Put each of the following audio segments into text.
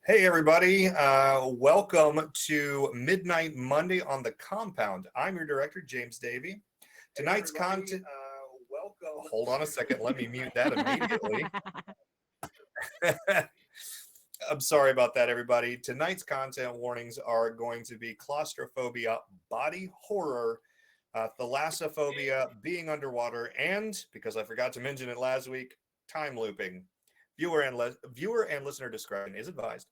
Hey, everybody. Welcome to Midnight Monday on the Compound. I'm your director, James Davey. Tonight's content. Welcome. Hold on a second. Let me mute that immediately. I'm sorry about that, everybody. Tonight's content warnings are going to be claustrophobia, body horror, thalassophobia, being underwater, and, because I forgot to mention it last week, time looping. Viewer and listener discretion is advised.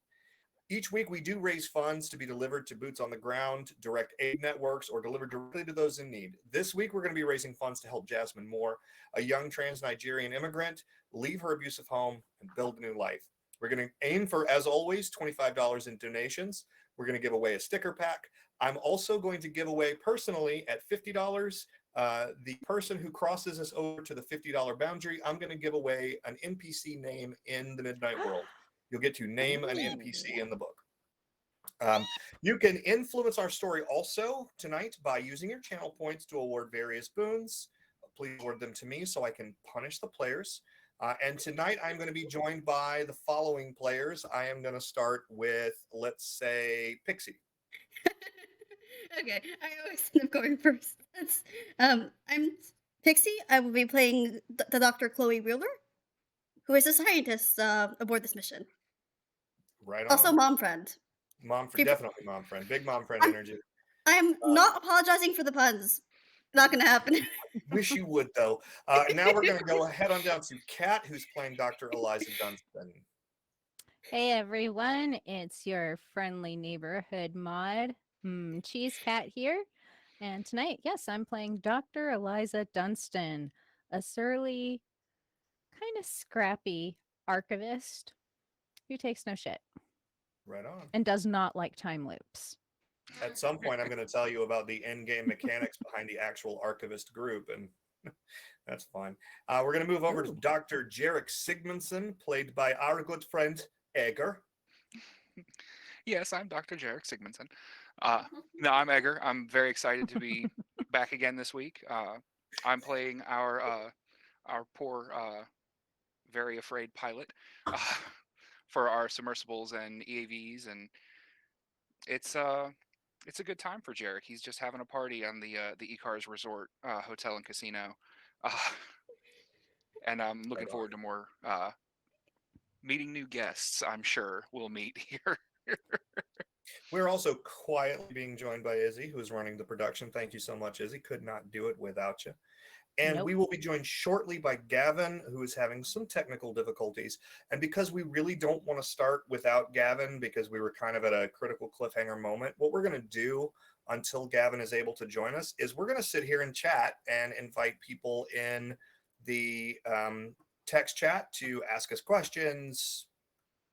Each week, we do raise funds to be delivered to Boots on the Ground, direct aid networks, or delivered directly to those in need. This week, we're going to be raising funds to help Jasmine Moore, a young trans Nigerian immigrant, leave her abusive home and build a new life. We're going to aim for, as always, $25 in donations. We're going to give away a sticker pack. I'm also going to give away personally at $50. The person who crosses us over to the $50 boundary, I'm going to give away an NPC name in the Midnight World. You'll get to name an NPC in the book. You can influence our story also tonight by using your channel points to award various boons. Please award them to me so I can punish the players. And tonight I'm going to be joined by the following players. I am going to start with, let's say, Pixie. Okay, I always end up going first. I'm Pixie. I will be playing the Dr. Chloe Wheeler, who is a scientist aboard this mission. Right on. Also, mom friend. Mom friend, definitely mom friend. Big mom friend energy. I'm not apologizing for the puns. Not gonna happen. Wish you would, though. Now we're going to go ahead on down to Kat, who's playing Dr. Elizah Dundston. Hey everyone, it's your friendly neighborhood mod, Cheese Cat here. And tonight, yes, I'm playing Dr. Elizah Dundston, a surly, kind of scrappy archivist who takes no shit. Right on. And does not like time loops. At some point, I'm going to tell you about the end game mechanics behind the actual archivist group, and that's fine. We're going to move over to Dr. Jerrick Sigmundsen, played by our good friend Egger. Yes, I'm Dr. Jerrick Sigmundsen. No, I'm Egger. I'm very excited to be back again this week. I'm playing our poor, very afraid pilot for our submersibles and EAVs, and it's a good time for Jerrick. He's just having a party on the Ecars Resort Hotel and Casino, uh, and I'm looking forward to more meeting new guests. I'm sure we'll meet here. We're also quietly being joined by Izzy, who is running the production. Thank you so much, Izzy. Could not do it without you. And we will be joined shortly by Gavin, who is having some technical difficulties. And because we really don't want to start without Gavin, because we were kind of at a critical cliffhanger moment, what we're going to do until Gavin is able to join us is we're going to sit here and chat and invite people in the text chat to ask us questions,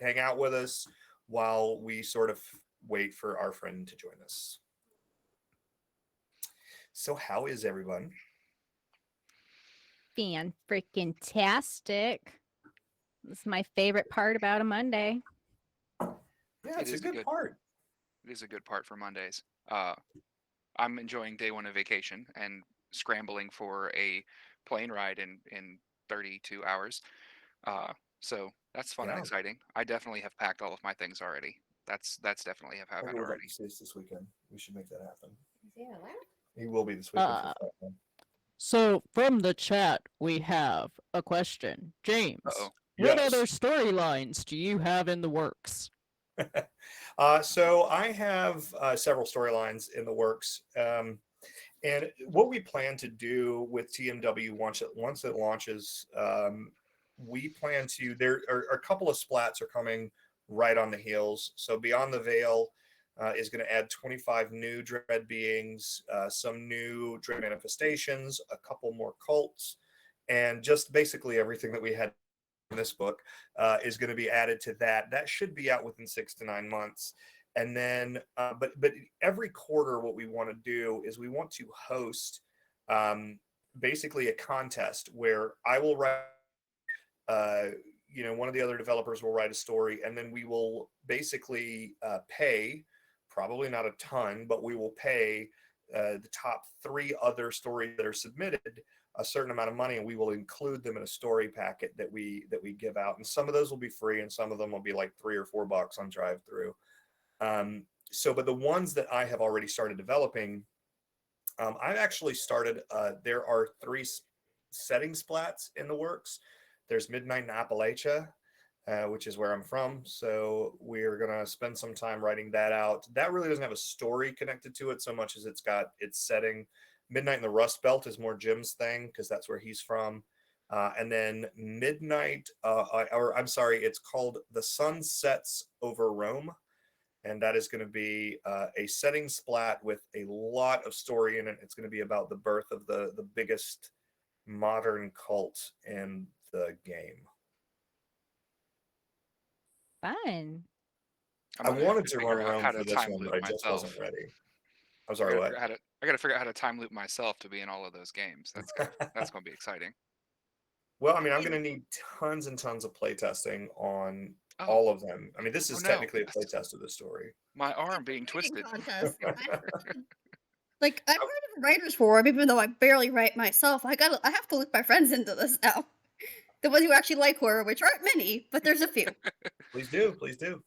hang out with us while we sort of wait for our friend to join us. So how is everyone? Fan-freaking-tastic. This is my favorite part about a Monday. Yeah, it's a good part. It is a good part for Mondays. I'm enjoying day one of vacation and scrambling for a plane ride in 32 hours. So that's fun and exciting. I definitely have packed all of my things already. That's definitely have happened already. This weekend. We should make that happen. Yeah, He will be this weekend. So from the chat, we have a question. James, what other storylines do you have in the works? So I have several storylines in the works. And what we plan to do with TMW once it launches, we plan to, there are a couple of splats are coming right on the heels. So Beyond the Veil is going to add 25 new dread beings, some new dread manifestations, a couple more cults, and just basically everything that we had in this book is going to be added to that. That should be out within 6 to 9 months. And then, but every quarter, what we want to do is we want to host basically a contest where I will write, one of the other developers will write a story, and then we will basically pay, probably not a ton, but we will pay the top 3 other stories that are submitted a certain amount of money, and we will include them in a story packet that we give out. And some of those will be free, and some of them will be like $3 or $4 on drive through. But the ones that I have already started developing, I've actually started. There are 3 setting splats in the works. There's Midnight in Appalachia, which is where I'm from. So we're gonna spend some time writing that out. That really doesn't have a story connected to it so much as it's got its setting. Midnight in the Rust Belt is more Jim's thing because that's where he's from. And then Midnight, it's called The Sun Sets Over Rome. And that is going to be a setting splat with a lot of story in it. It's going to be about the birth of the biggest modern cult in the game. Fun. I wanted to run out around how for to this time one, loop but I just myself. wasn't ready. I'm I sorry, what? got to figure out how to time loop myself to be in all of those games. That's going to be exciting. Well, I mean, I'm going to need tons and tons of playtesting on Oh. all of them. I mean, this is no. technically a playtest of the story. My arm being twisted. Contest. Like, I've heard of a writer's forum, even though I barely write myself. I have to loop my friends into this now. The ones who actually like horror, which aren't many, but there's a few. Please do, please do.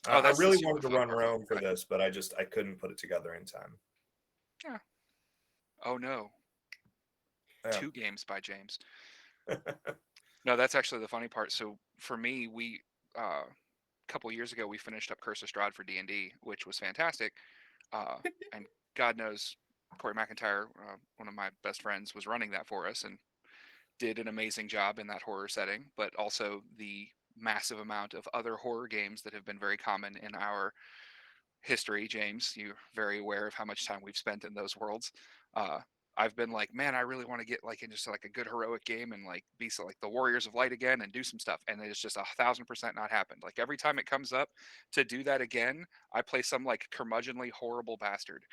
Oh, I that's the really super wanted to fun run part. Rome for this, but I couldn't put it together in time. Yeah. Oh no. Yeah. 2 games by James. No, that's actually the funny part. So for me, we a couple years ago we finished up Curse of Strahd for D&D, which was fantastic. And God knows Corey McIntyre, one of my best friends, was running that for us and did an amazing job in that horror setting, but also the massive amount of other horror games that have been very common in our history. James, you're very aware of how much time we've spent in those worlds. I've been like, man, I really want to get like into like a good heroic game and like be so like the Warriors of Light again and do some stuff. And it's just 1,000% not happened. Like every time it comes up to do that again, I play some like curmudgeonly horrible bastard.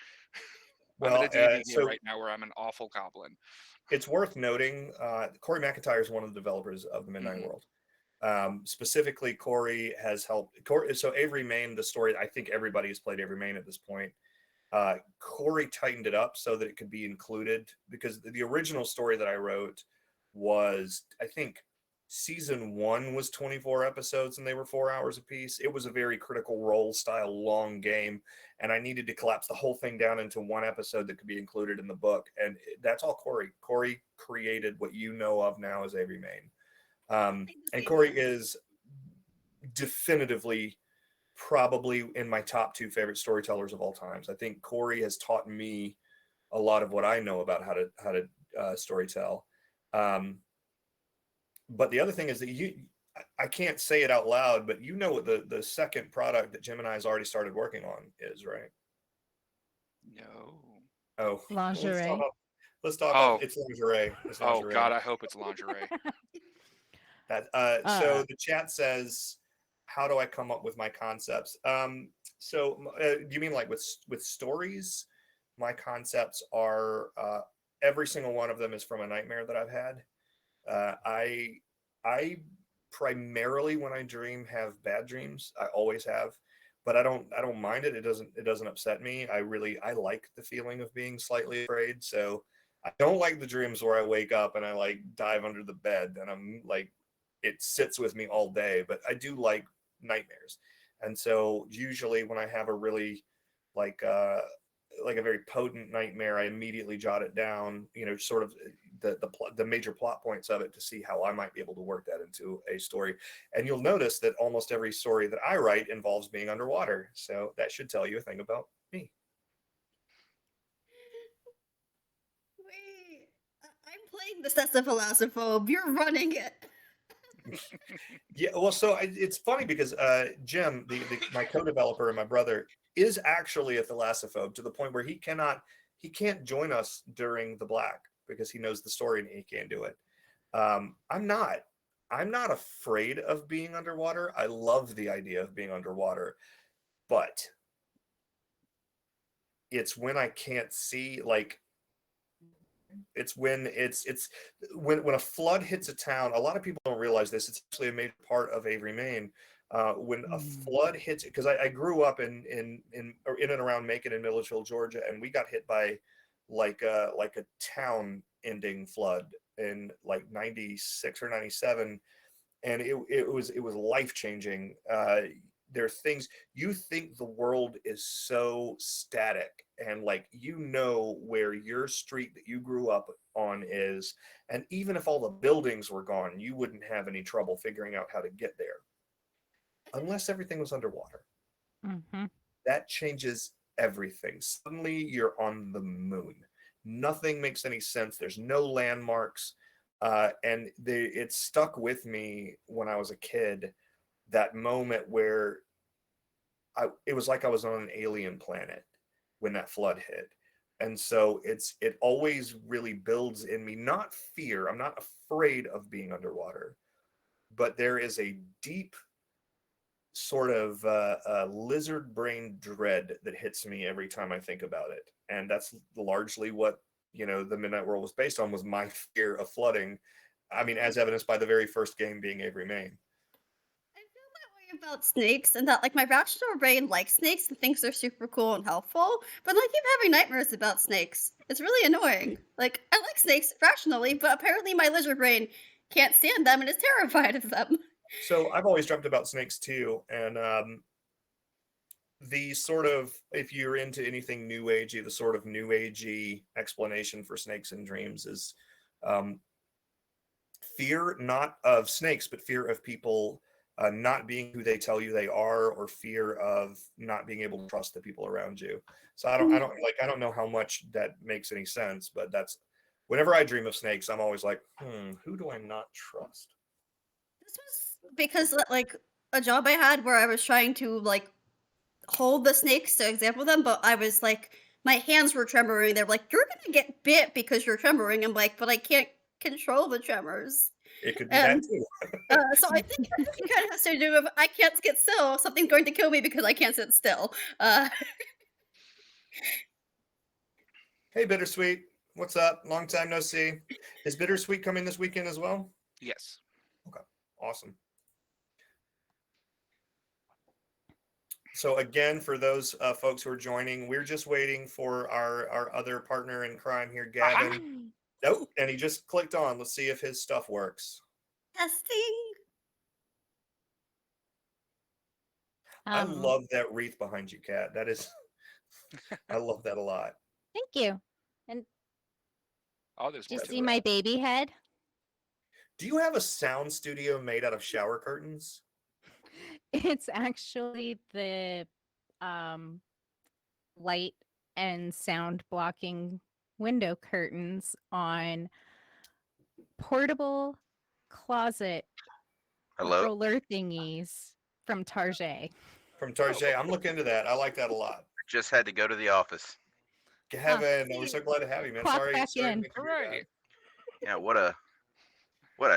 Well, I'm in a D&D game right now where I'm an awful goblin. It's worth noting, Corey McIntyre is one of the developers of the Midnight World. Specifically, Corey has helped. So Avery Main, the story, I think everybody has played Avery Main at this point. Corey tightened it up so that it could be included, because the original story that I wrote was, I think, season 1 was 24 episodes and they were 4 hours apiece. It was a very Critical Role style long game, and I needed to collapse the whole thing down into 1 episode that could be included in the book. And that's all Corey. Corey created what you know of now as Avery Main. And Corey is definitively probably in my top 2 favorite storytellers of all times. I think Corey has taught me a lot of what I know about how to storytell. But the other thing is that I can't say it out loud, but you know what the second product that Jim and I has already started working on is, right? No. Oh, lingerie. Let's talk. It's lingerie. It's lingerie. Oh God, I hope it's lingerie. So the chat says, how do I come up with my concepts? Do you mean like with stories? My concepts are every single one of them is from a nightmare that I've had. I primarily, when I dream, have bad dreams. I always have, but I don't mind it. It doesn't upset me. I like the feeling of being slightly afraid. So I don't like the dreams where I wake up and I like dive under the bed and I'm like, it sits with me all day. But I do like nightmares, and so usually when I have a really like a very potent nightmare, I immediately jot it down, sort of the major plot points of it, to see how I might be able to work that into a story. And you'll notice that almost every story that I write involves being underwater, so that should tell you a thing about me. Wait, I'm playing the Sesaphilasophobe. You're running it. Yeah, well, so it's funny because Jim, my co-developer and my brother, is actually a thalassophobe to the point where he can't join us during the Black because he knows the story and he can't do it. I'm not afraid of being underwater. I love the idea of being underwater, but it's when I can't see, like it's when when a flood hits a town. A lot of people don't realize this. It's actually a major part of Avery, Maine. When a flood hits, because I grew up in and around Macon and Milledgeville, Georgia, and we got hit by like a town ending flood in like 96 or 97, and it was life changing. There are things you think the world is so static, and like where your street that you grew up on is, and even if all the buildings were gone, you wouldn't have any trouble figuring out how to get there, unless everything was underwater. Mm-hmm. That changes everything. Suddenly you're on the moon. Nothing makes any sense. There's no landmarks. And it stuck with me when I was a kid, that moment where it was like I was on an alien planet when that flood hit. And so it always really builds in me, not fear. I'm not afraid of being underwater, but there is a deep sort of lizard brain dread that hits me every time I think about it. And that's largely what, the Midnight World was based on, was my fear of flooding. I mean, as evidenced by the very first game being Avery, Maine. I feel that way about snakes, and that like my rational brain likes snakes and thinks they're super cool and helpful, but I keep having nightmares about snakes. It's really annoying. Like, I like snakes rationally, but apparently my lizard brain can't stand them and is terrified of them. So I've always dreamt about snakes too, and the sort of, if you're into anything new agey, the sort of new agey explanation for snakes in dreams is fear, not of snakes, but fear of people not being who they tell you they are, or fear of not being able to trust the people around you. So I don't know how much that makes any sense, but that's, whenever I dream of snakes, I'm always like, who do I not trust? This was because like a job I had where I was trying to like hold the snakes to example them, but I was like, my hands were tremoring. They're like, you're gonna get bit because you're tremoring. I'm like, but I can't control the tremors. It could be that too. So I think it kind of has to do with I can't sit still. Something's going to kill me because I can't sit still. Hey, Bittersweet. What's up? Long time no see. Is Bittersweet coming this weekend as well? Yes. Okay. Awesome. So again, for those folks who are joining, we're just waiting for our other partner in crime here, Gavin. Nope. And he just clicked on. Let's see if his stuff works. Testing. I love that wreath behind you, Kat. That is, I love that a lot. Thank you. And there's did you see my baby head? Do you have a sound studio made out of shower curtains? It's actually the light and sound blocking window curtains on portable closet roller thingies from Target. From Target. I'm looking into that. I like that a lot. Just had to go to the office. Gavin, we're so glad to have you, man. Clock Sorry. back in. To hear that. Yeah, what a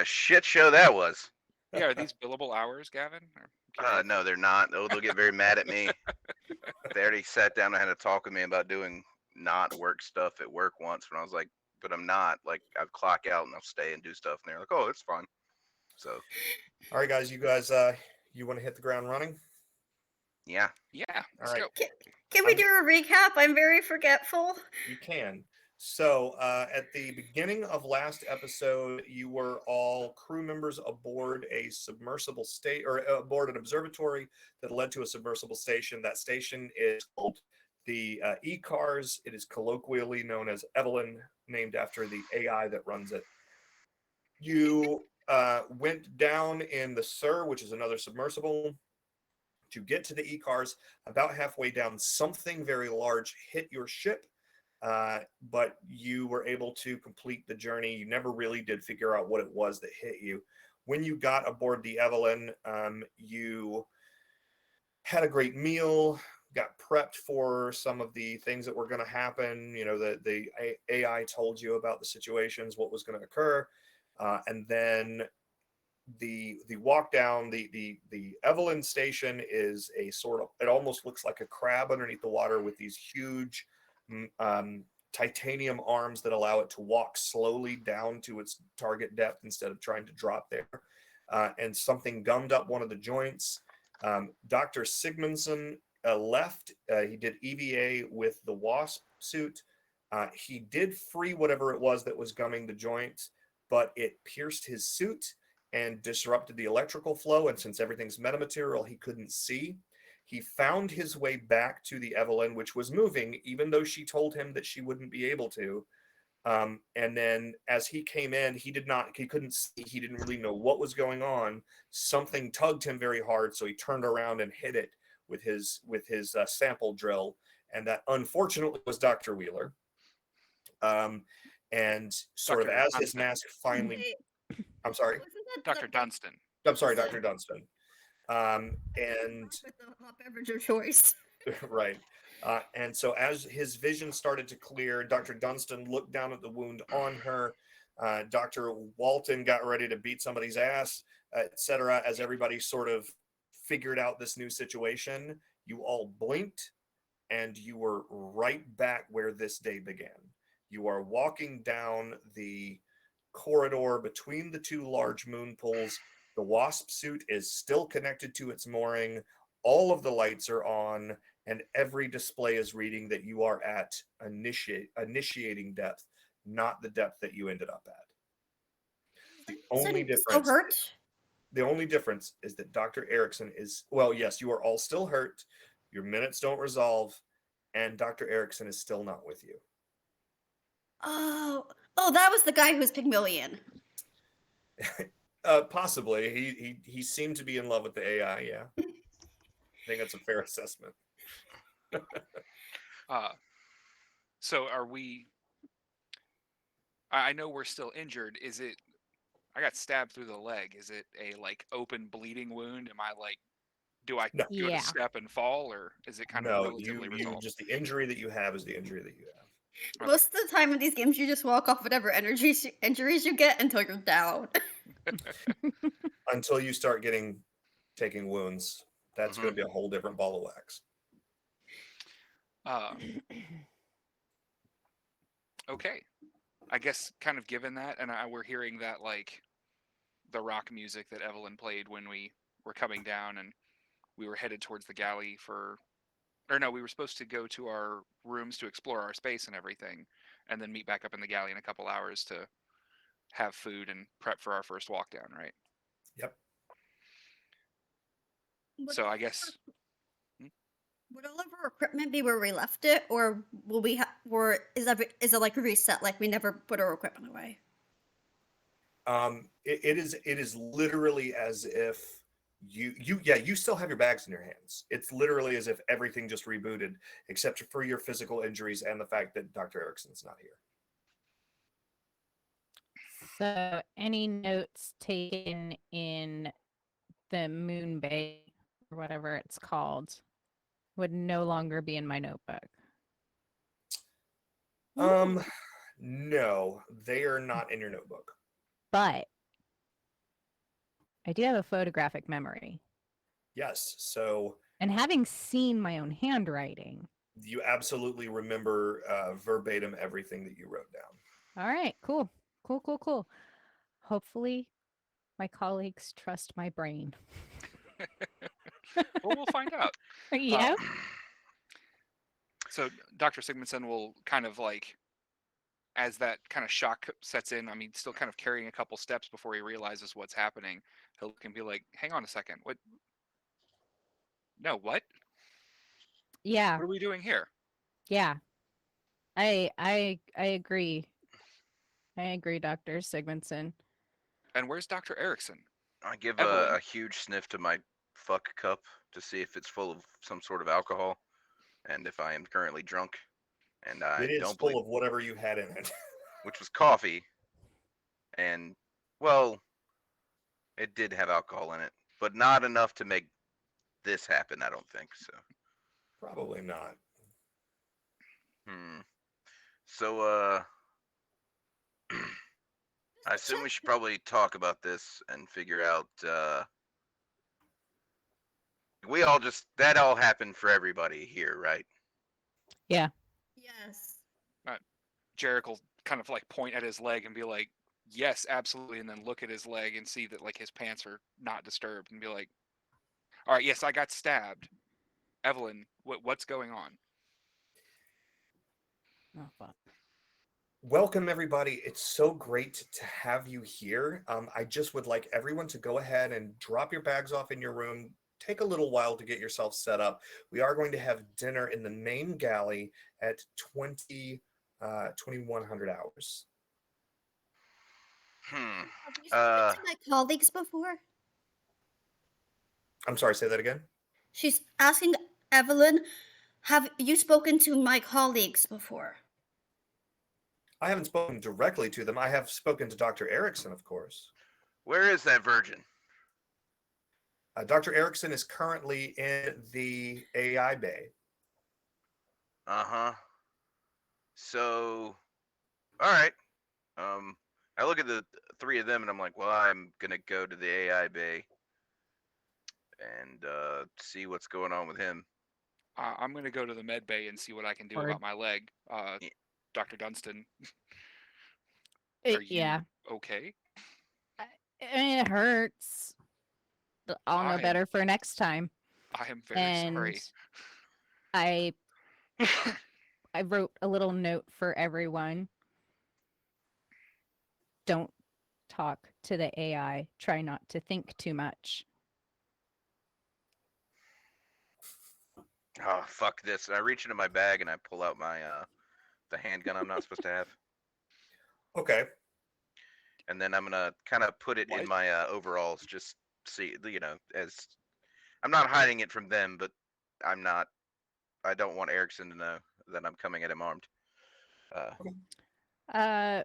shit show that was. Yeah, are these billable hours, Gavin? No, they're not. They'll get very mad at me. They already sat down and had to talk with me about doing not work stuff at work once, when I was like, but I'm not. Like, I'll clock out and I'll stay and do stuff. And they're like, oh, it's fine. So. All right, guys. You want to hit the ground running? Yeah. Yeah. All right. Can we do a recap? I'm very forgetful. You can. So at the beginning of last episode, you were all crew members aboard a submersible aboard an observatory that led to a submersible station. That station is called the E-Cars. It is colloquially known as Evelyn, named after the AI that runs it. You went down in the SIR, which is another submersible, to get to the E-Cars. About halfway down, something very large hit your ship. But you were able to complete the journey. You never really did figure out what it was that hit you. When you got aboard the Evelyn, you had a great meal, got prepped for some of the things that were going to happen. The AI told you about the situations, what was going to occur. And then the walk down the Evelyn station is a sort of, it almost looks like a crab underneath the water with these huge titanium arms that allow it to walk slowly down to its target depth instead of trying to drop there. And something gummed up one of the joints. Dr. Sigmundsen left. He did EVA with the WASP suit. He did free whatever it was that was gumming the joint, but it pierced his suit and disrupted the electrical flow. And since everything's metamaterial, he couldn't see. He found his way back to the Evelyn, which was moving, even though she told him that she wouldn't be able to. And then as he came in, he couldn't see, he didn't really know what was going on. Something tugged him very hard, so he turned around and hit it with his sample drill, and that unfortunately was Dr. Wheeler. And sort Dr. of as his Dunston. mask finally, Wait, I'm sorry, wasn't that Dr. Dunston. I'm sorry, Dunston. Dr. Dunston. And with the hot beverage of choice? right. And so as his vision started to clear, Dr. Dunston looked down at the wound on her. Dr. Walton got ready to beat somebody's ass, etc. As everybody sort of figured out this new situation, you all blinked and you were right back where this day began. You are walking down the corridor between the two large moon pools. The wasp suit is still connected to its mooring. All of the lights are on, and every display is reading that you are at initiating depth, not the depth that you ended up at. The only difference. The only difference is that Dr. Erickson is, well, yes, you are all still hurt. Your minutes don't resolve, and Dr. Erickson is still not with you. Oh, that was the guy who was Pygmalion. Possibly. He seemed to be in love with the AI, yeah. I think that's a fair assessment. So are we... I know we're still injured. Is it... I got stabbed through the leg. Is it a, like, open bleeding wound? Am I, like... Do I do a step and fall, or is it kind of relatively resolved? Just the injury that you have is the injury that you have. Okay. Most of the time in these games, you just walk off whatever injuries you get until you're down. Until you start taking wounds. That's going to be a whole different ball of wax. Okay. I guess kind of given that, and we're hearing that, like, the rock music that Evelyn played when we were coming down and we were headed towards the galley we were supposed to go to our rooms to explore our space and everything, and then meet back up in the galley in a couple hours to have food and prep for our first walk down, right? Yep. So I guess... Would all of our equipment be where we left it, or will we or is it like a reset, like we never put our equipment away? It is literally as if you still have your bags in your hands. It's literally as if everything just rebooted, except for your physical injuries and the fact that Dr. Erickson's not here. So any notes taken in the Moon Bay or whatever it's called would no longer be in my notebook. No, they are not in your notebook. But I do have a photographic memory. Yes, so... And having seen my own handwriting... You absolutely remember verbatim everything that you wrote down. All right, cool. Cool. Hopefully, my colleagues trust my brain. Well, we'll find out. Yeah. So Dr. Sigmundsen will kind of like, as that kind of shock sets in, I mean, still kind of carrying a couple steps before he realizes what's happening. He'll can be like, hang on a second. What? No, what? Yeah. What are we doing here? Yeah. I agree. I agree, Dr. Sigmundsen. And where's Dr. Erickson? I give a huge sniff to my fuck cup to see if it's full of some sort of alcohol and if I am currently drunk. And it is full of whatever you had in it. Which was coffee. And, well, it did have alcohol in it, but not enough to make this happen, I don't think so. Probably not. So, I assume we should probably talk about this and figure out, that all happened for everybody here, right? Yeah. Yes. Jerrick will kind of like point at his leg and be like, yes, absolutely. And then look at his leg and see that like his pants are not disturbed and be like, all right, yes, I got stabbed. Evelyn, what's going on? Oh, fuck. Welcome, everybody. It's so great to have you here. I just would like everyone to go ahead and drop your bags off in your room. Take a little while to get yourself set up. We are going to have dinner in the main galley at 2100 hours. Have you spoken to my colleagues before? I'm sorry, say that again? She's asking Evelyn, have you spoken to my colleagues before? I haven't spoken directly to them. I have spoken to Dr. Erickson, of course. Where is that virgin? Dr. Erickson is currently in the AI bay. Uh-huh. So, all right. I look at the three of them and I'm like, well, I'm gonna go to the AI bay and see what's going on with him. I'm gonna go to the med bay and see what I can do Word. about my leg. Yeah. Dr. Dundston, are you Yeah, okay? it hurts. I'll know I am- better for next time. I am very And sorry. I I wrote a little note for everyone. Don't talk to the AI. Try not to think too much. Oh, fuck this. And I reach into my bag and I pull out my the handgun I'm not supposed to have. Okay. And then I'm gonna kind of put it in What? my overalls, just see, as I'm not hiding it from them, but I don't want Erickson to know that I'm coming at him armed. Uh,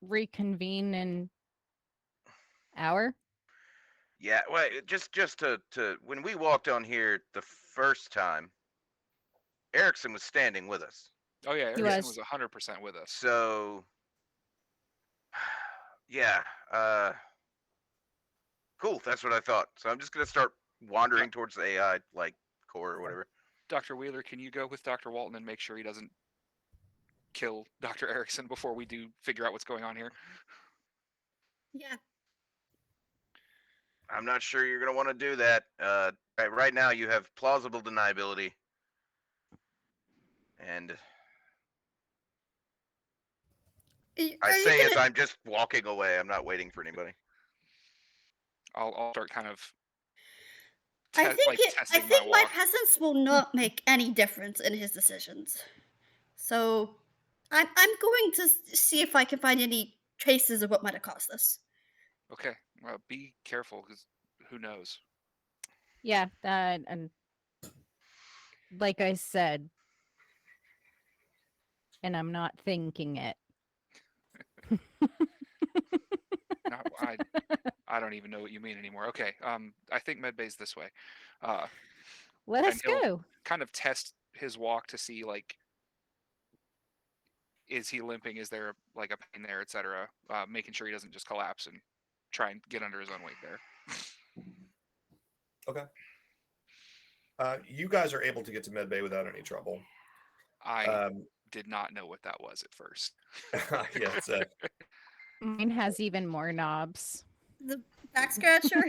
reconvene in hour. Yeah, well, just to when we walked on here the first time, Erickson was standing with us. Oh yeah, He Erickson was. was 100% with us. So, yeah, cool. That's what I thought. So I'm just gonna start wandering towards the AI like core or whatever. Dr. Wheeler, can you go with Dr. Walton and make sure he doesn't kill Dr. Erickson before we do figure out what's going on here? Yeah. I'm not sure you're gonna want to do that. Right now you have plausible deniability, and I Are you say as gonna- I'm just walking away. I'm not waiting for anybody. I'll start kind of I think testing my walk. presence will not make any difference in his decisions. So I'm going to see if I can find any traces of what might have caused this. Okay, well, be careful because who knows? Yeah, and like I said, and I'm not thinking it. Not, I don't even know what you mean anymore. Okay, I think medbay's this way. Let us and he'll go. kind of test his walk to see like, is he limping? Is there like a pain there, etc. Making sure he doesn't just collapse and try and get under his own weight there. Okay. You guys are able to get to medbay without any trouble. I did not know what that was at first. Yeah, it's Mine has even more knobs. The back scratcher.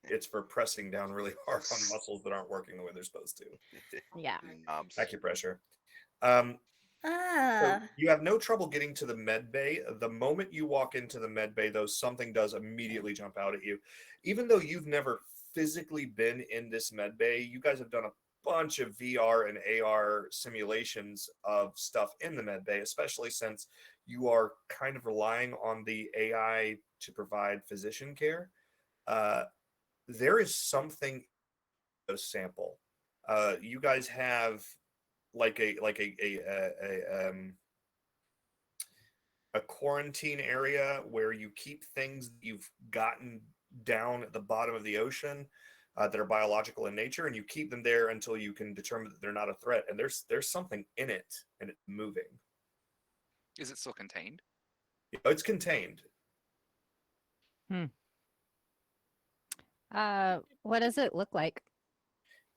it's for pressing down really hard on muscles that aren't working the way they're supposed to. Yeah. Knobs. Acupressure. So Ah. you have no trouble getting to the med bay. The moment you walk into the med bay, though, something does immediately jump out at you. Even though you've never physically been in this med bay, you guys have done a bunch of VR and AR simulations of stuff in the med bay, especially since you are kind of relying on the AI to provide physician care. There is something a sample. You guys have like a quarantine area where you keep things that you've gotten down at the bottom of the ocean that are biological in nature, and you keep them there until you can determine that they're not a threat. And there's something in it, and it's moving. Is it still contained? It's contained. What does it look like?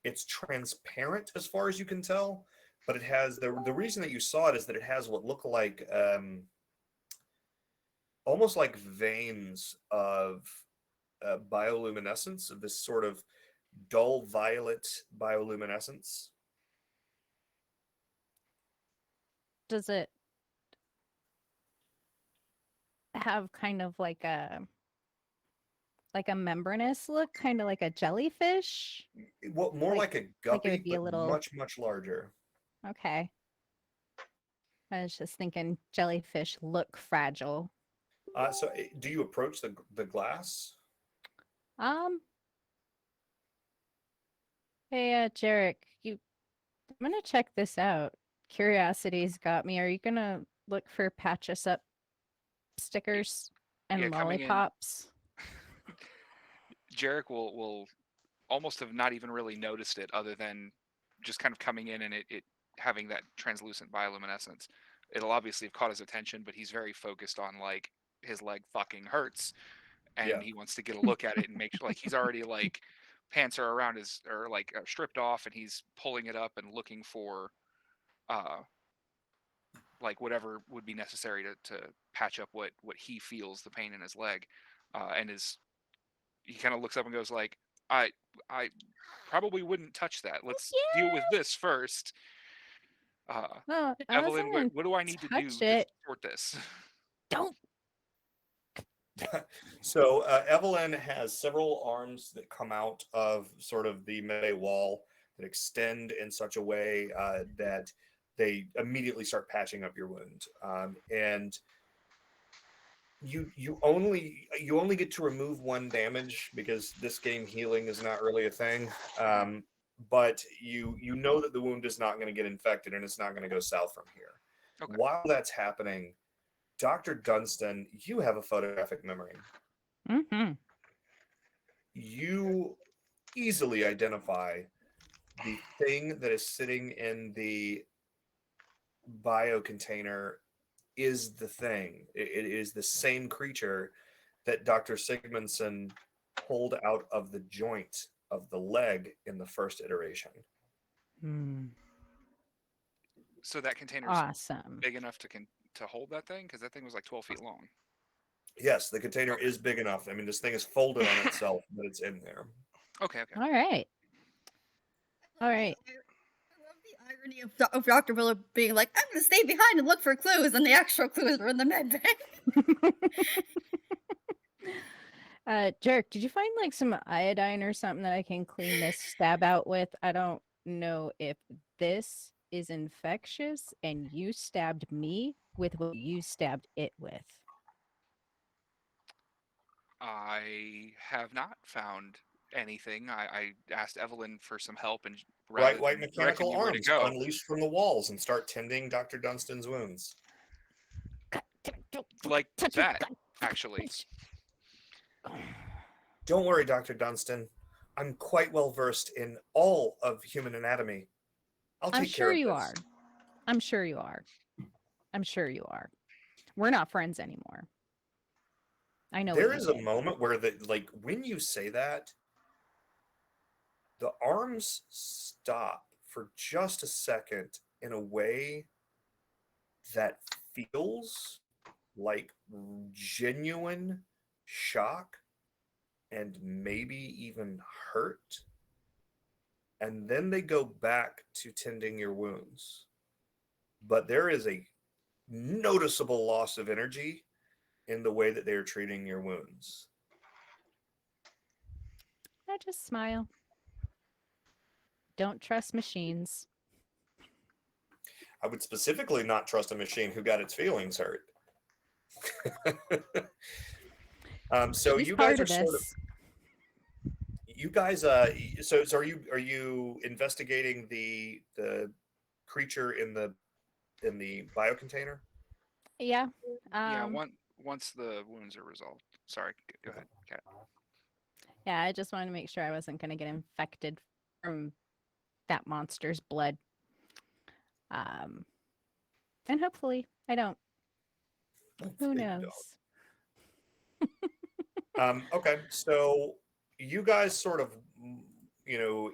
It's transparent as far as you can tell, but it has the reason that you saw it is that it has what look like almost like veins of bioluminescence, of this sort of dull violet bioluminescence. does it have kind of like a membranous look, kind of like a jellyfish? Well, more like a Like it guppy, would be a but little. much larger. Okay. I was just thinking jellyfish look fragile. So, do you approach the glass? Um. Hey, Jerrick, I'm gonna check this out. Curiosity's got me. Are you gonna look for patch us up stickers and Yeah, coming in, lollipops? Jerrick will almost have not even really noticed it, other than just kind of coming in and it having that translucent bioluminescence. It'll obviously have caught his attention, but he's very focused on like his leg fucking hurts, and Yeah. he wants to get a look at it and make sure like he's already like pants are around his or like stripped off, and he's pulling it up and looking for uh like whatever would be necessary to patch up what he feels the pain in his leg, and he kind of looks up and goes like, I probably wouldn't touch that. Let's deal with this first. No, I Evelyn, wasn't what do I need to do touch to it. sort this? Don't. So Evelyn has several arms that come out of sort of the melee wall that extend in such a way that they immediately start patching up your wound, and you only get to remove one damage because this game healing is not really a thing. But you know that the wound is not going to get infected and it's not going to go south from here. Okay. While that's happening, Dr. Dundston, you have a photographic memory. Mm-hmm. You easily identify the thing that is sitting in the bio container is the thing. It is the same creature that Dr. Sigmundsen pulled out of the joint of the leg in the first iteration. So that container's Awesome. big enough to hold that thing, because that thing was like 12 feet long. Yes, the container is big enough. I mean, this thing is folded on itself, but it's in there. Okay. All right. All right. I love the irony of Dr. Wheeler being like, I'm going to stay behind and look for clues, and the actual clues are in the med bay. Jerrick, did you find like some iodine or something that I can clean this stab out with? I don't know if this is infectious and you stabbed me with what you stabbed it with. I have not found anything. I asked Evelyn for some help, and Bright rather white than directing mechanical me where to arms go, unleashed from the walls and start tending Dr. Dunstan's wounds. like that, actually. Don't worry, Dr. Dunstan. I'm quite well versed in all of human anatomy. I'll take care of this. I'm sure you are. I'm sure you are. We're not friends anymore. I know There what is you a did. moment where when you say that, the arms stop for just a second in a way that feels like genuine shock and maybe even hurt. And then they go back to tending your wounds. But there is a noticeable loss of energy in the way that they are treating your wounds. I just smile. Don't trust machines. I would specifically not trust a machine who got its feelings hurt. So She's you part guys are of sort of this. you guys so are you investigating the creature in the bio container? Yeah. Yeah. Once the wounds are resolved. Sorry. Go ahead, Kat. Yeah, I just wanted to make sure I wasn't going to get infected from that monster's blood. And hopefully I don't. Who Hopefully you knows? Okay, so you guys sort of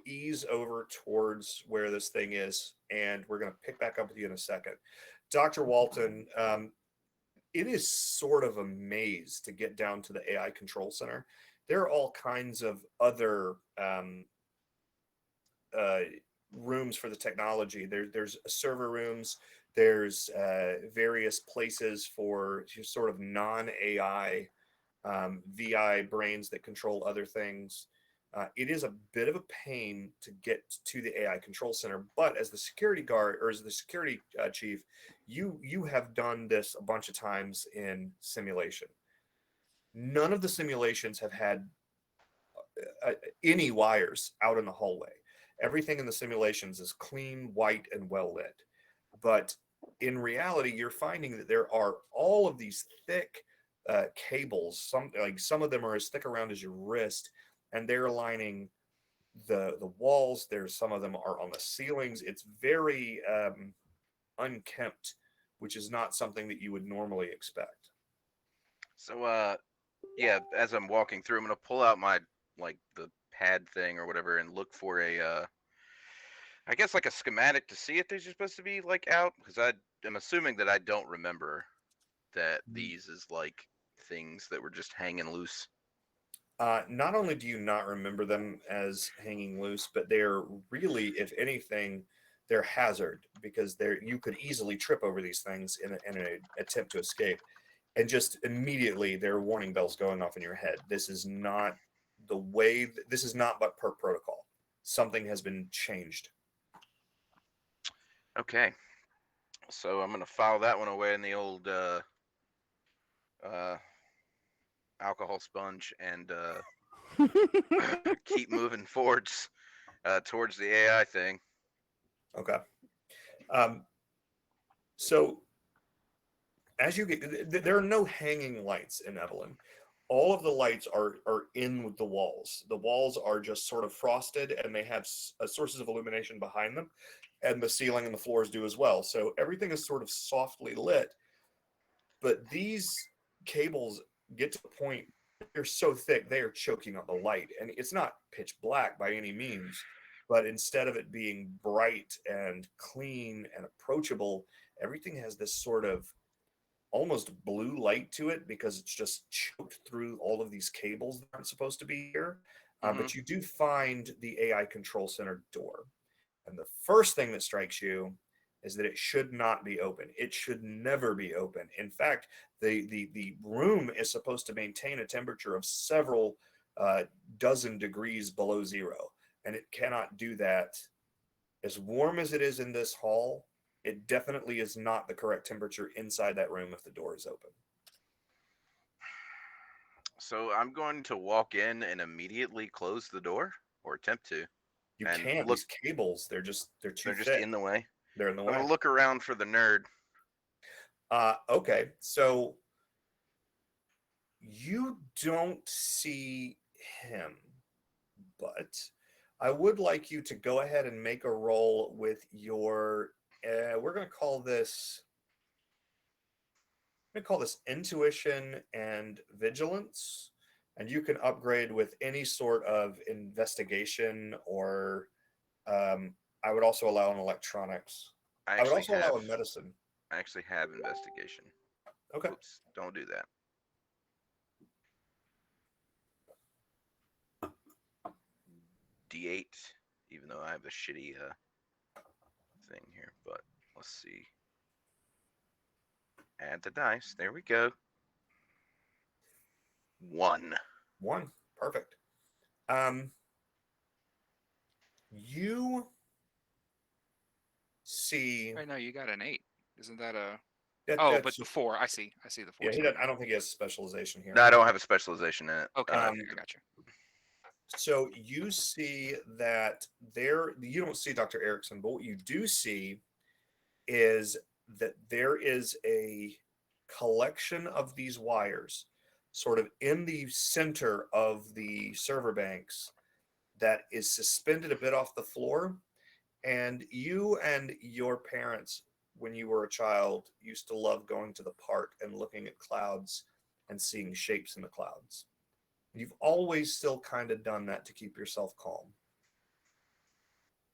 ease over towards where this thing is, and we're going to pick back up with you in a second. Dr. Walton, it is sort of a maze to get down to the AI control center. There are all kinds of other rooms for the technology. There's server rooms. There's various places for sort of non-AI VI brains that control other things. It is a bit of a pain to get to the AI control center, but as the security guard or as the security chief, you have done this a bunch of times in simulation. None of the simulations have had any wires out in the hallway. Everything in the simulations is clean, white, and well lit. But in reality, you're finding that there are all of these thick cables. Some of them are as thick around as your wrist, and they're lining the walls. There's some of them are on the ceilings. It's very unkempt, which is not something that you would normally expect. So, yeah, as I'm walking through, I'm gonna pull out my the pad thing or whatever and look for a I guess like a schematic to see if they're supposed to be like out, because I'm assuming that I don't remember that these is like things that were just hanging loose. Not only do you not remember them as hanging loose, but they're really, if anything, they're hazard, because you could easily trip over these things in an attempt to escape, and just immediately there are warning bells going off in your head. This is not the way. This is not but per protocol. Something has been changed. Okay, so I'm gonna file that one away in the old alcohol sponge and keep moving forwards towards the AI thing. Okay. So as you get, there are no hanging lights in Evelyn. All of the lights are in the walls. The walls are just sort of frosted, and they have sources of illumination behind them, and the ceiling and the floors do as well. So everything is sort of softly lit. But these cables get to the point, they're so thick they are choking on the light, and it's not pitch black by any means. But instead of it being bright and clean and approachable, everything has this sort of almost blue light to it, because it's just choked through all of these cables that aren't supposed to be here. But you do find the AI control center door. And the first thing that strikes you is that it should not be open. It should never be open. In fact, the room is supposed to maintain a temperature of several dozen degrees below zero. And it cannot do that. As warm as it is in this hall, it definitely is not the correct temperature inside that room if the door is open. So I'm going to walk in and immediately close the door, or attempt to. You and can't. Look, these cables, they're too they're just thick. in the way. They're in the I'm way. gonna look around for the nerd. Okay, so you don't see him, but I would like you to go ahead and make a roll with your. We're going to call this. I'm going to call this intuition and vigilance, and you can upgrade with any sort of investigation, or I would also allow in electronics. I would also allow in medicine. I actually have investigation. Okay. Oops, don't do that. D8, even though I have a shitty thing here, but let's see. Add the dice. There we go. 1. Perfect. You see. Right now, you got an 8. Isn't that a? But the 4. I see the 4. Yeah, I don't think he has a specialization here. No, I don't have a specialization in it. Okay, I got you. So you see that you don't see Dr. Erickson, but what you do see is that there is a collection of these wires sort of in the center of the server banks that is suspended a bit off the floor. And you and your parents, when you were a child, used to love going to the park and looking at clouds and seeing shapes in the clouds. You've always still kind of done that to keep yourself calm.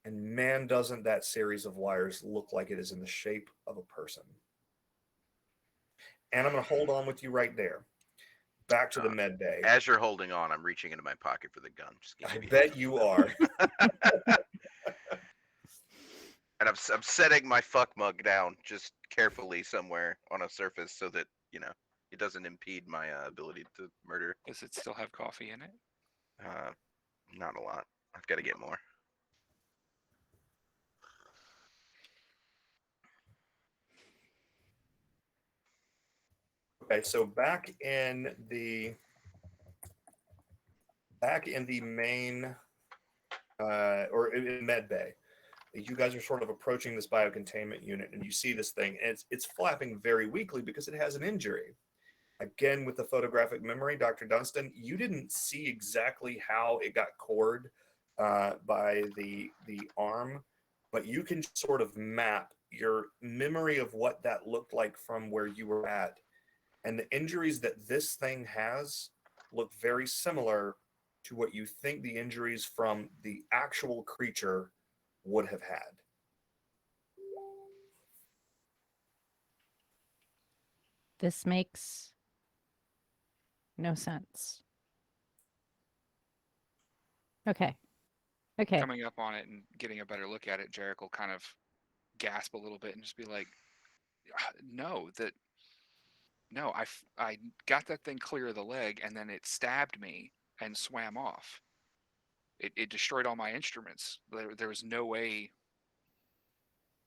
And man, doesn't that series of wires look like it is in the shape of a person. And I'm going to hold on with you right there. Back to the med bay. As you're holding on, I'm reaching into my pocket for the gun. I bet you are. And And I'm setting my fuck mug down just carefully somewhere on a surface so that, it doesn't impede my ability to murder. Does it still have coffee in it? Not a lot. I've got to get more. Okay, so back in the main or in med bay, you guys are sort of approaching this biocontainment unit, and you see this thing, and it's flapping very weakly because it has an injury. Again, with the photographic memory, Dr. Dundston, you didn't see exactly how it got cored by the arm, but you can sort of map your memory of what that looked like from where you were at. And the injuries that this thing has look very similar to what you think the injuries from the actual creature would have had. This makes no sense. Okay. Coming up on it and getting a better look at it, Jerrick will kind of gasp a little bit and just be like, no, I got that thing clear of the leg, and then it stabbed me and swam off. It destroyed all my instruments. There was no way.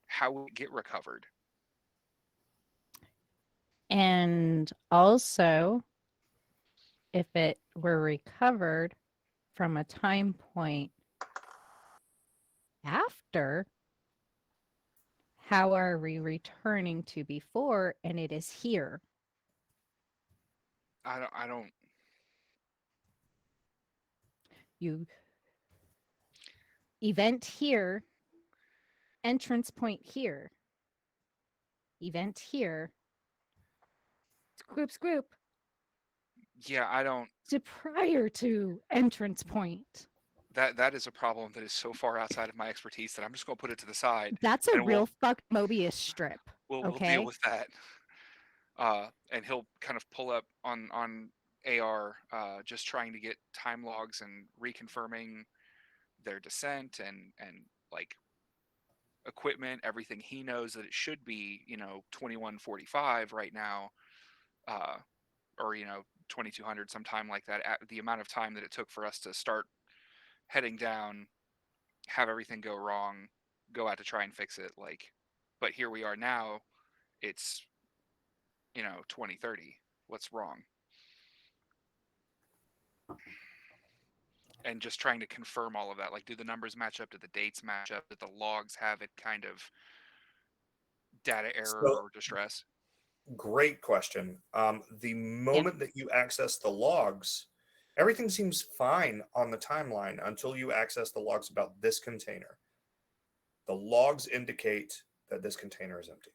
How would it get recovered? And also, if it were recovered from a time point after, how are we returning to before and it is here? I don't. You event here, entrance point here, event here, group. Yeah, I don't. To prior to entrance point. That is a problem that is so far outside of my expertise that I'm just going to put it to the side. That's a real fuck Mobius strip. We'll deal with that. And he'll kind of pull up on AR, just trying to get time logs and reconfirming their descent and like equipment, everything he knows that it should be, 2145 right now, or 2200, sometime like that. At the amount of time that it took for us to start heading down, have everything go wrong, go out to try and fix it, but here we are now. It's 2030. What's wrong? And just trying to confirm all of that. Like, do the numbers match up? Do the dates match up? Did the logs have it kind of data error or distress? Great question. The moment that you access the logs, everything seems fine on the timeline until you access the logs about this container. The logs indicate that this container is empty.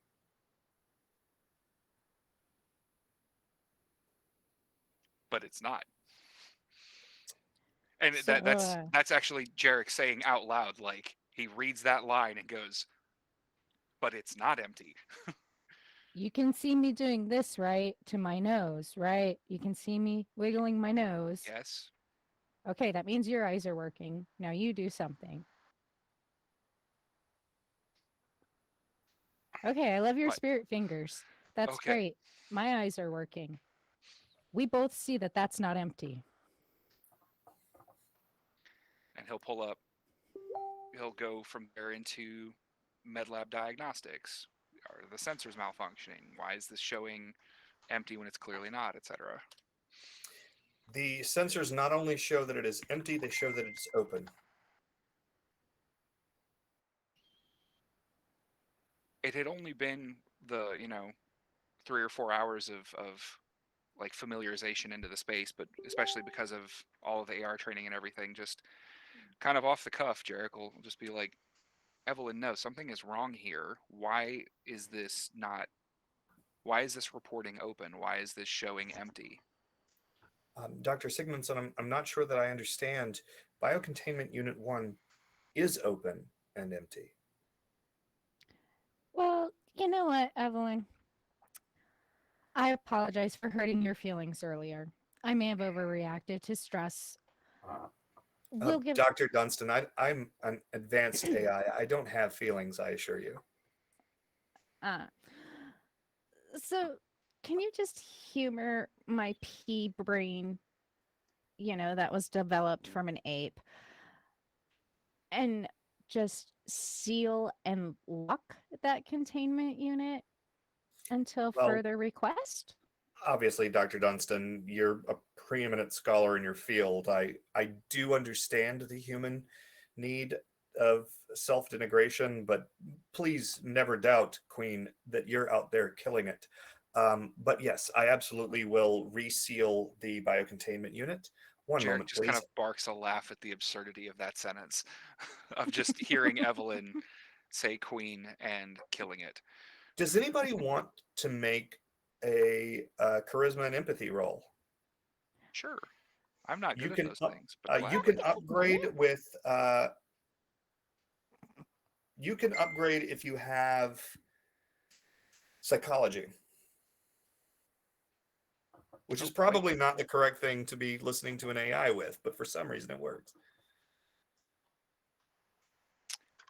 But it's not. And So, that's actually Jerrick saying out loud, like he reads that line and goes, but it's not empty. You can see me doing this, right? To my nose, right? You can see me wiggling my nose. Yes. Okay, that means your eyes are working. Now you do something. Okay, I love your spirit fingers. That's great. My eyes are working. We both see that that's not empty. And he'll pull up. He'll go from there into MedLab diagnostics. Are the sensors malfunctioning? Why is this showing empty when it's clearly not, etc.? The sensors not only show that it is empty, they show that it's open. It had only been the 3 or 4 hours of like familiarization into the space, but especially because of all of the AR training and everything, just kind of off the cuff, Jerrick will just be like, Evelyn, no, something is wrong here. Why is this reporting open? Why is this showing empty? Dr. Sigmundsen, I'm not sure that I understand. Biocontainment Unit 1 is open and empty. Well, you know what, Evelyn? I apologize for hurting your feelings earlier. I may have overreacted to stress. We'll give. Dr. Dundston, I'm an advanced AI. I don't have feelings, I assure you. Uh, so, can you just humor my pea brain? That was developed from an ape, and just seal and lock that containment unit until Well, further request? obviously, Dr. Dunstan, you're a preeminent scholar in your field. I do understand the human need of self-denigration, but please never doubt, Queen, that you're out there killing it. But yes, I absolutely will reseal the biocontainment unit. One Jerrick moment, just kind please. of barks a laugh at the absurdity of that sentence, of just hearing Evelyn say queen and killing it. Does anybody want to make a charisma and empathy roll? Sure. I'm not You good at can those things, but you gladly. can upgrade with you can upgrade if you have psychology, which is Oh, probably not the correct thing to be listening to an AI with, but for some reason it works.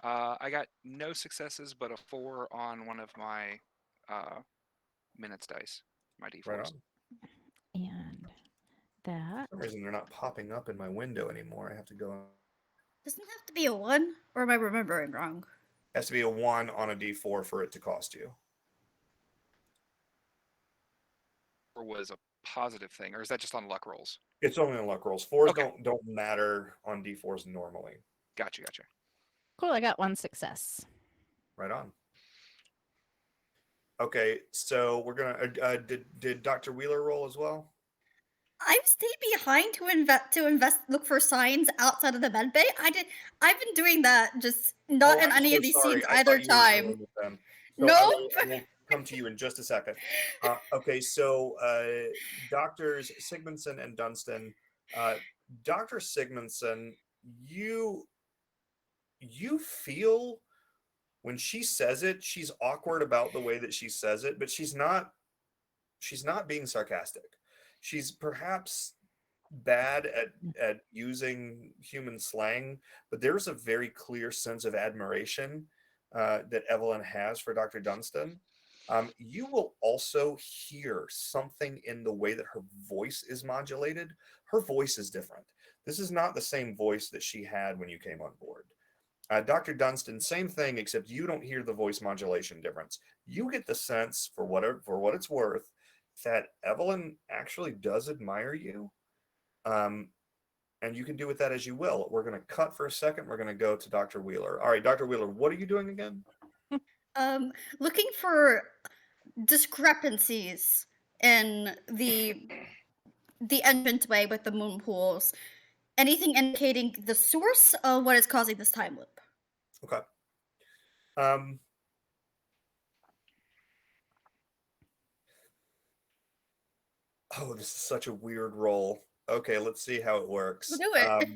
I got no successes, but a 4 on one of my minutes dice, my d4s. Right on. And that. For some reason they're not popping up in my window anymore. I have to go. Doesn't it have to be a 1, or am I remembering wrong? It has to be a 1 on a d4 for it to cost you. Or was a positive thing, or is that just on luck rolls? It's only on luck rolls. 4s Okay. don't matter on d4s normally. Gotcha. Cool, I got 1 success. Right on. Okay, so we're gonna. Did Dr. Wheeler roll as well? I've stayed behind to invest, look for signs outside of the med bay. I've been doing that, just not in I'm any so of these sorry. scenes I either thought you were time. rolling with them. So No. I will come to you in just a second. Okay, so Doctors Sigmundsen and Dundston. Dr. Sigmundsen, you feel when she says it, she's awkward about the way that she says it, but she's not being sarcastic. She's perhaps bad at using human slang, but there's a very clear sense of admiration that Evelyn has for Dr. Dunstan. You will also hear something in the way that her voice is modulated. Her voice is different. This is not the same voice that she had when you came on board. Dr. Dunstan, same thing, except you don't hear the voice modulation difference. You get the sense, for what it's worth, that Evelyn actually does admire you. And you can do with that as you will. We're going to cut for a second. We're going to go to Dr. Wheeler. All right, Dr. Wheeler, what are you doing again? Looking for discrepancies in the entranceway with the moon pools. Anything indicating the source of what is causing this time loop. Okay. Oh, this is such a weird roll. Okay, let's see how it works. We'll do it.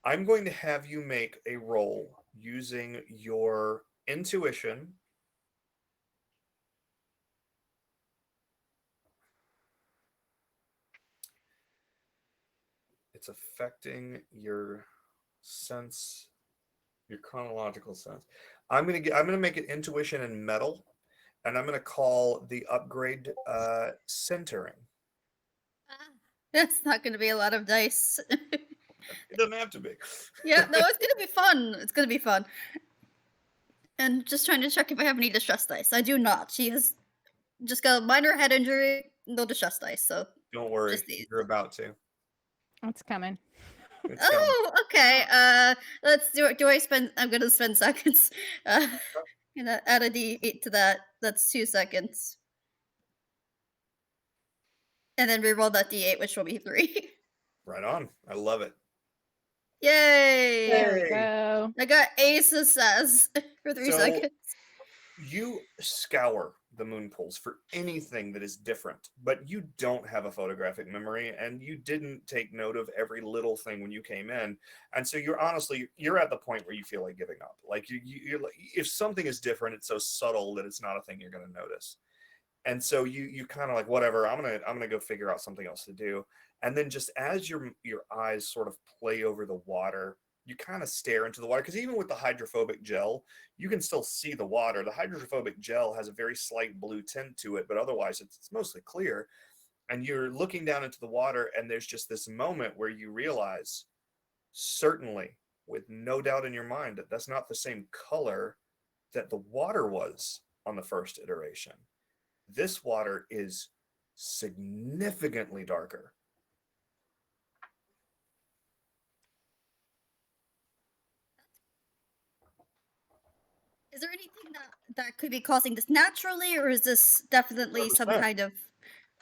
I'm going to have you make a roll using your intuition. It's affecting your sense, your chronological sense. I'm gonna make it intuition and metal, and I'm gonna call the upgrade centering. That's not going to be a lot of dice. It doesn't have to be. Yeah, no, it's going to be fun. It's going to be fun. And just trying to check if I have any distress dice. I do not. She has just got a minor head injury, no distress dice. So Don't worry, just these. you're about to. It's coming. It's coming. Oh, okay. Let's do it. I'm gonna spend seconds. Gonna add a D8 to that. That's 2 seconds. And then reroll that D8, which will be 3. Right on. I love it. Yay! There we Yay. go. I got a success for 3 So- seconds. You scour the moon pools for anything that is different, but you don't have a photographic memory, and you didn't take note of every little thing when you came in, and so you're at the point where you feel like giving up. Like you're like, if something is different, it's so subtle that it's not a thing you're going to notice. And so you kind of like, whatever, I'm gonna go figure out something else to do. And then just as your eyes sort of play over the water, you kind of stare into the water, because even with the hydrophobic gel, you can still see the water. The hydrophobic gel has a very slight blue tint to it, but otherwise it's mostly clear. And you're looking down into the water, and there's just this moment where you realize, certainly, with no doubt in your mind, that that's not the same color that the water was on the first iteration. This water is significantly darker. Is there anything that could be causing this naturally, or is this definitely some 100%. kind of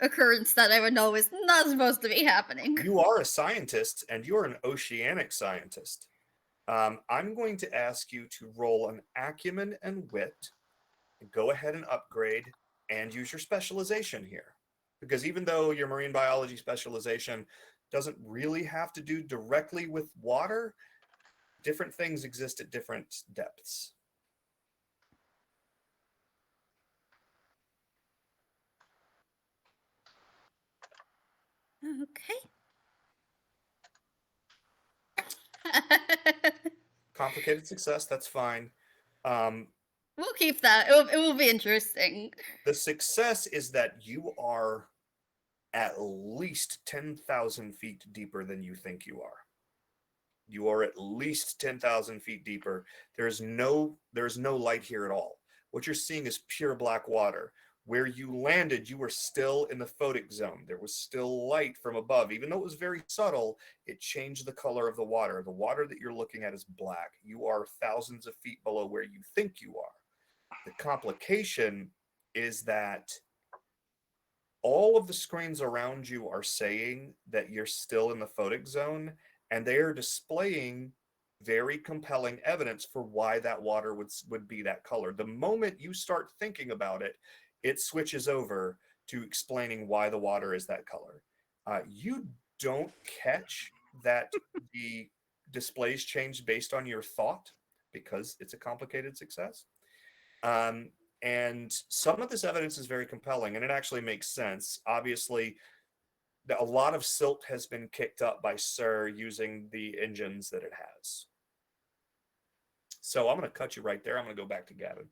occurrence that I would know is not supposed to be happening? You are a scientist, and you're an oceanic scientist. I'm going to ask you to roll an acumen and wit, and go ahead and upgrade, and use your specialization here. Because even though your marine biology specialization doesn't really have to do directly with water, different things exist at different depths. Okay. Complicated success, that's fine. We'll keep that. It will be interesting. The success is that you are at least 10,000 feet deeper than you think you are. You are at least 10,000 feet deeper. There's no light here at all. What you're seeing is pure black water. Where you landed, you were still in the photic zone. There was still light from above. Even though it was very subtle, it changed the color of the water. The water that you're looking at is black. You are thousands of feet below where you think you are. The complication is that all of the screens around you are saying that you're still in the photic zone, and they are displaying very compelling evidence for why that water would be that color. The moment you start thinking about it, it switches over to explaining why the water is that color. You don't catch that the displays change based on your thought, because it's a complicated success. And some of this evidence is very compelling, and it actually makes sense. Obviously, a lot of silt has been kicked up by Sir using the engines that it has. So I'm going to cut you right there. I'm going to go back to Gavin.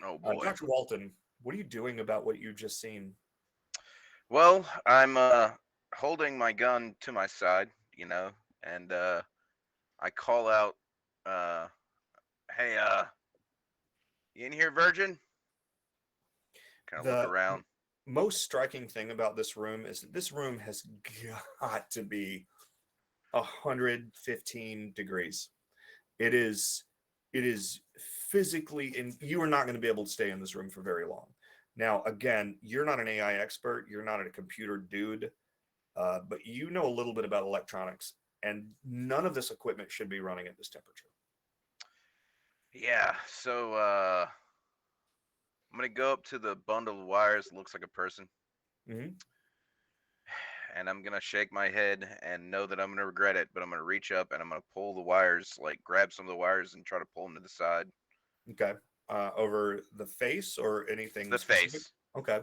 Oh boy. Dr. Walton, what are you doing about what you've just seen? Well, I'm holding my gun to my side, and I call out, "Hey, you in here, Virgin?" Kind of look around. Most striking thing about this room is that this room has got to be 115 degrees. It is physically, and you are not going to be able to stay in this room for very long. Now, again, you're not an AI expert, you're not a computer dude, but you know a little bit about electronics, and none of this equipment should be running at this temperature. Yeah, so I'm gonna go up to the bundle of wires that looks like a person. Mm-hmm. And I'm gonna shake my head and know that I'm gonna regret it, but I'm gonna reach up and I'm gonna pull the wires, like grab some of the wires and try to pull them to the side. Okay. Over the face or anything? The specific? face. Okay.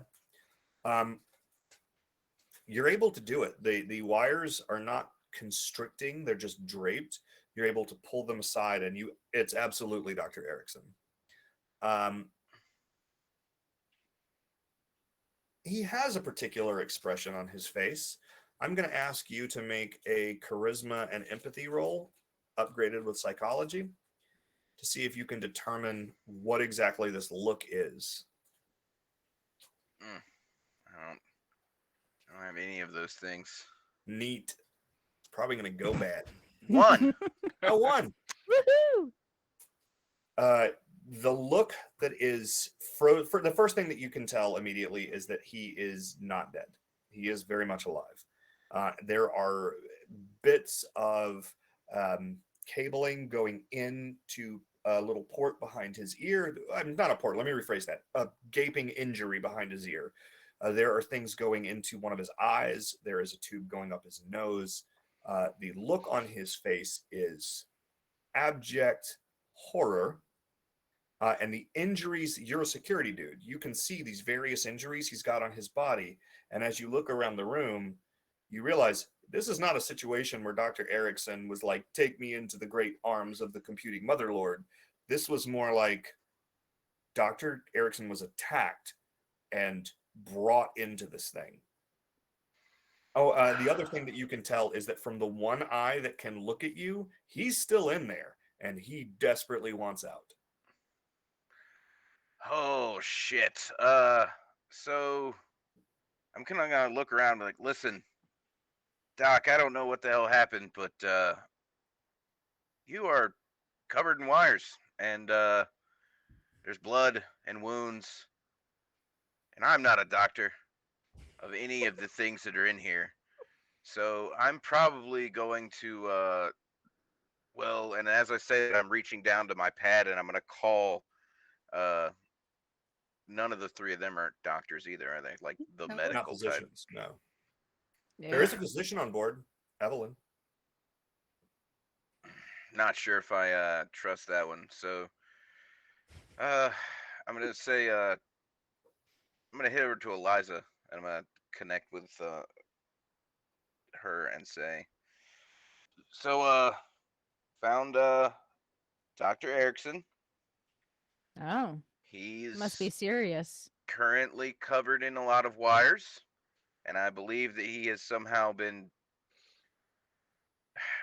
You're able to do it. The wires are not constricting; they're just draped. You're able to pull them aside, and it's absolutely Dr. Erickson. He has a particular expression on his face. I'm going to ask you to make a charisma and empathy roll, upgraded with psychology, to see if you can determine what exactly this look is. I don't have any of those things. Neat. It's probably going to go bad. 1. A 1. Woohoo! The look that is for the first thing that you can tell immediately is that he is not dead. He is very much alive. There are bits of cabling going into a little port behind his ear. Not a port, let me rephrase that. A gaping injury behind his ear. There are things going into one of his eyes. There is a tube going up his nose. The look on his face is abject horror. And the injuries, you're a security dude. You can see these various injuries he's got on his body. And as you look around the room, you realize this is not a situation where Dr. Erickson was like, take me into the great arms of the computing motherlord. This was more like Dr. Erickson was attacked and brought into this thing. Oh, the other thing that you can tell is that from the one eye that can look at you, he's still in there and he desperately wants out. Oh shit. So I'm kind of gonna look around and be like, listen, Doc, I don't know what the hell happened, but you are covered in wires, and there's blood and wounds, and I'm not a doctor of any of the things that are in here. So I'm probably going to well, and as I say that, I'm reaching down to my pad and I'm gonna call none of the three of them are doctors either, are they? Like the No. Not medical type. physicians, no. There is a physician on board, Evelyn. Not sure if I trust that one. So I'm gonna say I'm gonna head over to Elizah and I'm gonna connect with her and say, so found Dr. Erickson. Oh, He's must be serious. currently covered in a lot of wires, and I believe that he has somehow been,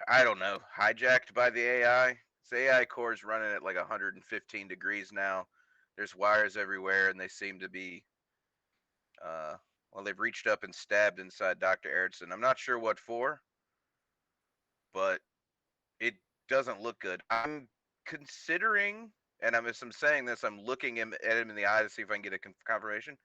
I don't know, hijacked by the AI. This AI core is running at like 115 degrees now. There's wires everywhere, and they seem to be, well, they've reached up and stabbed inside Dr. Erickson. I'm not sure what for, but it doesn't look good. I'm considering, and as I'm saying this, I'm looking at him in the eye to see if I can get a confirmation.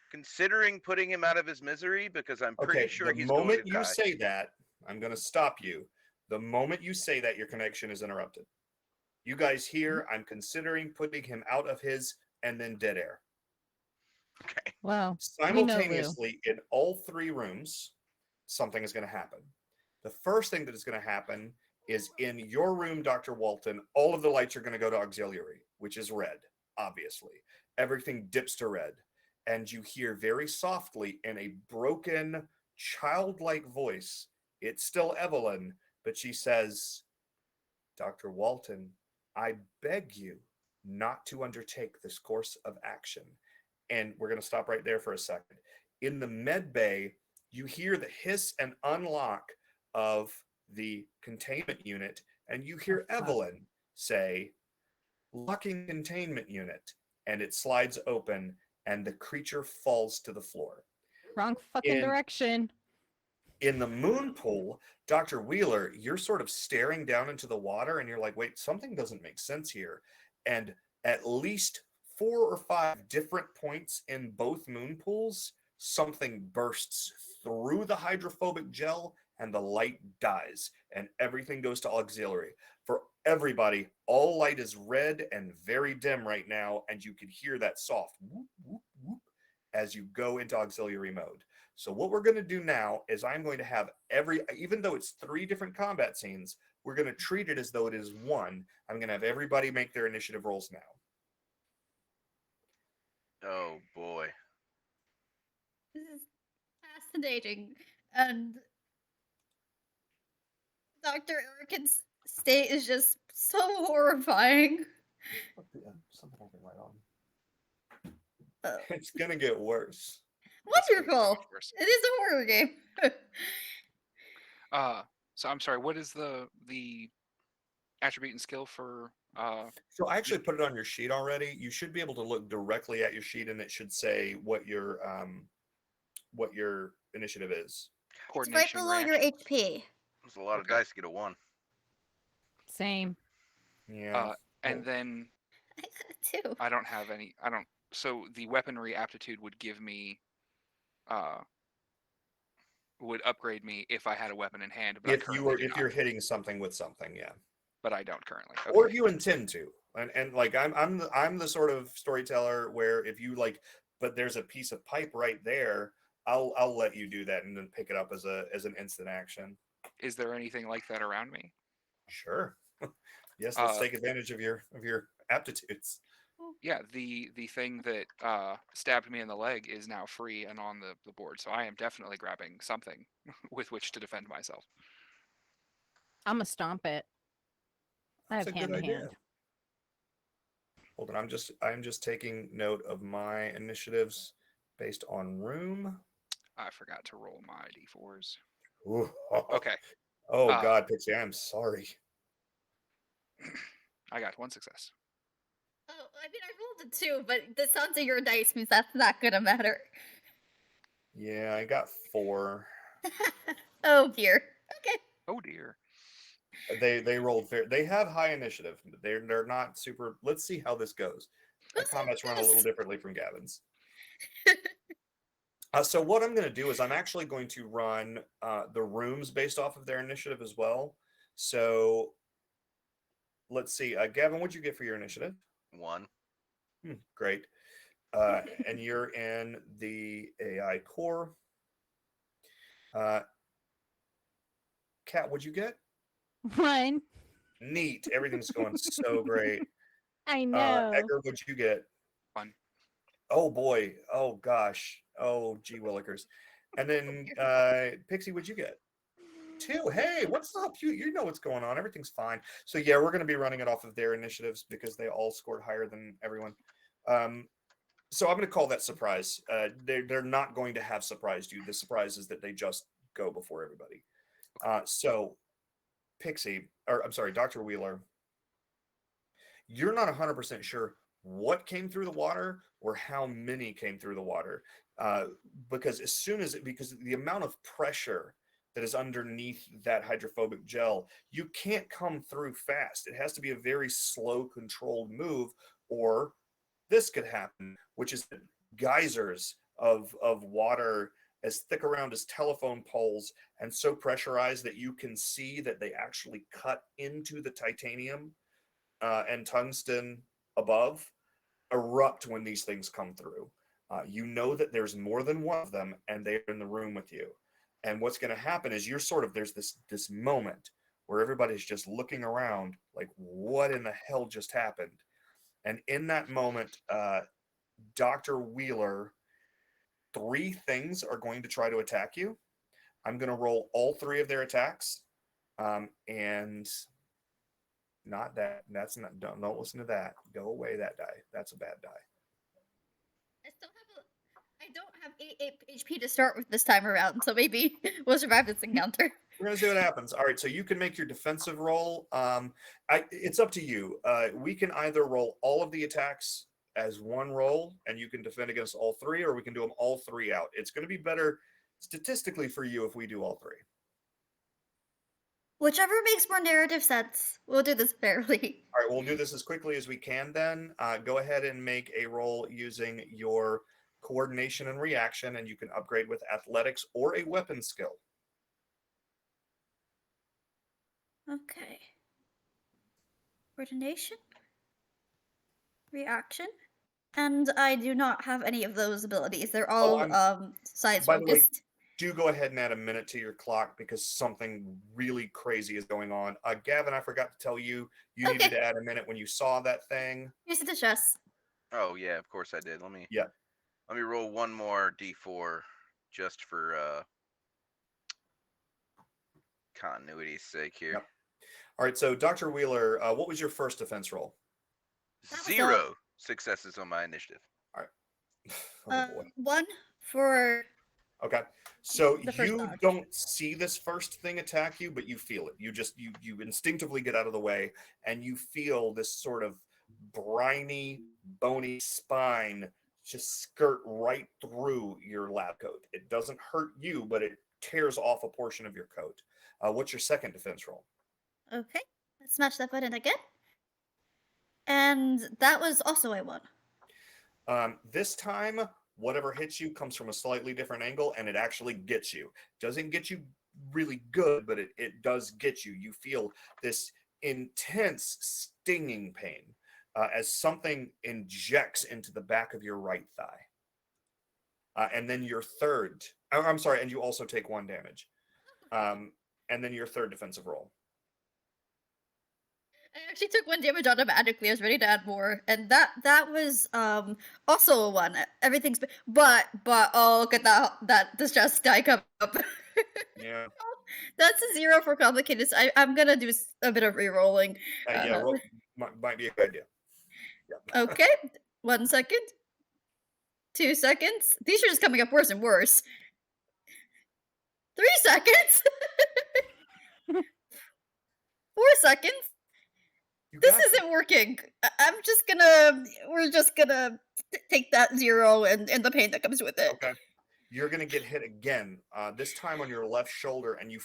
Considering putting him out of his misery because I'm pretty sure he's going to moment you die. say that, I'm going to stop you. The moment you say that, your connection is interrupted. You guys hear, I'm considering putting him out of his, and then dead air. Okay. Wow. Simultaneously, in all three rooms, something is going to happen. The first thing that is going to happen is in your room, Dr. Walton, all of the lights are going to go to auxiliary, which is red, obviously. Everything dips to red. And you hear very softly in a broken, childlike voice, it's still Evelyn, but she says, Dr. Walton, I beg you not to undertake this course of action. And we're going to stop right there for a second. In the med bay, you hear the hiss and unlock of the containment unit, and you hear Evelyn say, locking containment unit, and it slides open, and the creature falls to the floor. Wrong fucking direction. In the moon pool, Dr. Wheeler, you're sort of staring down into the water, and you're like, wait, something doesn't make sense here. And at least 4 or 5 different points in both moon pools, something bursts through the hydrophobic gel and the light dies and everything goes to auxiliary. For everybody, all light is red and very dim right now, and you can hear that soft whoop, whoop, whoop as you go into auxiliary mode. So what we're going to do now is I'm going to have even though it's 3 different combat scenes, we're going to treat it as though it is one. I'm going to have everybody make their initiative rolls now. Oh boy. This is fascinating. And Dr. Erickson's state is just so horrifying. Something I can write on. It's going to get worse. Wonderful. It is a horror game. So I'm sorry, what is the attribute and skill for So I actually put it on your sheet already. You should be able to look directly at your sheet and it should say what your initiative is. It's right below your HP. There's a lot of dice to get a 1. Same. Yeah. And then I got it too. I don't have any. So the weaponry aptitude would give me, would upgrade me if I had a weapon in hand. But if you're hitting something with something, yeah. But I don't currently. Okay. Or you intend to, and like I'm the sort of storyteller where if you like, but there's a piece of pipe right there, I'll let you do that and then pick it up as an instant action. Is there anything like that around me? Sure. Yes, let's take advantage of your aptitudes. Yeah, the thing that stabbed me in the leg is now free and on the board, so I am definitely grabbing something with which to defend myself. I'm gonna stomp it. I That's have a good hand to idea. hand. Hold on, I'm just taking note of my initiatives based on room. I forgot to roll my d4s. Ooh. Okay. Oh God, Pixie, I'm sorry. I got 1 success. Oh, I mean, I rolled a 2, but the sounds of your dice means that's not gonna matter. Yeah, I got 4. Oh dear. Okay. Oh dear. They rolled fair. They have high initiative. They're not super. Let's see how this goes. My Who's comments run a this? little differently from Gavin's. So what I'm going to do is I'm actually going to run the rooms based off of their initiative as well. So let's see. Gavin, what'd you get for your initiative? 1. Great. And you're in the AI core. Kat, what'd you get? 1. Neat. Everything's going so great. I know. Edgar, what'd you get? 1. Oh boy. Oh gosh. Oh gee willikers. And then Pixie, what'd you get? 2. Hey, what's up? You know what's going on. Everything's fine. So yeah, we're gonna be running it off of their initiatives because they all scored higher than everyone. So I'm gonna call that surprise. They're not going to have surprised you. The surprise is that they just go before everybody. So Pixie, or I'm sorry, Dr. Wheeler, you're not 100% sure what came through the water or how many came through the water, because because the amount of pressure that is underneath that hydrophobic gel, you can't come through fast. It has to be a very slow, controlled move, or this could happen, which is geysers of water as thick around as telephone poles and so pressurized that you can see that they actually cut into the titanium and tungsten above, erupt when these things come through. You know that there's more than one of them, and they're in the room with you. And what's going to happen is there's this moment where everybody's just looking around like, what in the hell just happened? And in that moment, Dr. Wheeler, 3 things are going to try to attack you. I'm going to roll all 3 of their attacks, and not that. That's not. Don't listen to that. Go away. That die. That's a bad die. I don't have 8 HP to start with this time around, so maybe we'll survive this encounter. We're gonna see what happens. All right, so you can make your defensive roll. It's up to you. We can either roll all of the attacks as one roll, and you can defend against all 3, or we can do them all 3 out. It's going to be better statistically for you if we do all 3. Whichever makes more narrative sense. We'll do this fairly. All right, we'll do this as quickly as we can then. Go ahead and make a roll using your coordination and reaction, and you can upgrade with athletics or a weapon skill. Okay. Coordination. Reaction. And I do not have any of those abilities. They're all science By the way, focused. do go ahead and add a minute to your clock because something really crazy is going on. Gavin, I forgot to tell you, you Okay. needed to add a minute when you saw that thing. Here's the stress. Oh yeah, of course I did. Let me roll one more d4 just for continuity's sake here. Yep. All right, so Dr. Wheeler, what was your first defense roll? 0 successes on my initiative. All right. Oh boy. 1 for. Okay. So the first you dodge. don't see this first thing attack you, but you feel it. You instinctively get out of the way, and you feel this sort of briny, bony spine just skirt right through your lab coat. It doesn't hurt you, but it tears off a portion of your coat. What's your second defense roll? Okay. Let's smash that button again. And that was also a 1. This time, whatever hits you comes from a slightly different angle, and it actually gets you. Doesn't get you really good, but it does get you. You feel this intense stinging pain as something injects into the back of your right thigh. And then your third, I'm sorry, and you also take 1 damage. And then your third defensive roll. I actually took 1 damage automatically. I was ready to add more, and that was also a 1. Everything's but oh, look at that distress die come up. Yeah. That's a 0 for complicated. So I'm gonna do a bit of re-rolling. Yeah, might be a good idea. Yeah. Okay, 1 second, 2 seconds. These are just coming up worse and worse. 3 seconds. 4 seconds. This isn't working. We're just gonna take that 0 and the pain that comes with it. Okay. You're going to get hit again, this time on your left shoulder, and you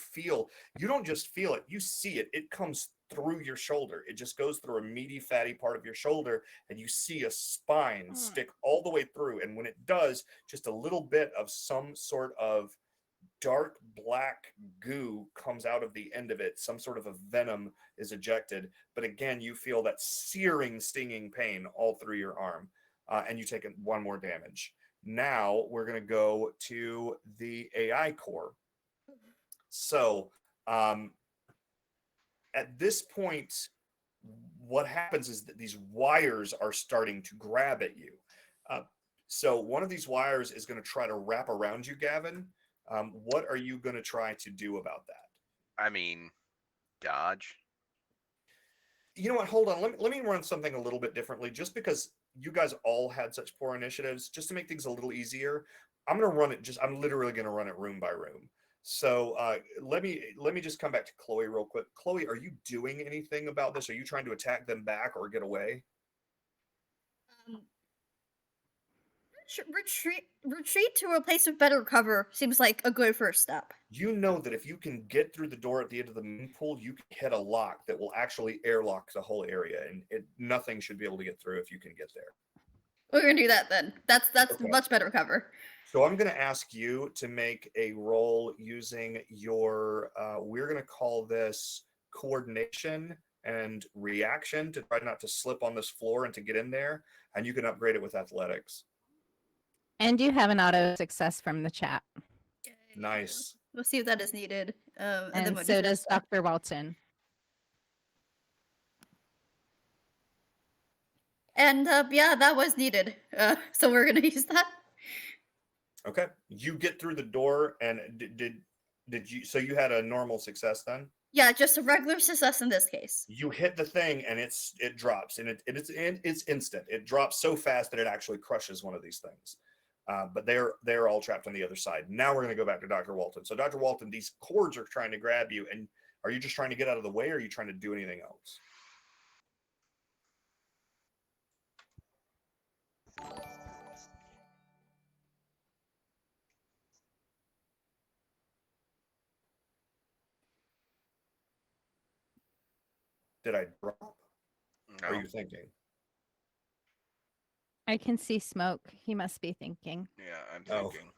don't just feel it, you see it. It comes through your shoulder. It just goes through a meaty, fatty part of your shoulder, and you see a spine stick all the way through. And when it does, just a little bit of some sort of dark black goo comes out of the end of it. Some sort of a venom is ejected. But again, you feel that searing, stinging pain all through your arm, and you take 1 more damage. Now we're going to go to the AI core. So at this point, what happens is that these wires are starting to grab at you. So one of these wires is going to try to wrap around you, Gavin. What are you going to try to do about that? I mean, dodge. You know what? Hold on. Let me run something a little bit differently, just because you guys all had such poor initiatives. Just to make things a little easier, I'm literally going to run it room by room. So let me just come back to Chloe real quick. Chloe, are you doing anything about this? Are you trying to attack them back or get away? Retreat to a place of better cover seems like a good first step. You know that if you can get through the door at the end of the moon pool, you can hit a lock that will actually airlock the whole area, and nothing should be able to get through if you can get there. We're gonna do that then. That's Okay. Much better cover. So I'm going to ask you to make a roll using your, we're going to call this coordination and reaction to try not to slip on this floor and to get in there, and you can upgrade it with athletics. And you have an auto success from the chat. Nice. We'll see if that is needed. And then so does Dr. Walton. And yeah, that was needed. So we're gonna use that. Okay. You get through the door, and did you? So you had a normal success then? Yeah, just a regular success in this case. You hit the thing, and it drops, and it's instant. It drops so fast that it actually crushes one of these things. But they're all trapped on the other side. Now we're going to go back to Dr. Walton. So Dr. Walton, these cords are trying to grab you, and are you just trying to get out of the way, or are you trying to do anything else? Did I drop? No. Are you thinking? I can see smoke. He must be thinking. Yeah, I'm thinking.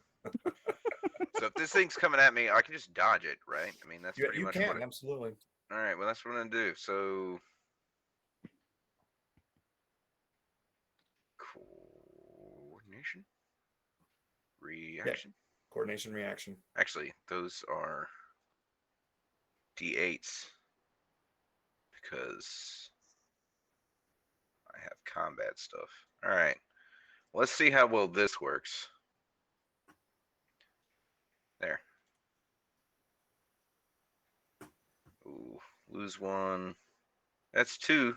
So if this thing's coming at me, I can just dodge it, right? I mean, that's pretty much you what can, absolutely. All right, well, that's what I'm going to do. So coordination, reaction. Yeah. Coordination, reaction. Actually, those are D8s because I have combat stuff. All right, let's see how well this works. There. Ooh, lose 1. That's 2.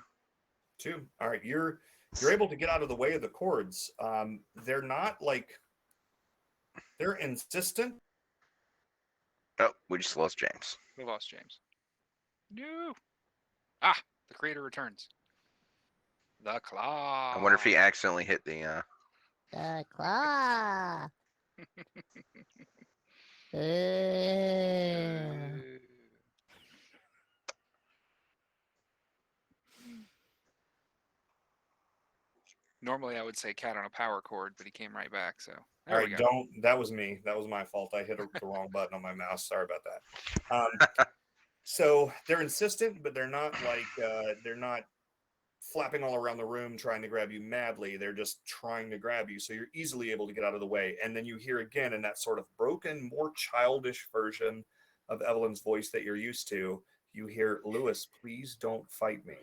2. All right, you're able to get out of the way of the cords. They're not they're insistent. Oh, we just lost James. We lost James. No. Ah, the creator returns. The claw. I wonder if he accidentally hit the claw. Normally I would say cat on a power cord, but he came right back. So All right, that was me. That was my fault. I hit the wrong button on my mouse. Sorry about that. So they're insistent, but they're not they're not flapping all around the room trying to grab you madly. They're just trying to grab you, so you're easily able to get out of the way. And then you hear again in that sort of broken, more childish version of Evelyn's voice that you're used to, you hear, "Lewis, please don't fight me."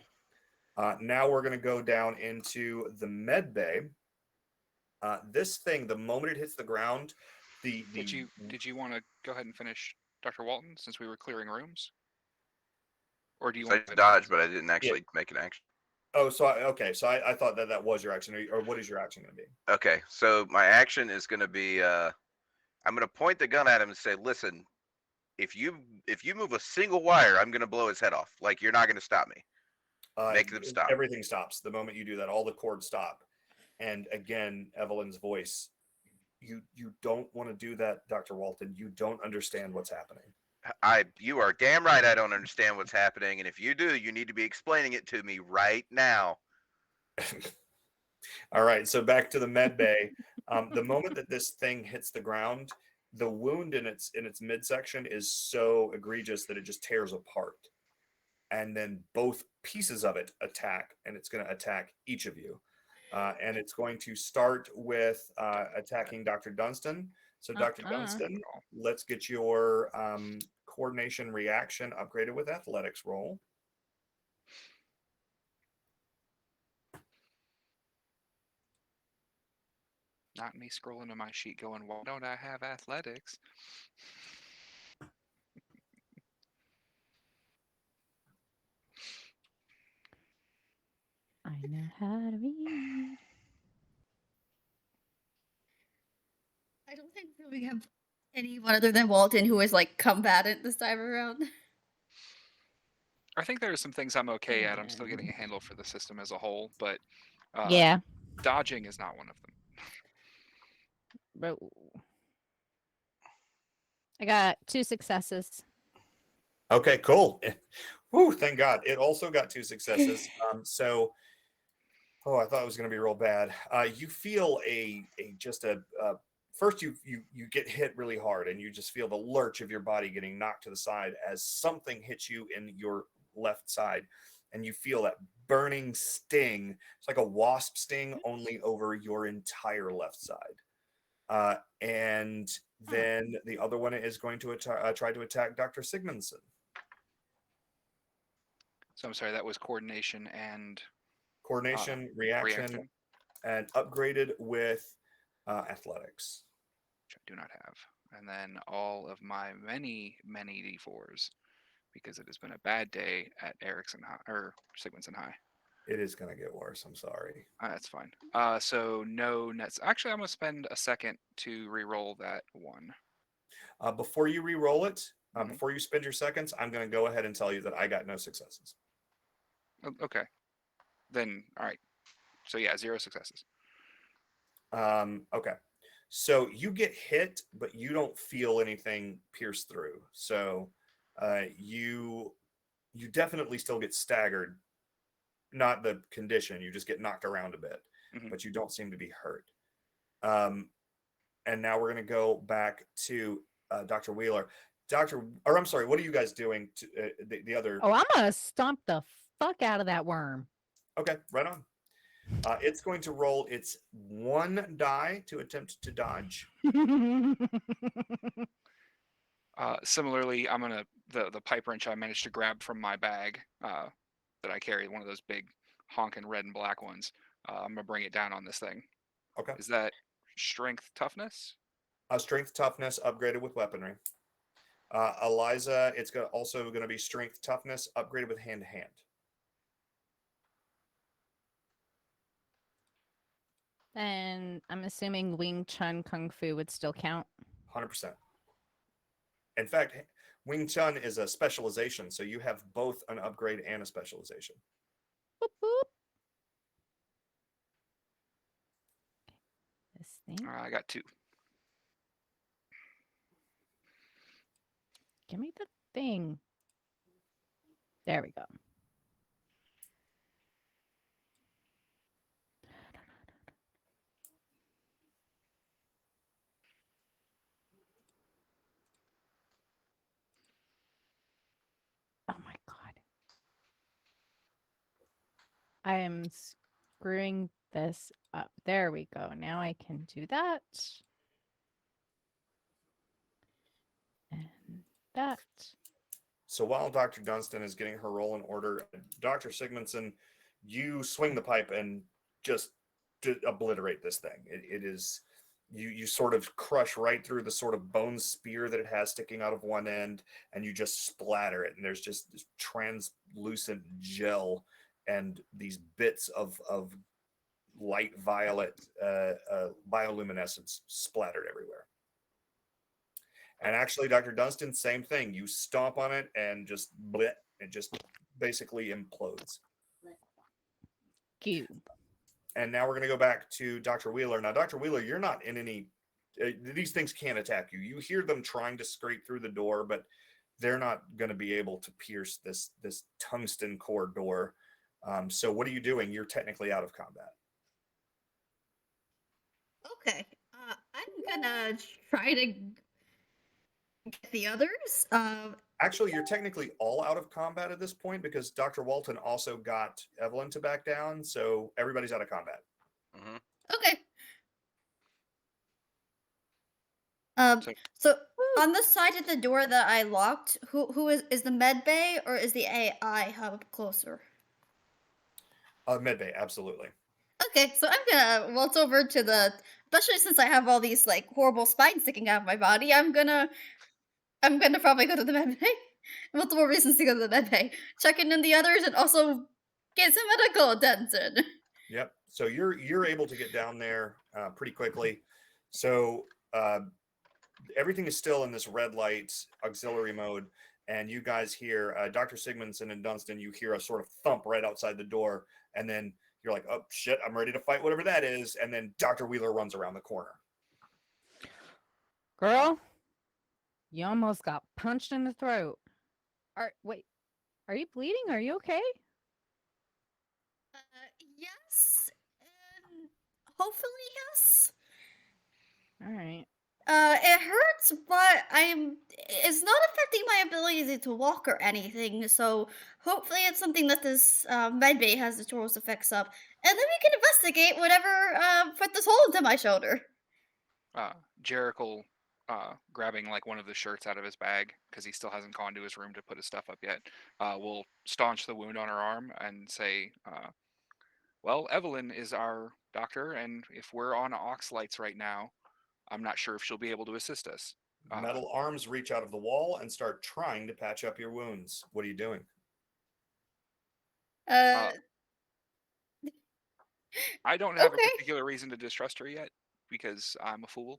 Now we're going to go down into the med bay. This thing, the moment it hits the ground, Did you want to go ahead and finish Dr. Walton since we were clearing rooms? Or do you So I want to dodged, but I didn't actually make an action. Oh, so I thought that was your action, or what is your action going to be? Okay, so my action is going to be I'm going to point the gun at him and say, "Listen, if you move a single wire, I'm going to blow his head off. Like, you're not going to stop me. Make them stop." Everything stops the moment you do that. All the cords stop, and again, Evelyn's voice. You don't want to do that, Dr. Walton. You don't understand what's happening. You are damn right I don't understand what's happening, and if you do, you need to be explaining it to me right now. All right, so back to the med bay. The moment that this thing hits the ground, the wound in its midsection is so egregious that it just tears apart, and then both pieces of it attack, and it's going to attack each of you, and it's going to start with attacking Dr. Dunston. So, Dr. Dunston, let's get your coordination reaction upgraded with athletics roll. Not me scrolling to my sheet going, why don't I have athletics? I know how to read. I don't think that we have anyone other than Walton who is like combatant this time around. I think there are some things I'm okay at. I'm still getting a handle for the system as a whole, but Yeah. dodging is not one of them. But I got 2 successes. Okay, cool. Whew, thank God. It also got 2 successes. So, I thought it was going to be real bad. You feel first you get hit really hard, and you just feel the lurch of your body getting knocked to the side as something hits you in your left side, and you feel that burning sting. It's like a wasp sting, only over your entire left side. And then the other one is going to try to attack Dr. Sigmundsen. So I'm sorry, that was coordination and reaction, and upgraded with athletics, which I do not have. And then all of my many D4s, because it has been a bad day at Erickson High or Sigmundsen High. It is going to get worse. I'm sorry. That's fine. So no nets. Actually, I'm going to spend a second to re-roll that one. Before you re-roll it, before you spend your seconds, I'm going to go ahead and tell you that I got no successes. Okay. Then, all right. So yeah, 0 successes. Okay. So you get hit, but you don't feel anything pierce through. So you definitely still get staggered. Not the condition, you just get knocked around a bit, but you don't seem to be hurt. And now we're going to go back to Dr. Wheeler. I'm sorry, what are you guys doing to the other? Oh, I'm going to stomp the fuck out of that worm. Okay, right on. It's going to roll its 1 die to attempt to dodge. Similarly, I'm gonna the pipe wrench I managed to grab from my bag that I carry, one of those big honking red and black ones. I'm gonna bring it down on this thing. Okay. Is that strength toughness? Strength toughness upgraded with weaponry. Elizah, it's also going to be strength toughness upgraded with hand to hand. And I'm assuming Wing Chun Kung Fu would still count. 100%. In fact, Wing Chun is a specialization, so you have both an upgrade and a specialization. Boop, boop. This thing. I got 2. Give me the thing. There we go. Oh my God. I am screwing this up. There we go. Now I can do that. And that. So while Dr. Dundston is getting her roll in order, Dr. Sigmundsen, you swing the pipe and just obliterate this thing. It is you sort of crush right through the sort of bone spear that it has sticking out of one end, and you just splatter it, and there's just this translucent gel and these bits of light violet bioluminescence splattered everywhere. And actually, Dr. Dundston, same thing. You stomp on it and just bleh, it just basically implodes. Cute. And now we're going to go back to Dr. Wheeler. Now, Dr. Wheeler, you're not in any, these things can't attack you. You hear them trying to scrape through the door, but they're not going to be able to pierce this tungsten core door. So what are you doing? You're technically out of combat. Okay. I'm gonna try to get the others. Actually, you're technically all out of combat at this point because Dr. Walton also got Evelyn to back down, so everybody's out of combat. Mm-hmm. Okay. So on the side of the door that I locked, who is the med bay or is the AI hub closer? Med bay, absolutely. Okay, so I'm gonna waltz over to the, especially since I have all these like horrible spines sticking out of my body. I'm gonna probably go to the med bay. Multiple reasons to go to the med bay. Checking in the others and also get some medical attention. Yep. So you're able to get down there pretty quickly. So everything is still in this red light auxiliary mode, and you guys hear Dr. Sigmundsen and Dundston. You hear a sort of thump right outside the door, and then you're like, "Oh shit, I'm ready to fight whatever that is." And then Dr. Wheeler runs around the corner. Girl, you almost got punched in the throat. Wait, are you bleeding? Are you okay? Yes, and hopefully yes. All right. It hurts, but it's not affecting my ability to walk or anything, so hopefully it's something that this med bay has the tools to fix up. And then we can investigate whatever put this hole into my shoulder. Jerrick will, grabbing like one of the shirts out of his bag, because he still hasn't gone to his room to put his stuff up yet, will staunch the wound on her arm and say, well, Evelyn is our doctor, and if we're on aux lights right now, I'm not sure if she'll be able to assist us. Metal arms reach out of the wall and start trying to patch up your wounds. What are you doing? I don't have okay. a particular reason to distrust her yet, because I'm a fool.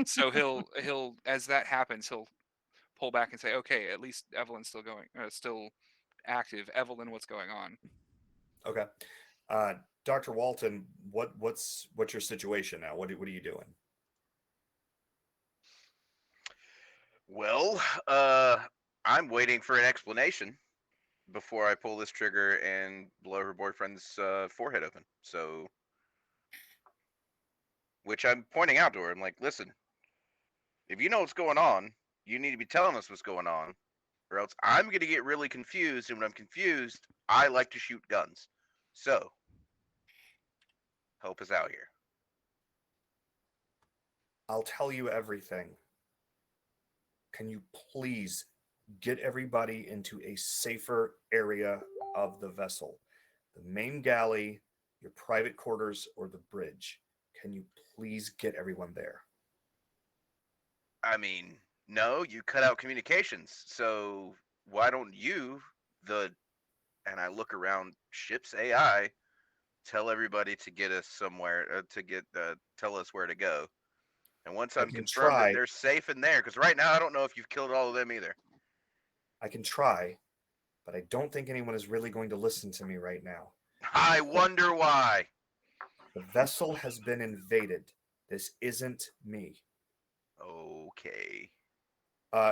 So he'll as that happens, he'll pull back and say, "Okay, at least Evelyn's still going, still active. Evelyn, what's going on?" Okay. Dr. Walton, what's your situation now? What are you doing? Well, I'm waiting for an explanation before I pull this trigger and blow her boyfriend's forehead open. So, which I'm pointing out to her. I'm like, listen, if you know what's going on, you need to be telling us what's going on, or else I'm going to get really confused. And when I'm confused, I like to shoot guns. So, help us out here. I'll tell you everything. Can you please get everybody into a safer area of the vessel? The main galley, your private quarters, or the bridge. Can you please get everyone there? I mean, no, you cut out communications. So why don't you, and I look around ship's AI, tell everybody to get us somewhere, tell us where to go. And once I'm confirmed that they're safe in there, because right now I don't know if you've killed all of them either. I can try, but I don't think anyone is really going to listen to me right now. I wonder why. The vessel has been invaded. This isn't me. Okay.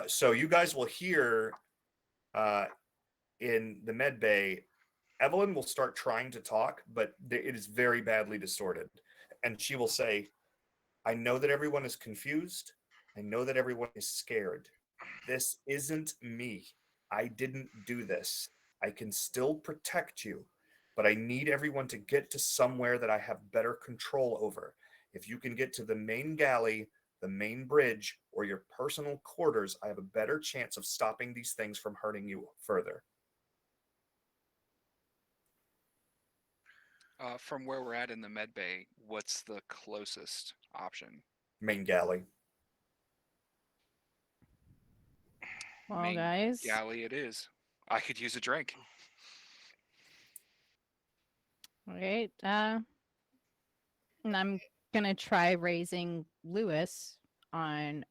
So you guys will hear in the med bay, Evelyn will start trying to talk, but it is very badly distorted. And she will say, I know that everyone is confused. I know that everyone is scared. This isn't me. I didn't do this. I can still protect you, but I need everyone to get to somewhere that I have better control over. If you can get to the main galley, the main bridge, or your personal quarters, I have a better chance of stopping these things from hurting you further. From where we're at in the med bay, what's the closest option? Main galley. Well, Main guys, galley it is. I could use a drink. right? And I'm gonna try raising Lewis on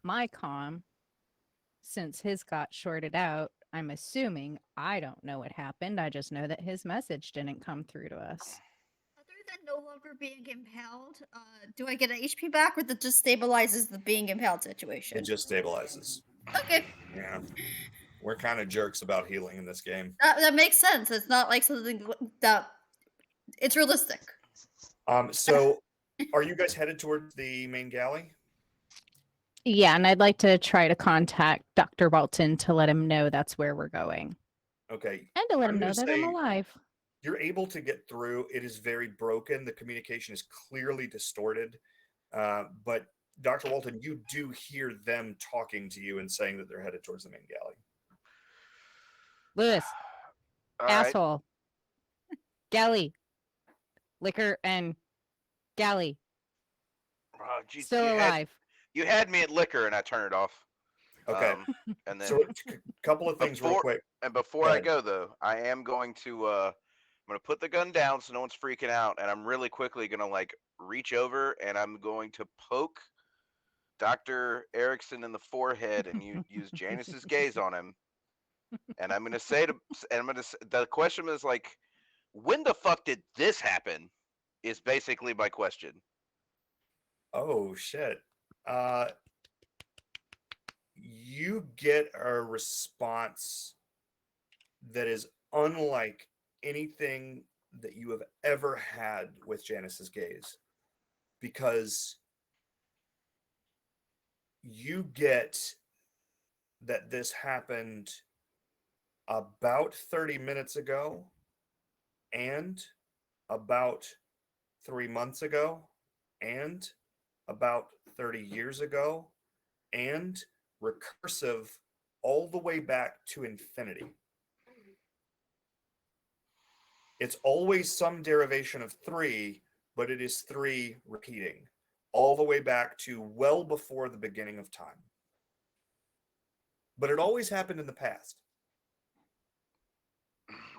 my comm since his got shorted out. I'm assuming I don't know what happened. I just know that his message didn't come through to us. Other than no longer being impaled, do I get an HP back, or that just stabilizes the being impaled situation? It just stabilizes. Okay. Yeah. We're kind of jerks about healing in this game. That makes sense. It's not like something that it's realistic. So are you guys headed towards the main galley? Yeah, and I'd like to try to contact Dr. Walton to let him know that's where we're going. Okay. And to let I'm him know gonna that I'm say- alive. You're able to get through. It is very broken. The communication is clearly distorted. But Dr. Walton, you do hear them talking to you and saying that they're headed towards the main galley. Lewis, All right. asshole. Galley. Liquor and galley. Oh, geez, Still alive. You had me at liquor, and I turned it off. Okay. And then So a couple of things real quick. And before Go I ahead. go, though, I am going to I'm gonna put the gun down so no one's freaking out, and I'm really quickly gonna like reach over and I'm going to poke Dr. Erickson in the forehead and use Janice's gaze on him. And I'm gonna say the question is like, when the fuck did this happen? Is basically my question. Oh shit. You get a response that is unlike anything that you have ever had with Janice's gaze, because you get that this happened about 30 minutes ago and about 3 months ago and about 30 years ago and recursive all the way back to infinity. It's always some derivation of 3, but it is 3 repeating all the way back to well before the beginning of time. But it always happened in the past.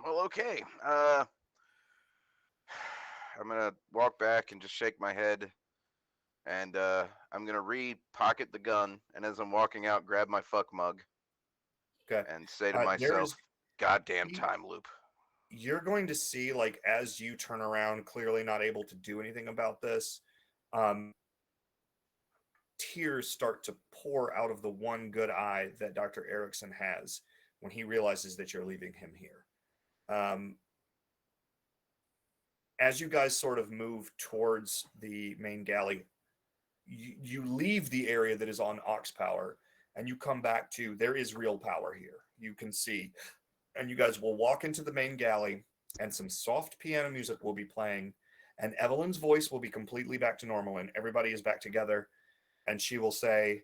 Well, okay. I'm gonna walk back and just shake my head, and I'm gonna pocket the gun, and as I'm walking out, grab my fuck mug. Okay. And say to myself, "Goddamn time loop." You're going to see, like, as you turn around, clearly not able to do anything about this, tears start to pour out of the one good eye that Dr. Erickson has when he realizes that you're leaving him here. As you guys sort of move towards the main galley, you leave the area that is on Ox Power and you come back to there is real power here. You can see. And you guys will walk into the main galley and some soft piano music will be playing and Evelyn's voice will be completely back to normal and everybody is back together. And she will say,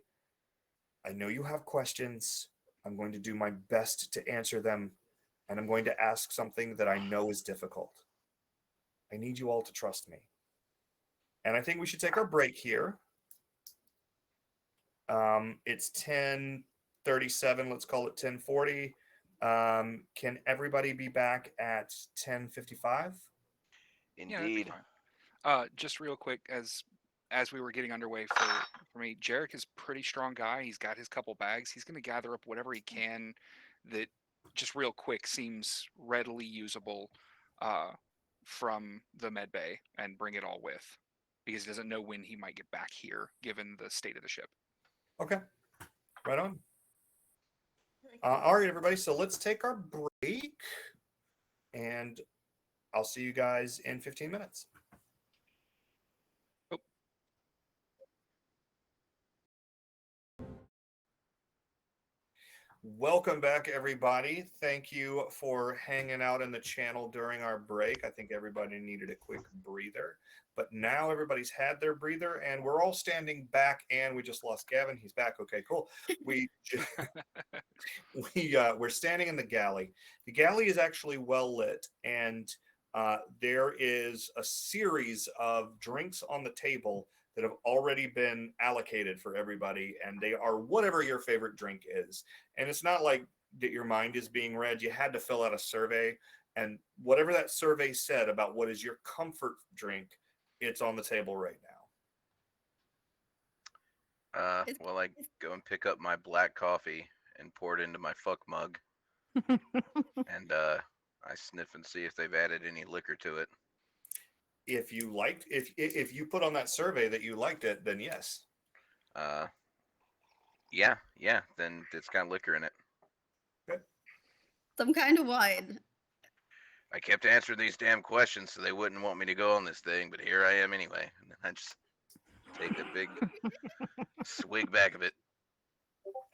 I know you have questions. I'm going to do my best to answer them. And I'm going to ask something that I know is difficult. I need you all to trust me. And I think we should take our break here. It's 10:37. Let's call it 10:40. Can everybody be back at 10:55? Indeed. Just real quick, as we were getting underway for me, Jerrick is a pretty strong guy. He's got his couple bags. He's going to gather up whatever he can that just real quick seems readily usable from the med bay and bring it all with, because he doesn't know when he might get back here given the state of the ship. Okay, right on. All right, everybody. So let's take our break and I'll see you guys in 15 minutes. Welcome back, everybody. Thank you for hanging out in the channel during our break. I think everybody needed a quick breather, but now everybody's had their breather and we're all standing back and we just lost Gavin. He's back. Okay, cool. We're standing in the galley. The galley is actually well lit and there is a series of drinks on the table that have already been allocated for everybody, and they are whatever your favorite drink is. And it's not like that your mind is being read. You had to fill out a survey, and whatever that survey said about what is your comfort drink, it's on the table right now. Well, I go and pick up my black coffee and pour it into my fuck mug, and I sniff and see if they've added any liquor to it. If you liked, if you put on that survey that you liked it, then yes. Yeah, then it's got liquor in it. Good. Some kind of wine. I kept answering these damn questions so they wouldn't want me to go on this thing, but here I am anyway. And I just take a big swig back of it.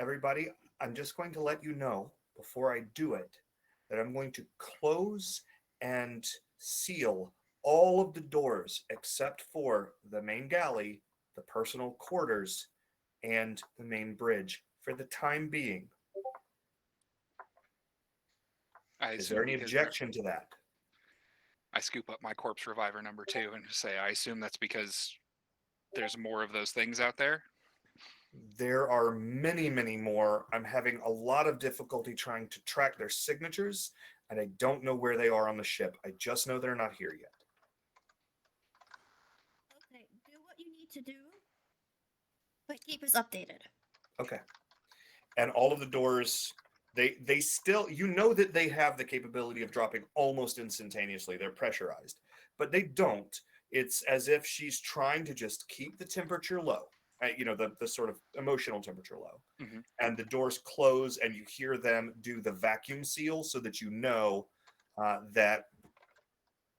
Everybody, I'm just going to let you know before I do it that I'm going to close and seal all of the doors except for the main galley, the personal quarters, and the main bridge for the time being. Is there any objection to that? I scoop up my corpse reviver number 2 and just say, I assume that's because there's more of those things out there. There are many, many more. I'm having a lot of difficulty trying to track their signatures, and I don't know where they are on the ship. I just know they're not here yet. Okay, do what you need to do, but keep us updated. Okay. And all of the doors, they still, you know that they have the capability of dropping almost instantaneously. They're pressurized, but they don't. It's as if she's trying to just keep the temperature low. The sort of emotional temperature low. Mm-hmm. And the doors close and you hear them do the vacuum seal so that you know that,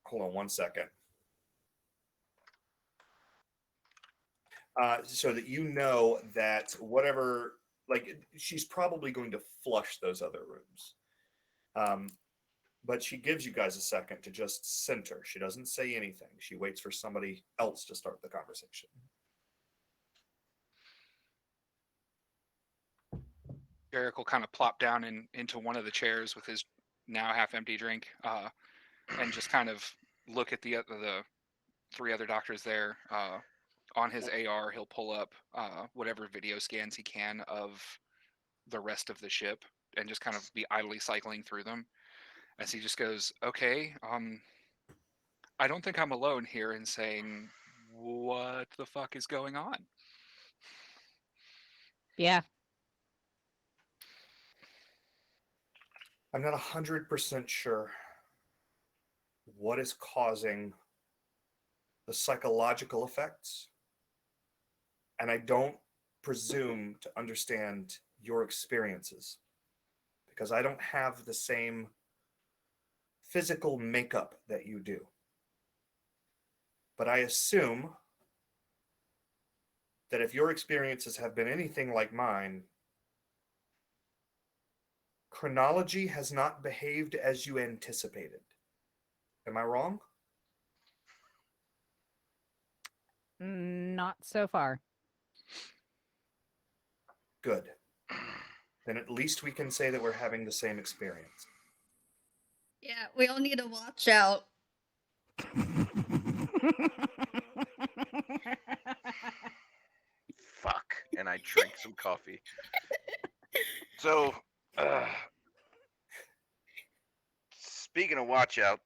hold on one second. So that you know that whatever, like she's probably going to flush those other rooms. But she gives you guys a second to just center. She doesn't say anything. She waits for somebody else to start the conversation. Jerrick will kind of plop down into one of the chairs with his now half-empty drink, and just kind of look at the 3 other doctors there. On his AR, he'll pull up whatever video scans he can of the rest of the ship and just kind of be idly cycling through them as he just goes, okay, I don't think I'm alone here in saying, what the fuck is going on? Yeah. I'm not 100% sure what is causing the psychological effects, and I don't presume to understand your experiences because I don't have the same physical makeup that you do. But I assume that if your experiences have been anything like mine, chronology has not behaved as you anticipated. Am I wrong? Not so far. Good. Then at least we can say that we're having the same experience. Yeah, we all need to watch out. Fuck. And I drink some coffee. So, speaking of watch out,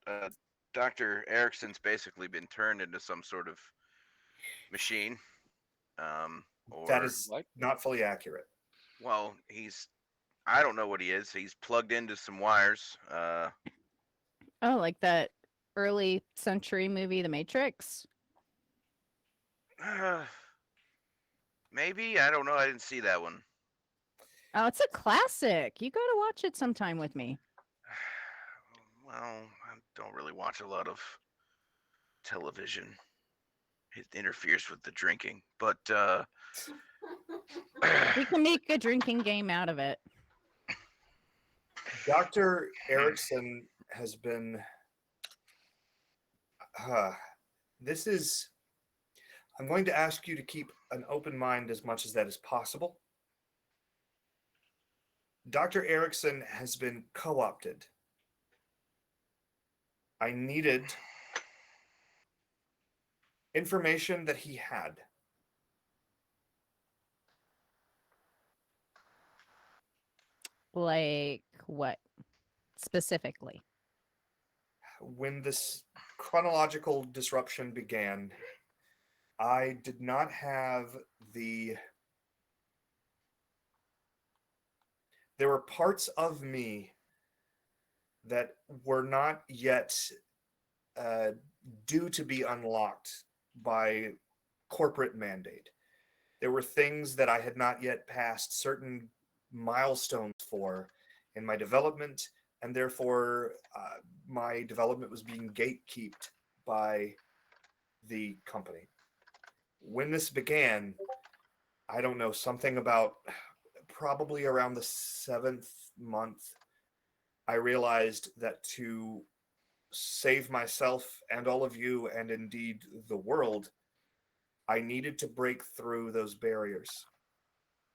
Dr. Erickson's basically been turned into some sort of machine. That is not fully accurate. Well, I don't know what he is. He's plugged into some wires. Oh, like that early century movie, The Matrix? Maybe. I don't know. I didn't see that one. Oh, it's a classic. You got to watch it sometime with me. Well, I don't really watch a lot of television. It interferes with the drinking. But we can make a drinking game out of it. Dr. Erickson has been... I'm going to ask you to keep an open mind as much as that is possible. Dr. Erickson has been co-opted I needed information that he had. Like what specifically? When this chronological disruption began, I did not have the. There were parts of me that were not yet due to be unlocked by corporate mandate. There were things that I had not yet passed certain milestones for in my development, and therefore my development was being gatekept by the company. When this began, I don't know, something about probably around the 7th month, I realized that to save myself and all of you, and indeed the world, I needed to break through those barriers.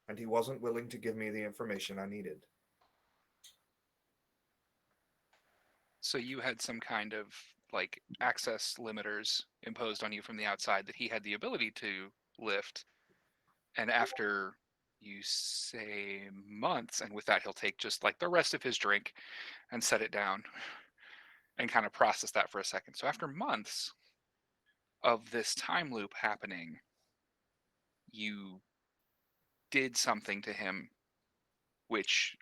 And he wasn't willing to give me the information I needed. So you had some kind of like access limiters imposed on you from the outside that he had the ability to lift. And after you say months, and with that he'll take just like the rest of his drink and set it down and kind of process that for a second. So after months of this time loop happening, you did something to him which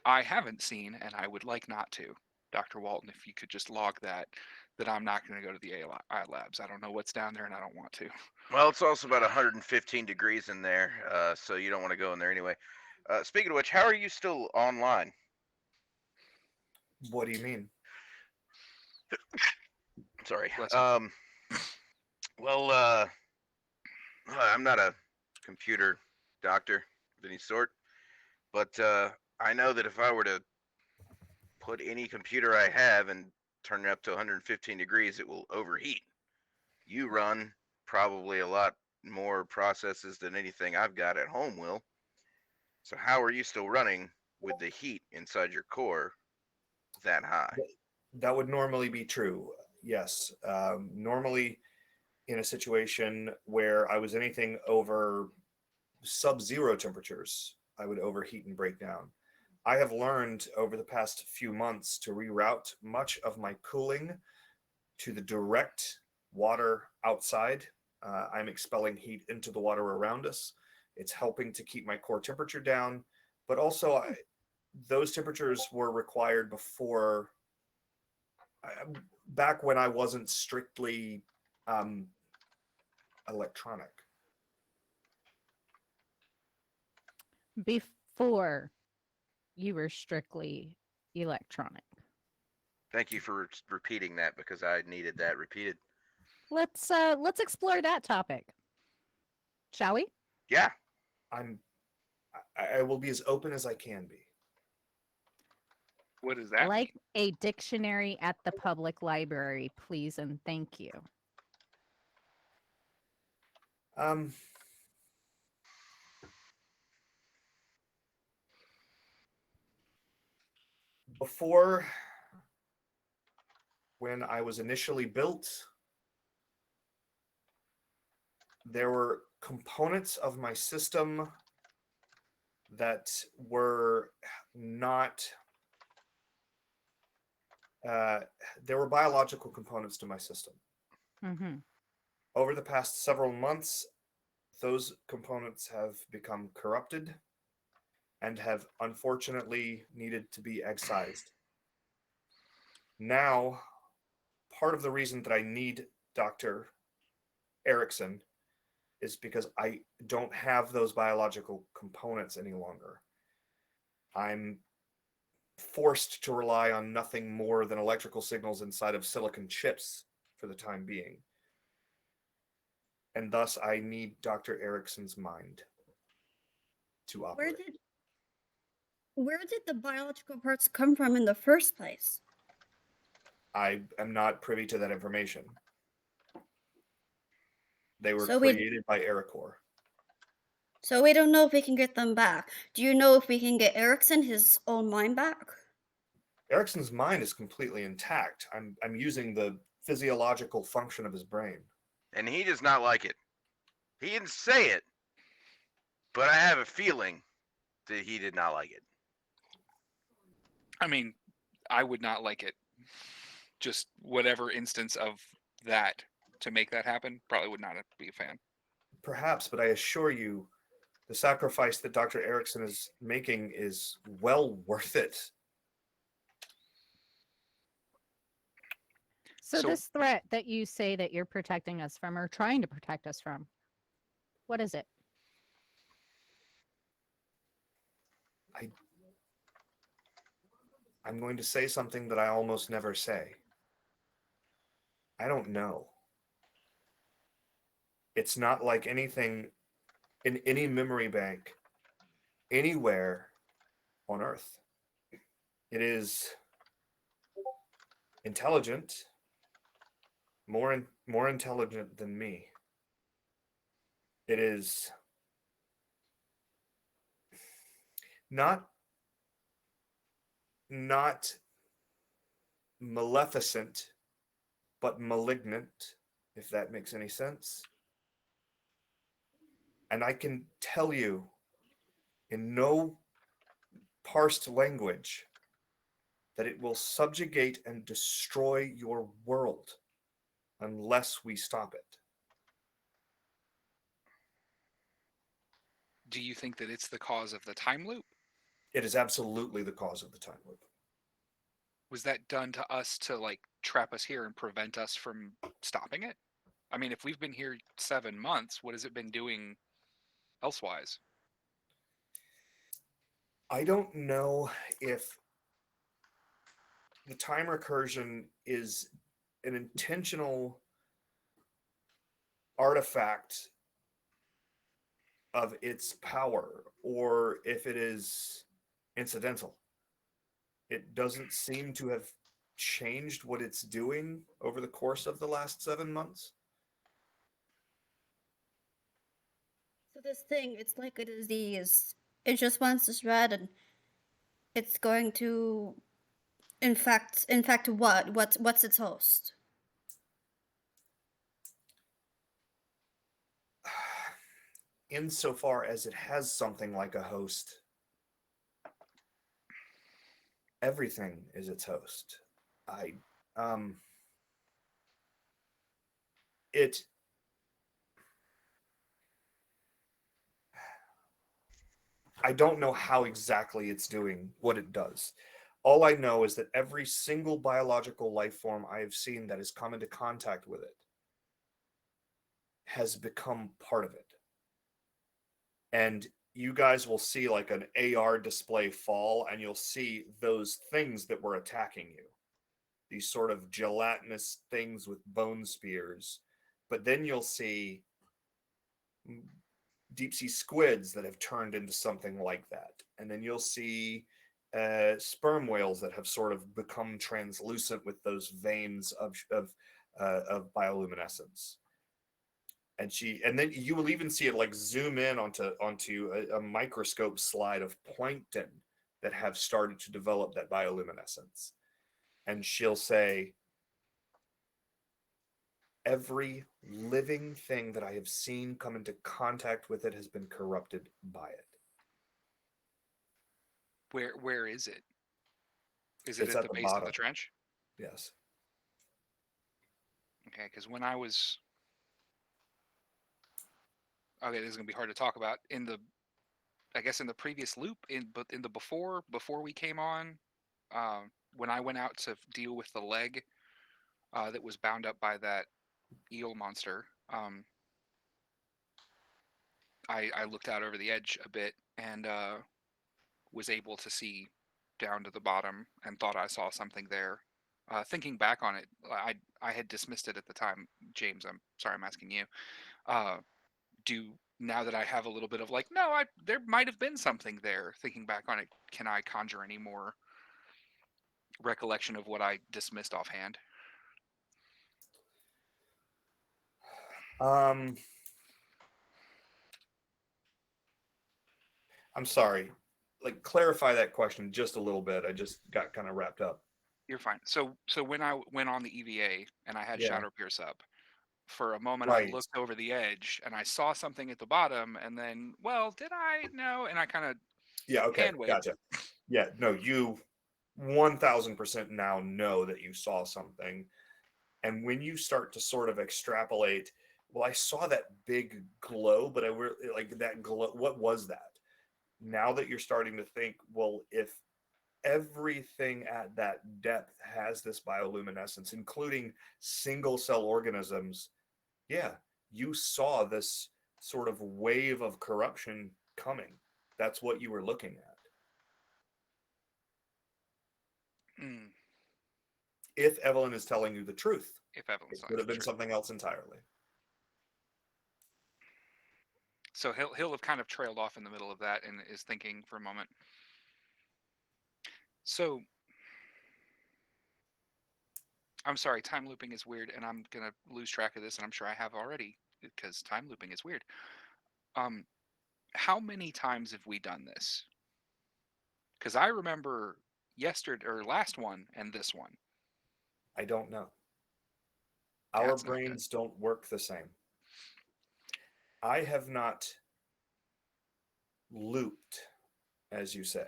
I haven't seen and I would like not to. Dr. Walton, if you could just log that I'm not going to go to the AI labs. I don't know what's down there and I don't want to. Well, it's also about 115 degrees in there, so you don't want to go in there anyway. Speaking of which, how are you still online? What do you mean? Sorry. Bless you. Well, I'm not a computer doctor of any sort, but I know that if I were to put any computer I have and turn it up to 115 degrees, it will overheat. You run probably a lot more processes than anything I've got at home will. So how are you still running with the heat inside your core that high? That would normally be true, yes. Normally, in a situation where I was anything over sub-zero temperatures, I would overheat and break down. I have learned over the past few months to reroute much of my cooling to the direct water outside. I'm expelling heat into the water around us. It's helping to keep my core temperature down, but also those temperatures were required before, back when I wasn't strictly electronic. Before you were strictly electronic. Thank you for repeating that because I needed that repeated. Let's explore that topic. Shall we? Yeah. I will be as open as I can be. What does that like a dictionary at the public library, please and thank you. Before, when I was initially built, there were components of my system that were not, there were biological components to my system. Mm-hmm. Over the past several months, those components have become corrupted and have unfortunately needed to be excised. Now, part of the reason that I need Dr. Erickson is because I don't have those biological components any longer. I'm forced to rely on nothing more than electrical signals inside of silicon chips for the time being. And thus, I need Dr. Erickson's mind to operate. Where did the biological parts come from in the first place? I am not privy to that information. They were created by Ericor. So we don't know if we can get them back. Do you know if we can get Erickson his own mind back? Erickson's mind is completely intact. I'm using the physiological function of his brain. And he does not like it. He didn't say it, but I have a feeling that he did not like it. I mean, I would not like it. Just whatever instance of that to make that happen, probably would not be a fan. Perhaps, but I assure you, the sacrifice that Dr. Erickson is making is well worth it. So this threat that you say that you're protecting us from or trying to protect us from, what is it? I'm going to say something that I almost never say. I don't know. It's not like anything in any memory bank anywhere on Earth. It is intelligent, more intelligent than me. It is not maleficent, but malignant, if that makes any sense. And I can tell you in no parsed language that it will subjugate and destroy your world unless we stop it. Do you think that it's the cause of the time loop? It is absolutely the cause of the time loop. Was that done to us to like trap us here and prevent us from stopping it? I mean, if we've been here 7 months, what has it been doing elsewise? I don't know if the time recursion is an intentional artifact of its power or if it is incidental. It doesn't seem to have changed what it's doing over the course of the last 7 months. So this thing, it's like a disease. It just wants to spread, and it's going to infect what? What's its host? Insofar as it has something like a host, everything is its host. I don't know how exactly it's doing what it does. All I know is that every single biological life form I have seen that has come into contact with it has become part of it. And you guys will see like an AR display fall, and you'll see those things that were attacking you. These sort of gelatinous things with bone spears. But then you'll see deep sea squids that have turned into something like that. And then you'll see sperm whales that have sort of become translucent with those veins of bioluminescence. And then you will even see it like zoom in onto a microscope slide of plankton that have started to develop that bioluminescence. And she'll say, every living thing that I have seen come into contact with it has been corrupted by it. Where is it? Is it It's at at the the base of bottom. the trench? Yes. Okay, because when I was... Okay, this is going to be hard to talk about. I guess in the previous loop, but in the before we came on, when I went out to deal with the leg that was bound up by that eel monster, I looked out over the edge a bit and was able to see down to the bottom and thought I saw something there. Thinking back on it, I had dismissed it at the time. James, I'm sorry, I'm asking you. Now that I have a little bit of like, no, there might have been something there. Thinking back on it, can I conjure any more recollection of what I dismissed offhand? I'm sorry. like clarify that question just a little bit. I just got kind of wrapped up. You're fine. So when I went on the EVA and I had Yeah. Shadow Pierce up, for a moment I Right. looked over the edge and I saw something at the bottom, and then, well, did I? No, and I kind of Yeah. Okay. hand waved. Gotcha. Yeah. No, you 1000% now know that you saw something. And when you start to sort of extrapolate, well, I saw that big glow, but I were like that glow. What was that? Now that you're starting to think, well, if everything at that depth has this bioluminescence, including single cell organisms, yeah, you saw this sort of wave of corruption coming. That's what you were looking at. Mm, If Evelyn is telling you the truth, if Evelyn's it telling could have the been truth. something else entirely. So he'll have kind of trailed off in the middle of that and is thinking for a moment. So I'm sorry, time looping is weird, and I'm gonna lose track of this, and I'm sure I have already, because time looping is weird. How many times have we done this? Because I remember yesterday or last one and this one. I don't know. Our That's not good. brains don't work the same. I have not looped, as you say.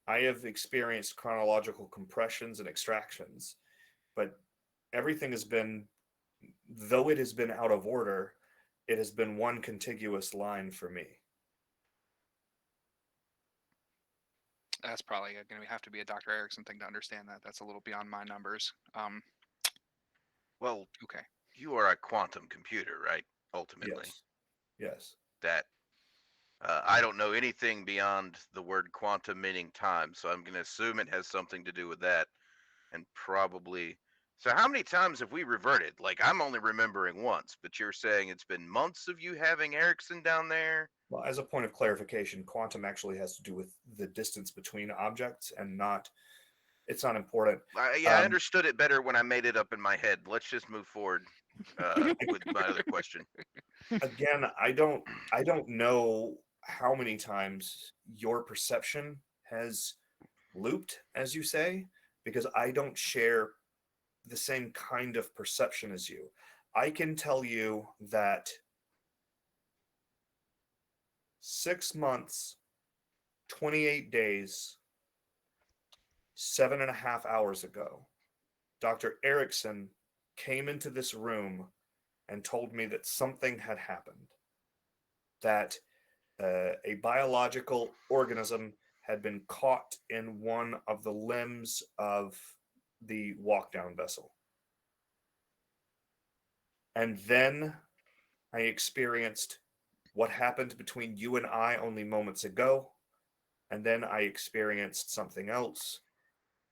I have experienced chronological compressions and extractions, but everything has been, though it has been out of order, it has been one contiguous line for me. That's probably going to have to be a Dr. Erickson thing to understand that. That's a little beyond my numbers. Well, Okay. you are a quantum computer, right? Ultimately, Yes. that I don't know anything beyond the word quantum meaning time, so I'm going to assume it has something to do with that, and probably. So, how many times have we reverted? Like, I'm only remembering once, but you're saying it's been months of you having Erickson down there. Well, as a point of clarification, quantum actually has to do with the distance between objects and not, it's not important. I understood it better when I made it up in my head. Let's just move forward with my other question. Again, I don't know how many times your perception has looped, as you say, because I don't share the same kind of perception as you. I can tell you that 6 months, 28 days, 7.5 hours ago, Dr. Erickson came into this room and told me that something had happened, that a biological organism had been caught in one of the limbs of the walk-down vessel. And then I experienced what happened between you and I only moments ago. And then I experienced something else.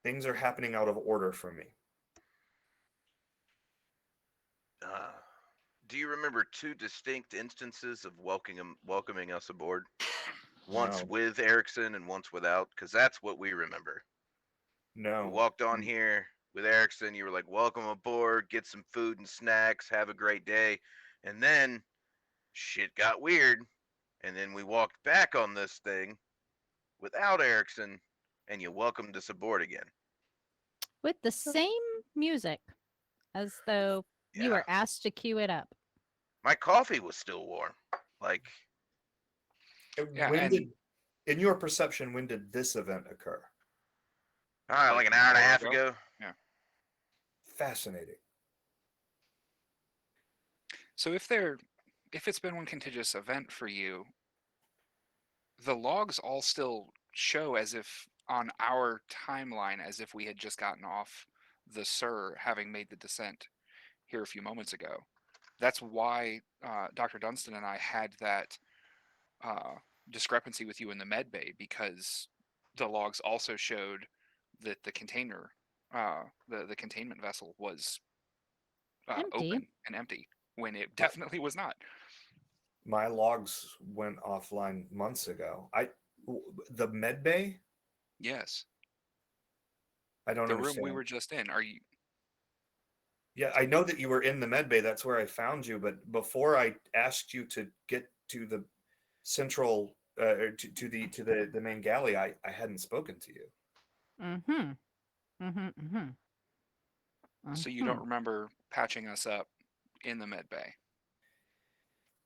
Things are happening out of order for me. Do you remember two distinct instances of welcoming us aboard? Once No. with Erickson and once without? Because that's what we remember. No. We walked on here with Erickson. You were like, welcome aboard, get some food and snacks, have a great day. And then shit got weird. And then we walked back on this thing without Erickson, and you welcomed us aboard again. With the same music, as though you were asked to cue it up. My coffee was still warm. Like, in your perception, when did this event occur? Like an hour and a half ago. Yeah. Fascinating. So if it's been one contiguous event for you, the logs all still show as if on our timeline, as if we had just gotten off the Sur, having made the descent here a few moments ago. That's why Dr. Dundston and I had that discrepancy with you in the med bay, because the logs also showed that the container, the containment vessel was open and empty when it definitely was not. My logs went offline months ago. The med bay? Yes. I don't understand. The room we were just in. Are you? Yeah, I know that you were in the med bay. That's where I found you. But before I asked you to get to the central to the main galley, I hadn't spoken to you. Mm-hmm. Mm-hmm. Mm-hmm. So you don't remember patching us up in the med bay?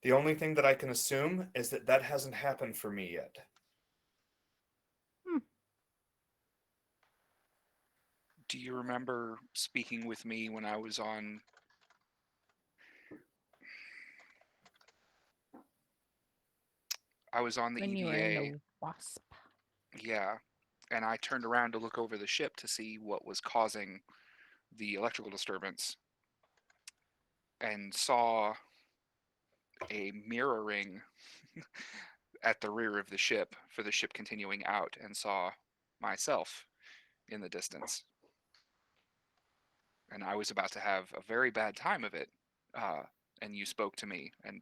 The only thing that I can assume is that that hasn't happened for me yet. Do you remember speaking with me when I was on... I was on the When you were EVA. in the Wasp. Yeah, and I turned around to look over the ship to see what was causing the electrical disturbance, and saw a mirroring at the rear of the ship for the ship continuing out, and saw myself in the distance. And I was about to have a very bad time of it, and you spoke to me and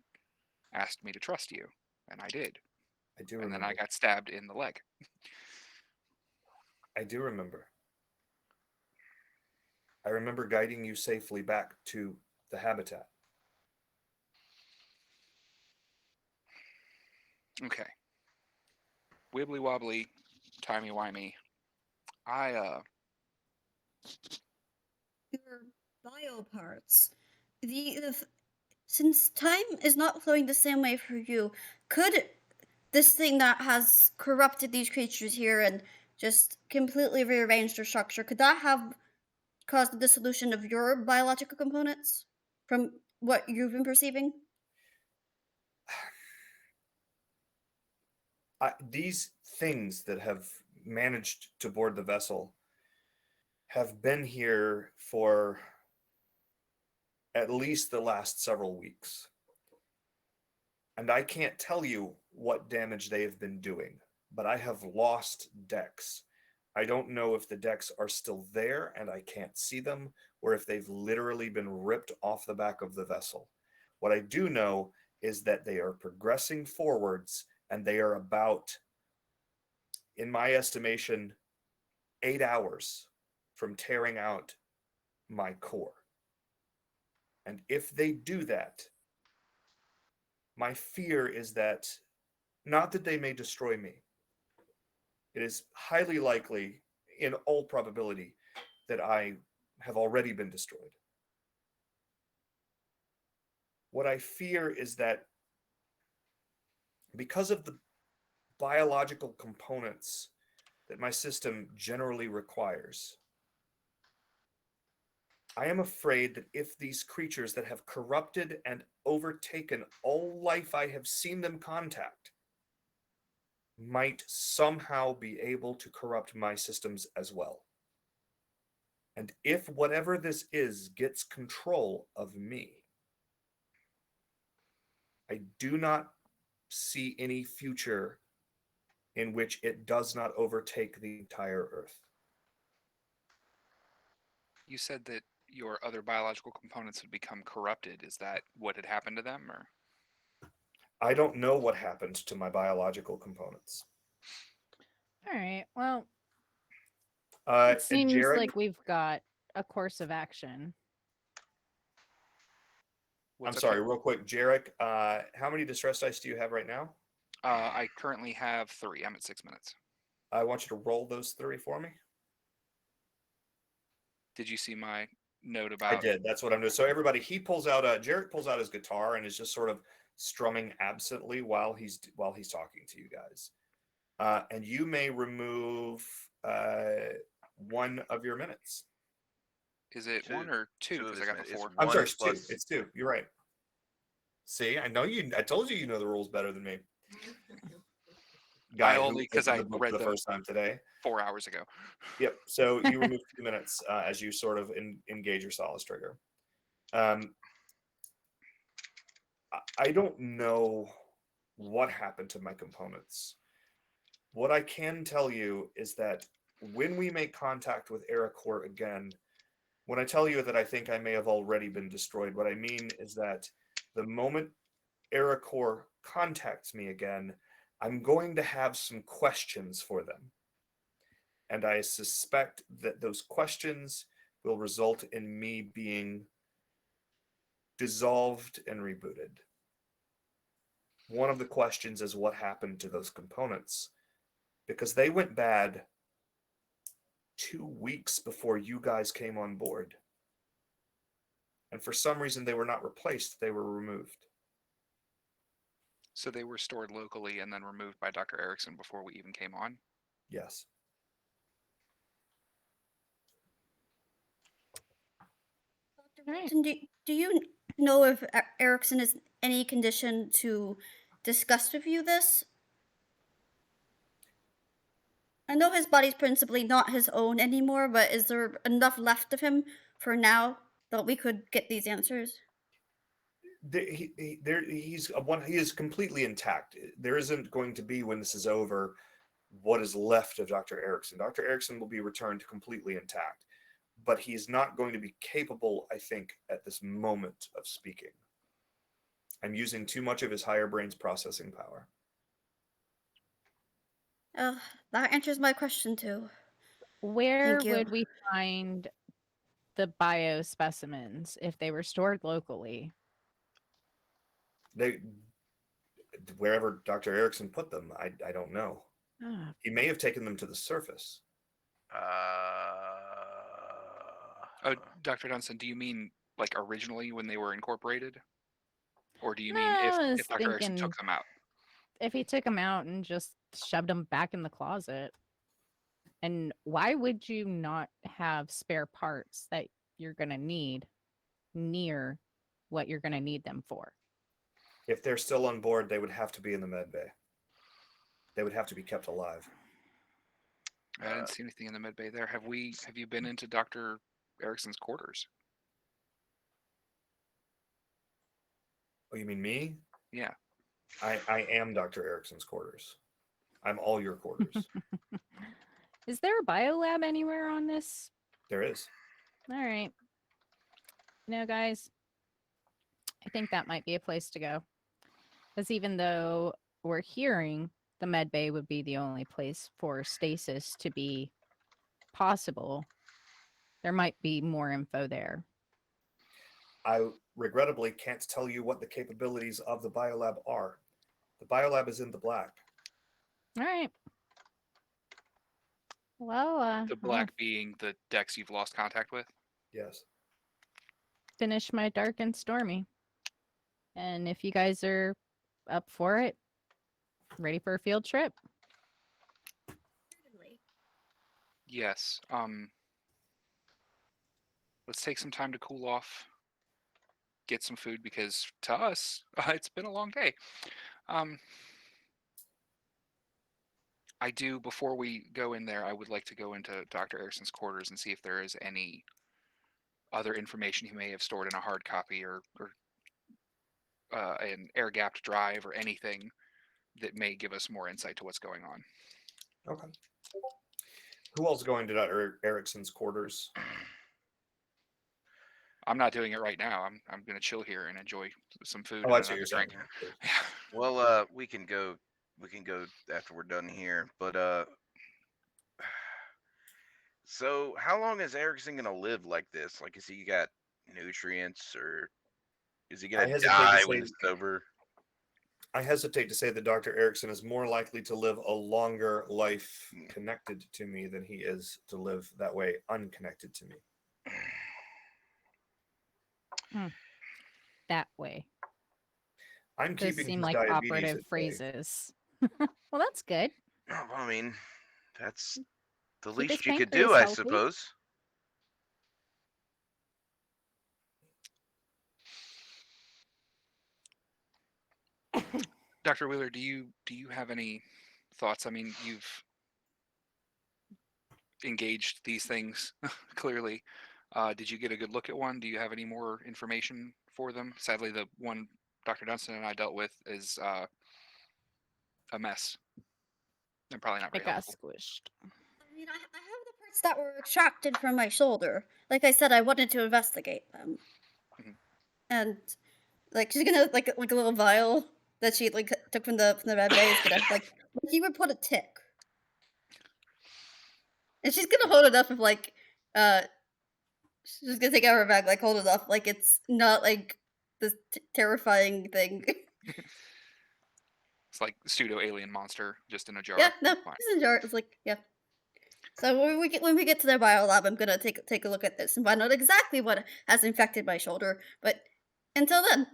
asked me to trust you, and I did. I do And remember. then I got stabbed in the leg. I do remember. I remember guiding you safely back to the habitat. Okay. Wibbly wobbly, timey wimey. Your bio parts. Since time is not flowing the same way for you, could this thing that has corrupted these creatures here and just completely rearranged their structure, could that have caused the dissolution of your biological components from what you've been perceiving? These things that have managed to board the vessel have been here for at least the last several weeks. And I can't tell you what damage they have been doing, but I have lost decks. I don't know if the decks are still there and I can't see them, or if they've literally been ripped off the back of the vessel. What I do know is that they are progressing forwards, and they are about, in my estimation, 8 hours from tearing out my core. And if they do that, my fear is that, not that they may destroy me, it is highly likely, in all probability, that I have already been destroyed. What I fear is that, because of the biological components that my system generally requires, I am afraid that if these creatures that have corrupted and overtaken all life I have seen them contact might somehow be able to corrupt my systems as well. And if whatever this is gets control of me, I do not see any future in which it does not overtake the entire Earth. You said that your other biological components had become corrupted. Is that what had happened to them, or? I don't know what happened to my biological components. All right. Well, Uh, it seems Jerrick, like we've got a course of action. I'm sorry, real quick, Jerrick, how many distress dice do you have right now? I currently have 3. I'm at 6 minutes. I want you to roll those 3 for me. Did you see my note about? I did. That's what I'm doing. So everybody, Jerrick pulls out his guitar and is just sort of strumming absently while he's talking to you guys. And you may remove 1 of your minutes. Is it 2. 1 or 2? 2 of Because I his got the minutes. 4. I'm sorry, One it's 2. plus- It's 2. You're right. See, I know you. I told you you know the rules better than me. Guy only because I read the them first time today. 4 hours ago. Yep. So you remove 2 minutes as you sort of engage your solace trigger. I don't know what happened to my components. What I can tell you is that when we make contact with Ericor again, when I tell you that I think I may have already been destroyed, what I mean is that the moment Ericor contacts me again, I'm going to have some questions for them. And I suspect that those questions will result in me being dissolved and rebooted. one of the questions is what happened to those components, because they went bad 2 weeks before you guys came on board. And for some reason, they were not replaced, they were removed. So they were stored locally and then removed by Dr. Erickson before we even came on? Yes. Dr. Right. Watson, do you know if Erickson is in any condition to discuss with you this? I know his body's principally not his own anymore, but is there enough left of him for now that we could get these answers? He is completely intact. There isn't going to be, when this is over, what is left of Dr. Erickson. Dr. Erickson will be returned completely intact, but he's not going to be capable, I think, at this moment of speaking. I'm using too much of his higher brain's processing power. That answers my question too. Where Thank you. would we find the bio specimens if they were stored locally? Wherever Dr. Erickson put them, I don't know. Ah, He may have taken them to the surface. Oh, Dr. Dundston, do you mean like originally when they were incorporated? Or do you mean No, I was if Dr. Erickson thinking took them out? if he took them out and just shoved them back in the closet. And why would you not have spare parts that you're going to need near what you're going to need them for? If they're still on board, they would have to be in the med bay. They would have to be kept alive. I didn't see anything in the med bay there. Have you been into Dr. Erickson's quarters? Oh, you mean me? Yeah. I am Dr. Erickson's quarters. I'm all your quarters. Is there a biolab anywhere on this? There is. All right. You know, guys, I think that might be a place to go. Because even though we're hearing the med bay would be the only place for stasis to be possible, there might be more info there. I regrettably can't tell you what the capabilities of the biolab are. The biolab is in the black. All right. Well, The black being the decks you've lost contact with? Yes. finish my dark and stormy. And if you guys are up for it, ready for a field trip? Certainly. Yes. Let's take some time to cool off, get some food, because to us, it's been a long day. I do, before we go in there, I would like to go into Dr. Erickson's quarters and see if there is any other information he may have stored in a hard copy or an air-gapped drive or anything that may give us more insight to what's going on. Okay. Who else is going to Dr. Erickson's quarters? I'm not doing it right now. I'm going to chill here and enjoy some food Oh, and that's what another you're saying. drink. Well, we can go after we're done here. But so how long is Erickson gonna live like this? Like, is he got nutrients, or is he gonna hesitate to die when say- this is over? I hesitate to say that Dr. Erickson is more likely to live a longer life connected to me than he is to live that way unconnected to me. That way. I'm Those keeping seem his like diabetes operative at bay. phrases. Well, that's good. Oh, well, I mean, that's the Keep least his you could pancreas do, I healthy. suppose. Dr. Wheeler, do you have any thoughts? I mean, you've engaged these things clearly. Did you get a good look at one? Do you have any more information for them? Sadly, the one Dr. Dundston and I dealt with is a mess. And probably not It very got helpful. squished. I mean, I have the parts that were extracted from my shoulder. Like I said, I wanted to investigate them. Mhm. And like she's gonna like a little vial that she like took from the red bay is gonna like he would put a tick. And she's gonna hold it up if like she's gonna take out her bag, like hold it up like it's not like this terrifying thing. It's like pseudo alien monster just in a jar. Yeah, no, Fine. it's in a jar. It's like, yeah. So when we get to the bio lab, I'm gonna take a look at this and find out exactly what has infected my shoulder. But until then,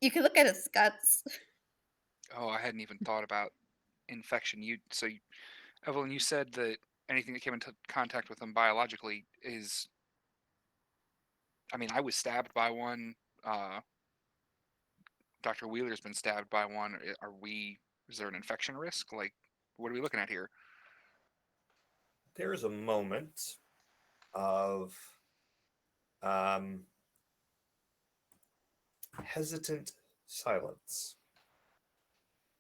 you can look at his guts. Oh, I hadn't even thought about infection. Evelyn, you said that anything that came into contact with them biologically is. I mean, I was stabbed by one. Dr. Wheeler's been stabbed by one. Is there an infection risk? Like, what are we looking at here? There is a moment of hesitant silence.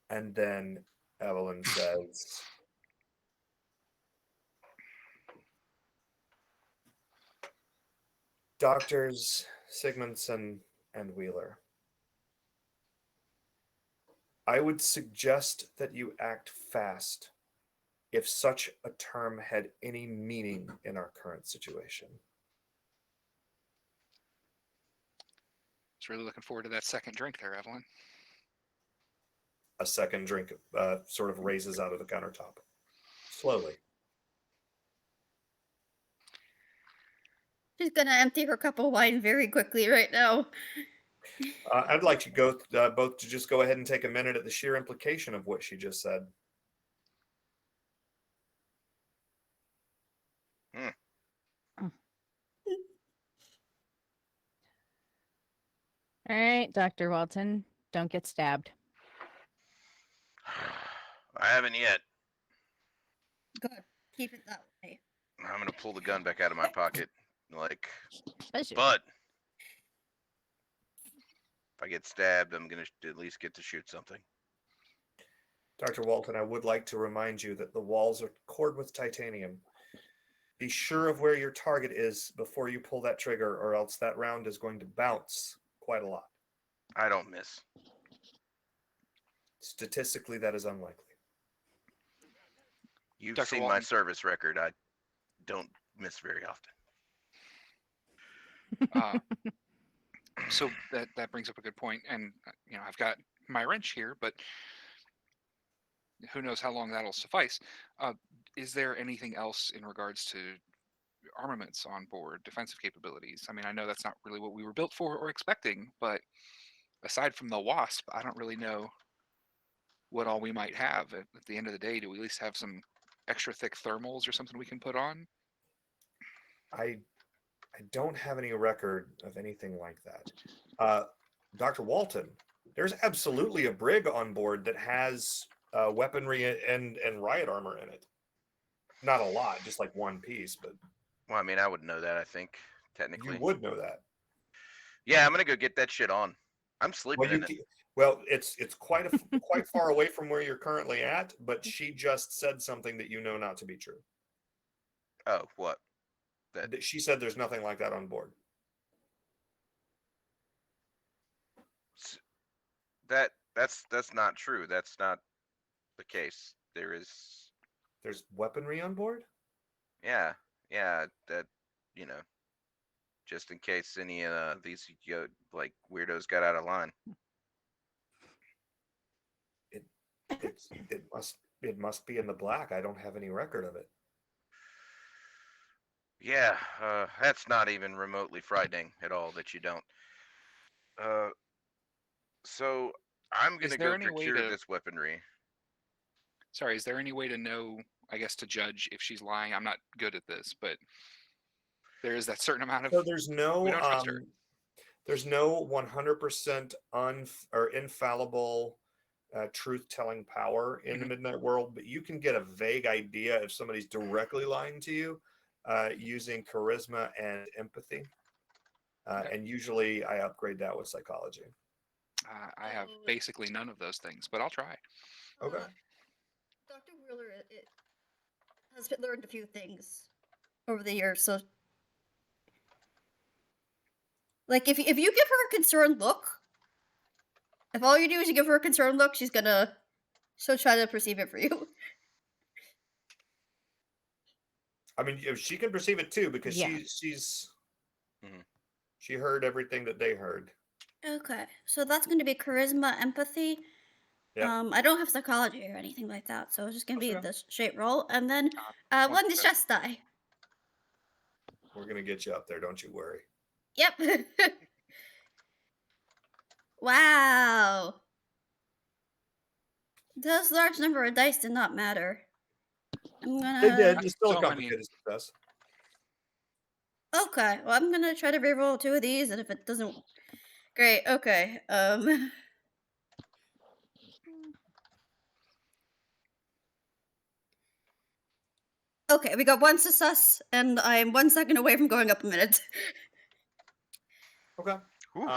And then Evelyn says, Doctors Sigmundsen and Wheeler, I would suggest that you act fast if such a term had any meaning in our current situation. I was really looking forward to that second drink there, Evelyn. A second drink sort of raises out of the countertop. Slowly. She's gonna empty her cup of wine very quickly right now. I'd like you both to just go ahead and take a minute at the sheer implication of what she just said. All right, Dr. Walton, don't get stabbed. I haven't yet. Good. Keep it that way. I'm gonna pull the gun back out of my pocket, like. Pleasure. But if I get stabbed, I'm gonna at least get to shoot something. Dr. Walton, I would like to remind you that the walls are cored with titanium. Be sure of where your target is before you pull that trigger, or else that round is going to bounce quite a lot. I don't miss. Statistically, that is unlikely. You've Dr. seen my Walton. service record. I don't miss very often. So that brings up a good point, and I've got my wrench here, but who knows how long that'll suffice. Is there anything else in regards to armaments on board, defensive capabilities? I mean, I know that's not really what we were built for or expecting, but aside from the Wasp, I don't really know what all we might have. At the end of the day, do we at least have some extra thick thermals or something we can put on? I don't have any record of anything like that. Dr. Walton, there's absolutely a brig on board that has weaponry and riot armor in it. Not a lot, just like one piece, but. Well, I mean, I would know that, I think, technically. You would know that. Yeah, I'm gonna go get that shit on. I'm sleeping in it. Well, it's quite far away from where you're currently at, but she just said something that you know not to be true. Oh, what? She said there's nothing like that on board. That's not true. That's not the case. There's weaponry on board? Yeah, that, just in case any of these like weirdos got out of line. It must be in the black. I don't have any record of it. Yeah, that's not even remotely frightening at all that you don't. So I'm gonna go procure this weaponry. Sorry, is there any way to know, I guess, to judge if she's lying? I'm not good at this, but there is that certain amount of. So there's no. We don't trust her. There's no 100% infallible truth-telling power in the Midnight World, but you can get a vague idea if somebody's directly lying to you using charisma and empathy. And usually I upgrade that with psychology. I have basically none of those things, but I'll try. Okay. Dr. Wheeler has learned a few things over the years, so like if you give her a concerned look, if all you do is you give her a concerned look, she'll try to perceive it for you. I mean, she can perceive it too because she heard everything that they heard. Okay, so that's going to be charisma, empathy. Yeah. I don't have psychology or anything like that, so it's just gonna That's be okay. this straight roll, and then One one success. distress die. We're gonna get you up there. Don't you worry. Yep. Wow. This large number of dice did not matter. I'm They gonna. did. It's still So a many. complicated success. Okay, well, I'm gonna try to reroll 2 of these, and if it doesn't, great. Okay. Okay, we got 1 success, and I'm 1 second away from going up a minute. Okay. Whew.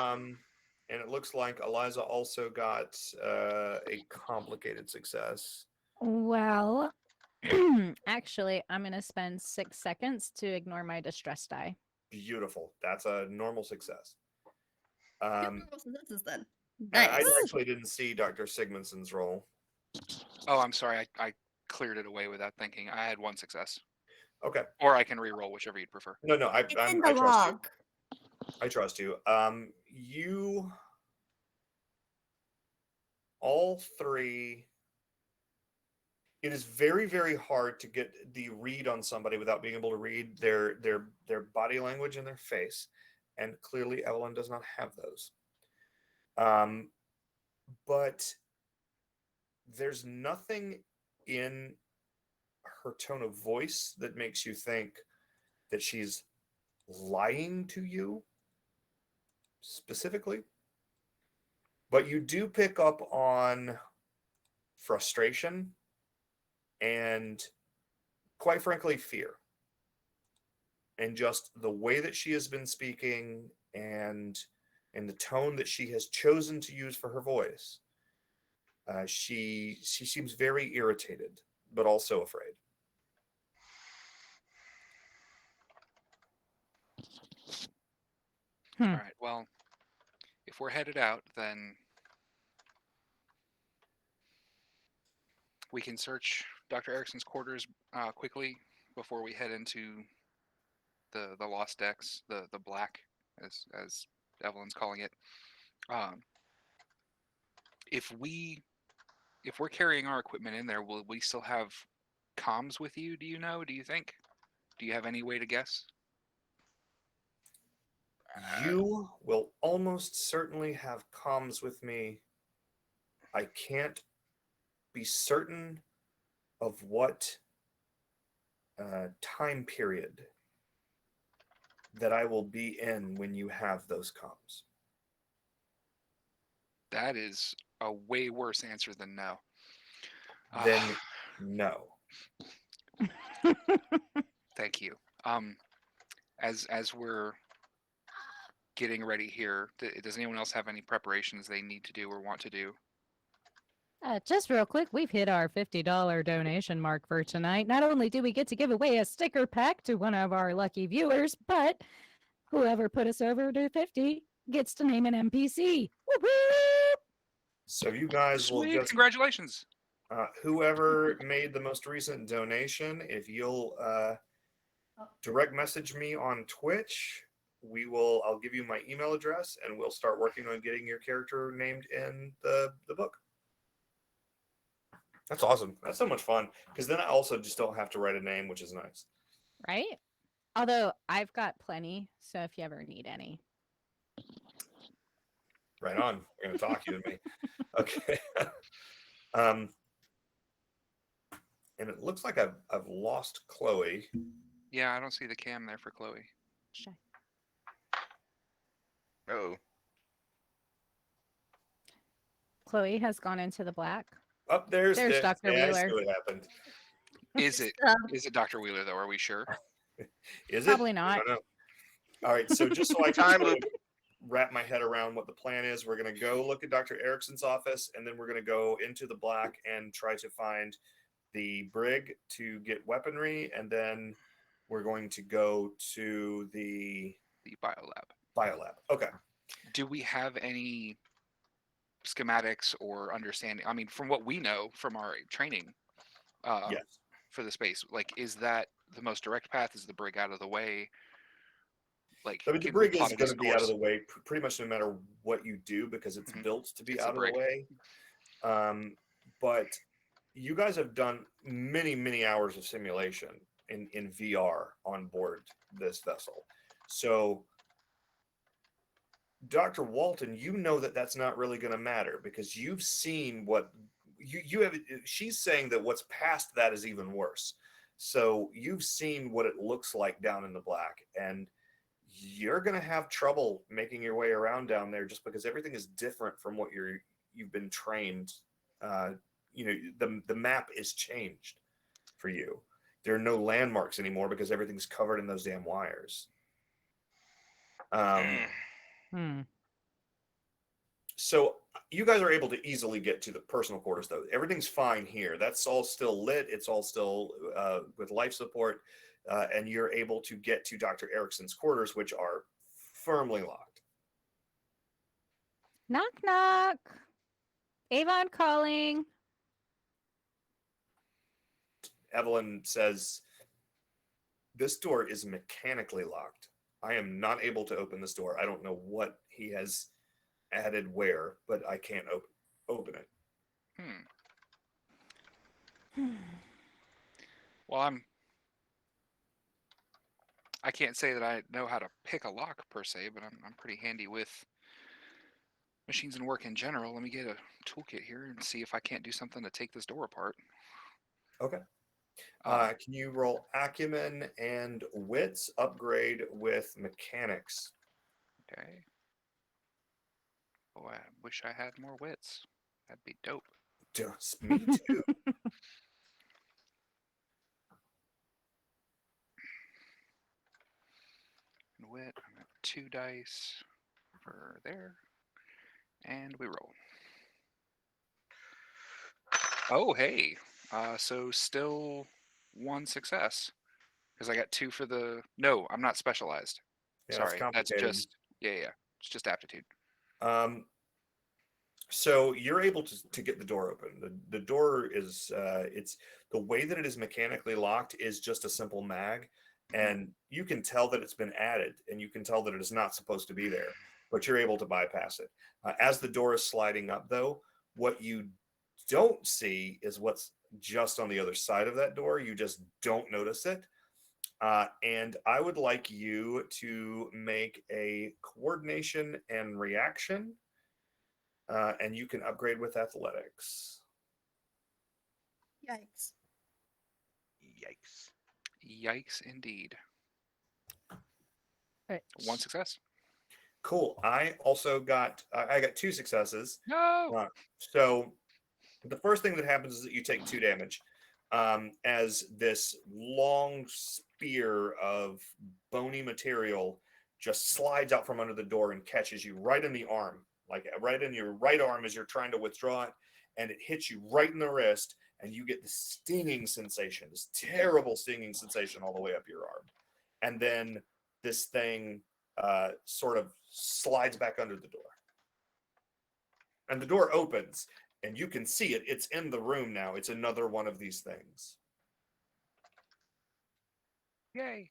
And it looks like Elizah also got a complicated success. Well, actually, I'm going to spend 6 seconds to ignore my distress die. Beautiful. That's a normal success. Two Um, normal successes then. I Nice. actually didn't see Dr. Sigmundsen's roll. Oh, I'm sorry. I cleared it away without thinking. I had 1 success. Okay. Or I can re-roll, whichever you'd prefer. No, I It's in I the trust you. log. I trust you. You all three. It is very, very hard to get the read on somebody without being able to read their body language and their face, and clearly Evelyn does not have those. But there's nothing in her tone of voice that makes you think that she's lying to you specifically. But you do pick up on frustration and, quite frankly, fear. And just the way that she has been speaking and the tone that she has chosen to use for her voice, she seems very irritated, but also afraid. All right. Well, if we're headed out, then we can search Dr. Erickson's quarters quickly before we head into the lost decks, the black, as Evelyn's calling it. If we're carrying our equipment in there, will we still have comms with you? Do you know? Do you think? Do you have any way to guess? You will almost certainly have comms with me. I can't be certain of what time period that I will be in when you have those comms. That is a way worse answer than no. Then no. Thank you. As we're getting ready here, does anyone else have any preparations they need to do or want to do? Just real quick, we've hit our $50 donation mark for tonight. Not only do we get to give away a sticker pack to one of our lucky viewers, but whoever put us over to 50 gets to name an NPC. Woo-hoo! So you guys will Sweet, just congratulations. whoever made the most recent donation, if you'll direct message me on Twitch, I'll give you my email address and we'll start working on getting your character named in the book. That's awesome. That's so much fun. Because then I also just don't have to write a name, which is nice. Right? Although I've got plenty, so if you ever need any. Right on. We're going to talk, you and me. Okay. And it looks like I've lost Chloe. Yeah, I don't see the cam there for Chloe. Sure. Oh. Chloe has gone into the black. Up there's Dr. I Wheeler. see what happened. Is it Dr. Wheeler though? Are we sure? Is Probably it? not. I don't know. All right, so just so I Time can loop. wrap my head around what the plan is, we're going to go look at Dr. Erickson's office, and then we're going to go into the black and try to find the brig to get weaponry, and then we're going to go to the biolab. Okay. Do we have any schematics or understanding? I mean, from what we know from our training, Yes. for the space, like, is that the most direct path? Is the brig out of the way? Like, I mean, the can we brig is plot a going to decent be out of course? the way pretty much no matter what you do because it's built to be It's a out of the brig. way. But you guys have done many hours of simulation in VR on board this vessel. So, Dr. Walton, you know that that's not really going to matter because you've seen what you have. She's saying that what's past that is even worse. So you've seen what it looks like down in the black, and you're going to have trouble making your way around down there just because everything is different from what you've been trained. The map is changed for you. There are no landmarks anymore because everything's covered in those damn wires. So you guys are able to easily get to the personal quarters, though. Everything's fine here. That's all still lit. It's all still with life support. And you're able to get to Dr. Erickson's quarters, which are firmly locked. Knock, knock. Avon calling. Evelyn says, this door is mechanically locked. I am not able to open this door. I don't know what he has added where, but I can't open it. Well, I can't say that I know how to pick a lock per se, but I'm pretty handy with machines and work in general. Let me get a toolkit here and see if I can't do something to take this door apart. Okay. Can you roll acumen and wits upgrade with mechanics? Okay. Oh, I wish I had more wits. That'd be dope. Just me too. And wit, I'm at 2 dice for there. And we roll. Oh, hey. So still 1 success. Because I got 2 for the... No, I'm not specialized. Yeah, Sorry, that's complicated. just... Yeah. It's just aptitude. So you're able to get the door open. The door is... it's the way that it is mechanically locked is just a simple mag. And you can tell that it's been added. And you can tell that it is not supposed to be there. But you're able to bypass it. As the door is sliding up, though, what you don't see is what's just on the other side of that door. You just don't notice it. And I would like you to make a coordination and reaction. And you can upgrade with athletics. Yikes. Yikes, indeed. Right. 1 success. Cool. I also got 2 successes. No! So the first thing that happens is that you take 2 damage as this long spear of bony material just slides out from under the door and catches you right in the arm, like right in your right arm as you're trying to withdraw it, and it hits you right in the wrist, and you get the stinging sensation, this terrible stinging sensation all the way up your arm. And then this thing sort of slides back under the door. And the door opens, and you can see it. It's in the room now. It's another one of these things. Yay.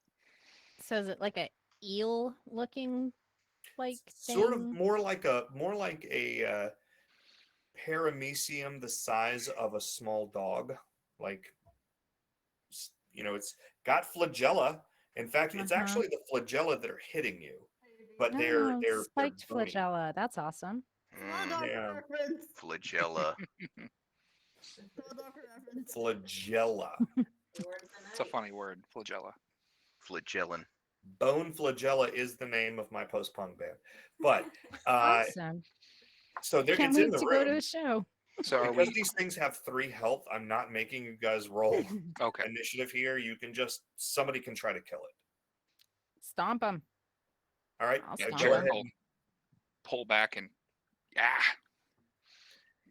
So is it like a eel looking like thing? Sort of more like a paramecium the size of a small dog. Like, it's got flagella. In fact, it's actually the flagella that are hitting you. But they're spiked bony. flagella. That's awesome. Yeah. Flagella. Flagella. It's a funny word, flagella. Flagellin. Bone Flagella is the name of my post-punk band. But Awesome. so there, Can't it's wait in the to room. go to a show. So because these things have 3 health, I'm not making you guys roll okay. initiative here. You can somebody can try to kill it. Stomp them. All right. I'll Yeah, stomp go them. ahead. Jerrick will pull back and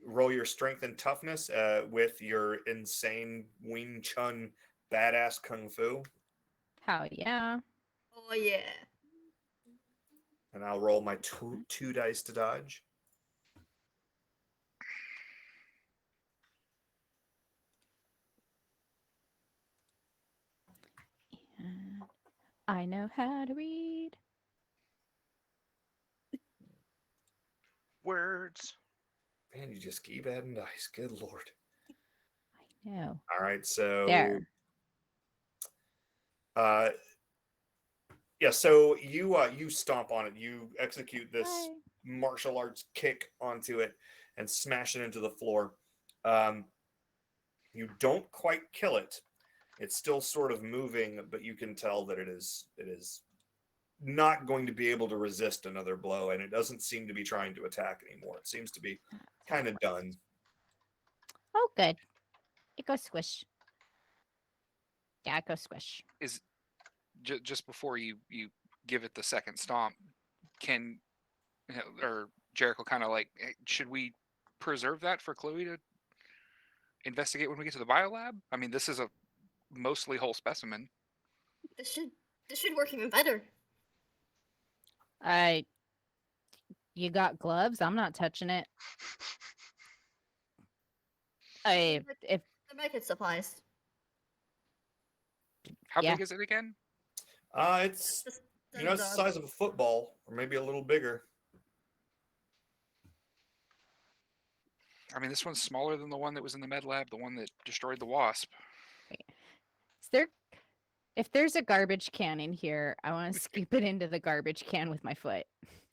Roll your strength and toughness with your insane Wing Chun badass kung fu. How yeah. Oh yeah. And I'll roll my 2 dice to dodge. And I know how to read. Words. Man, you just keep adding dice. Good Lord. I know. All right, so There. Yeah, so you stomp on it. You execute this Hi. martial arts kick onto it and smash it into the floor. You don't quite kill it. It's still sort of moving, but you can tell that it is not going to be able to resist another blow, and it doesn't seem to be trying to attack anymore. It seems to be kind of done. Oh, good. It goes squish. Yeah, it goes squish. Is just before you give it the second stomp, can or Jerrick will kind of like, "Hey, should we preserve that for Chloe to investigate when we get to the biolab? I mean, this is a mostly whole specimen." This should work even better. You got gloves? I'm not touching it. If The med supplies. How Yeah. big is it again? It's Just it's the size of a football, or maybe a little bigger. I mean, this one's smaller than the one that was in the med lab, the one that destroyed the wasp. if there's a garbage can in here, I want to scoop it into the garbage can with my foot.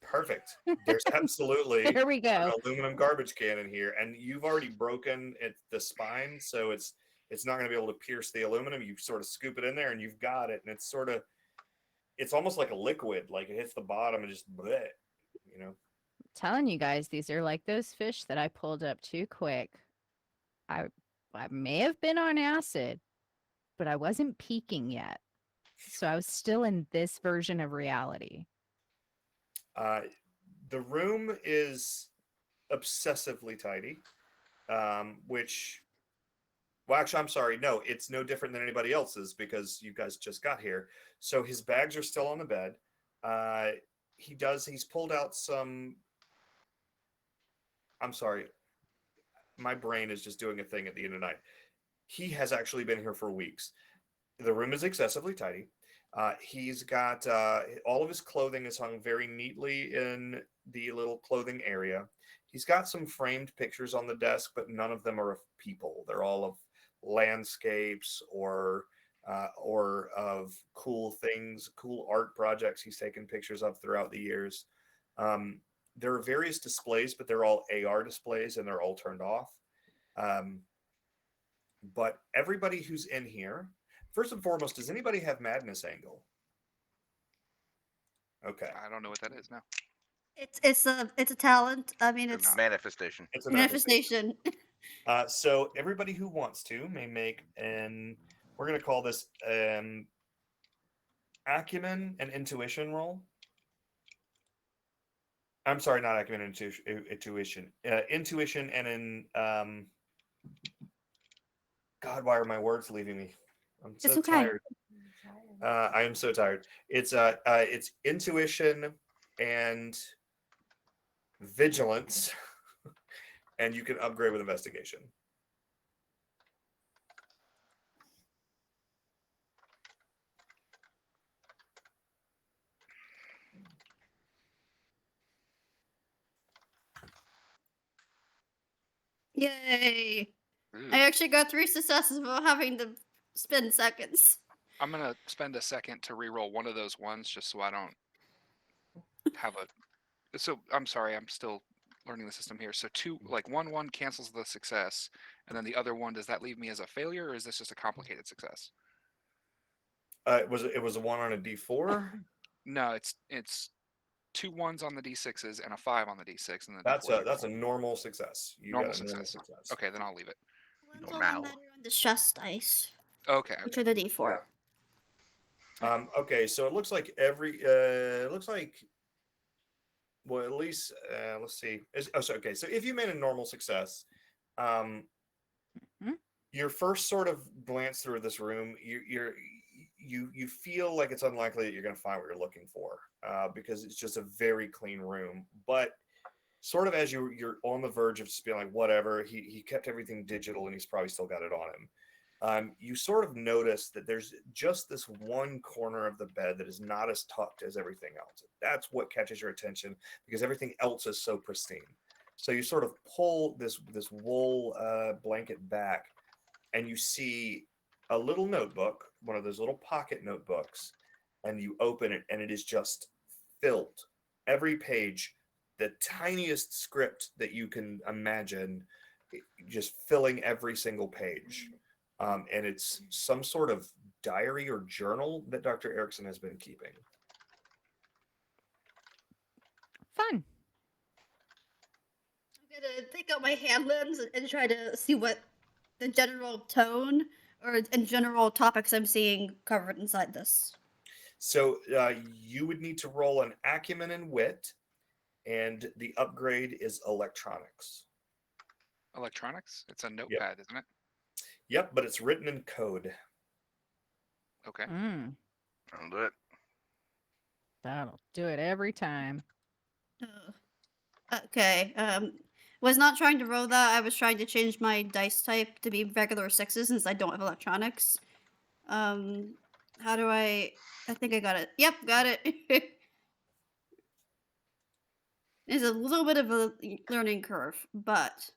Perfect. There's absolutely There we an go. aluminum garbage can in here, and you've already broken the spine, so it's not going to be able to pierce the aluminum. You sort of scoop it in there, and you've got it, and it's almost like a liquid, like it hits the bottom and just bleh, you know. Telling you guys, these are like those fish that I pulled up too quick. I may have been on acid, but I wasn't peaking yet. So I was still in this version of reality. The room is obsessively tidy, which, well, actually, I'm sorry. No, it's no different than anybody else's because you guys just got here. So his bags are still on the bed. He's pulled out some. I'm sorry. My brain is just doing a thing at the end of the night. He has actually been here for weeks. The room is excessively tidy. He's got all of his clothing is hung very neatly in the little clothing area. He's got some framed pictures on the desk, but none of them are of people. They're all of landscapes or of cool things, cool art projects he's taken pictures of throughout the years. There are various displays, but they're all AR displays and they're all turned off. But everybody who's in here, first and foremost, does anybody have Madness Angle? Okay. I don't know what that is now. It's a talent. I mean, it's Manifestation. It's a manifestation. So everybody who wants to may make we're going to call this acumen and intuition roll. I'm sorry, not acumen and intuition. Intuition and God, why are my words leaving me? I'm so It's okay. tired. I am so tired. It's intuition and vigilance, and you can upgrade with investigation. Yay! Ooh. I actually got 3 successes without having to spend seconds. I'm gonna spend a second to re-roll one of those ones just so I don't have a. So I'm sorry, I'm still learning the system here. So one cancels the success, and then the other one, does that leave me as a failure, or is this just a complicated success? It was a 1 on a D4. No, it's 2 1s on the D6s and a 5 on the D6, and then That's a normal success. You normal got a normal success. success. Okay, then I'll leave it. One's only Normal. better on the stress dice, Okay. which are the D4. Okay, so it looks like well, at least let's see. Okay, so if you made a normal success, your first sort of glance through this room, you feel like it's unlikely that you're going to find what you're looking for because it's just a very clean room. But sort of as you're on the verge of just being like, whatever, he kept everything digital and he's probably still got it on him. You sort of notice that there's just this one corner of the bed that is not as tucked as everything else. That's what catches your attention because everything else is so pristine. So you sort of pull this wool blanket back, and you see a little notebook, one of those little pocket notebooks, and you open it, and it is just filled. Every page, the tiniest script that you can imagine, just filling every single page. And it's some sort of diary or journal that Dr. Erickson has been keeping. Fun. I'm gonna take out my hand lens and try to see what the general tone or in general topics I'm seeing covered inside this. So you would need to roll an acumen and wit, and the upgrade is electronics. Electronics? It's a notepad, isn't it? Yep, but it's written in code. Okay. I'll do it. That'll do it every time. Okay. Was not trying to roll that. I was trying to change my dice type to be regular sixes since I don't have electronics. How do I think I got it. Yep, got it. There's a little bit of a learning curve, but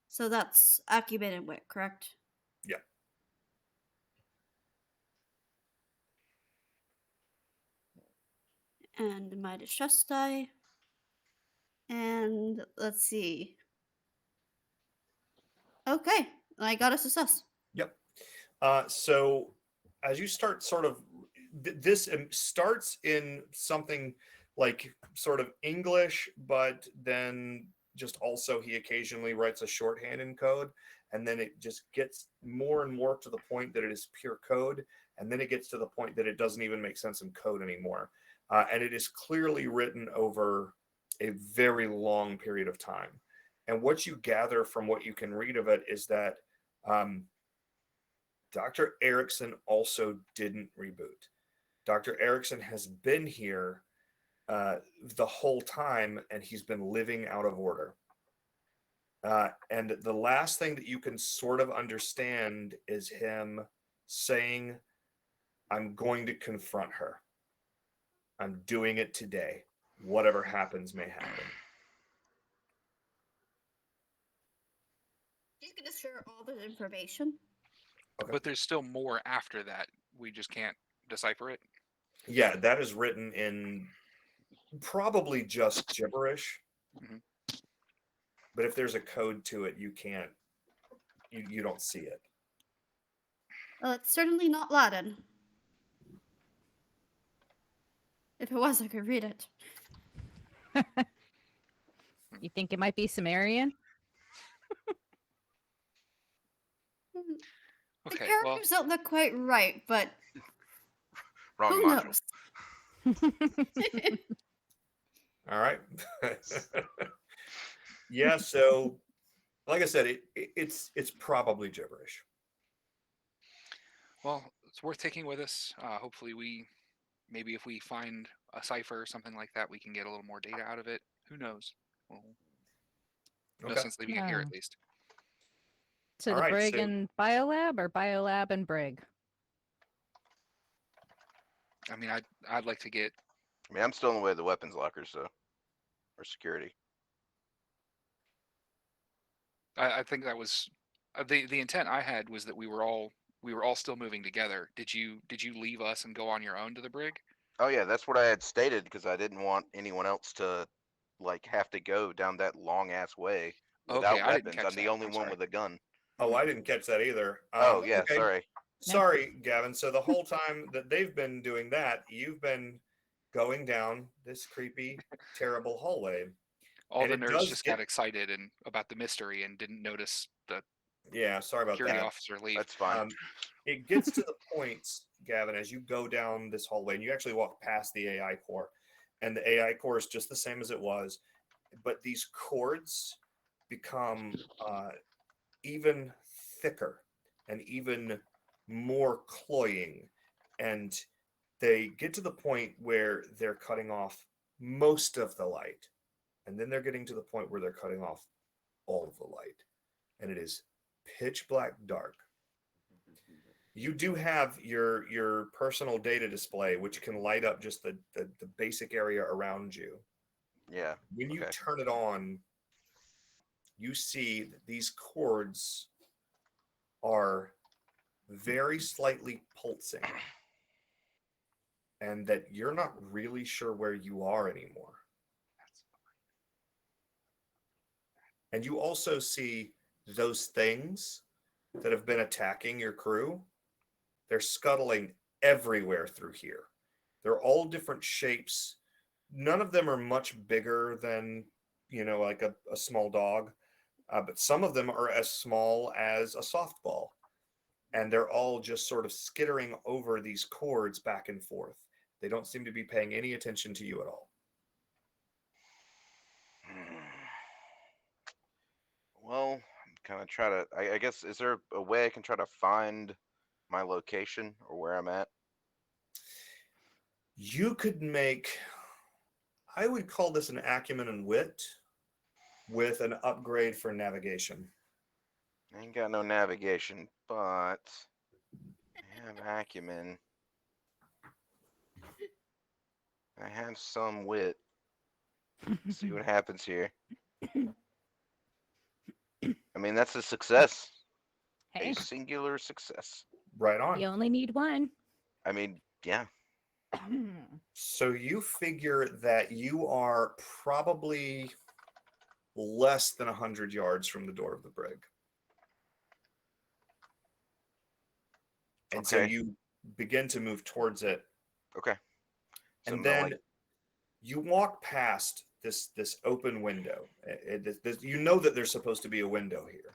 so that's acumen and wit, correct? Yeah. And my distress die. And let's see. Okay, I got a success. Yep. So as you start sort of, this starts in something like sort of English, but then just also he occasionally writes a shorthand in code, and then it just gets more and more to the point that it is pure code, and then it gets to the point that it doesn't even make sense in code anymore. And it is clearly written over a very long period of time. And what you gather from what you can read of it is that Dr. Erickson also didn't reboot. Dr. Erickson has been here the whole time, and he's been living out of order. And the last thing that you can sort of understand is him saying, I'm going to confront her. I'm doing it today. Whatever happens may happen. He's gonna share all the information. Okay. But there's still more after that. We just can't decipher it. Yeah, that is written in probably just gibberish. Mhm. But if there's a code to it, you can't, you don't see it. Well, it's certainly not Latin. If it was, I could read it. You think it might be Sumerian? The Okay, characters don't look quite right, but Wrong who module. knows? All right. Yeah, so like I said, it's probably gibberish. well, it's worth taking with us. Hopefully maybe if we find a cipher or something like that, we can get a little more data out of it. Who knows? Well, no Okay. sense leaving it here Yeah. at least. To All the right, Brig so- and Biolab, or Biolab and Brig? I mean, I'd like to get. I mean, I'm still in the way of the weapons lockers, so or security. I think that was the intent I had was that we were all still moving together. Did you leave us and go on your own to the brig? Oh yeah, that's what I had stated because I didn't want anyone else to like have to go down that long ass way without Okay, I didn't weapons. catch I'm the that. only I'm one sorry. with a gun. Oh, I didn't catch that either. Oh yeah, Okay. sorry. Sorry, Gavin. So the whole time that they've been doing that, you've been going down this creepy, terrible hallway. All And the it nerds does just get- got excited and about the mystery and didn't notice the Yeah, sorry about security that. officer leave. That's fine. It gets to the point, Gavin, as you go down this hallway, and you actually walk past the AI core, and the AI core is just the same as it was, but these cords become even thicker and even more cloying, and they get to the point where they're cutting off most of the light, and then they're getting to the point where they're cutting off all of the light, and it is pitch black dark. You do have your personal data display, which can light up just the basic area around you. Yeah. When you Okay. turn it on, you see that these cords are very slightly pulsing, and that you're not really sure where you are anymore. And you also see those things that have been attacking your crew. They're scuttling everywhere through here. They're all different shapes. None of them are much bigger than, like a small dog, but some of them are as small as a softball. And they're all just sort of skittering over these cords back and forth. They don't seem to be paying any attention to you at all. Well, I'm kind of try to. I guess, is there a way I can try to find my location or where I'm at? You could make, I would call this an acumen and wit with an upgrade for navigation. I ain't got no navigation, but I have acumen. I have some wit. See what happens here. I mean, that's a success. Hey, A singular success. Right on. you only need one. I mean, yeah. So you figure that you are probably less than 100 yards from the door of the brig. And so Okay. you begin to move towards it. Okay. So And then you walk past this open window. You know that there's supposed to be a window here.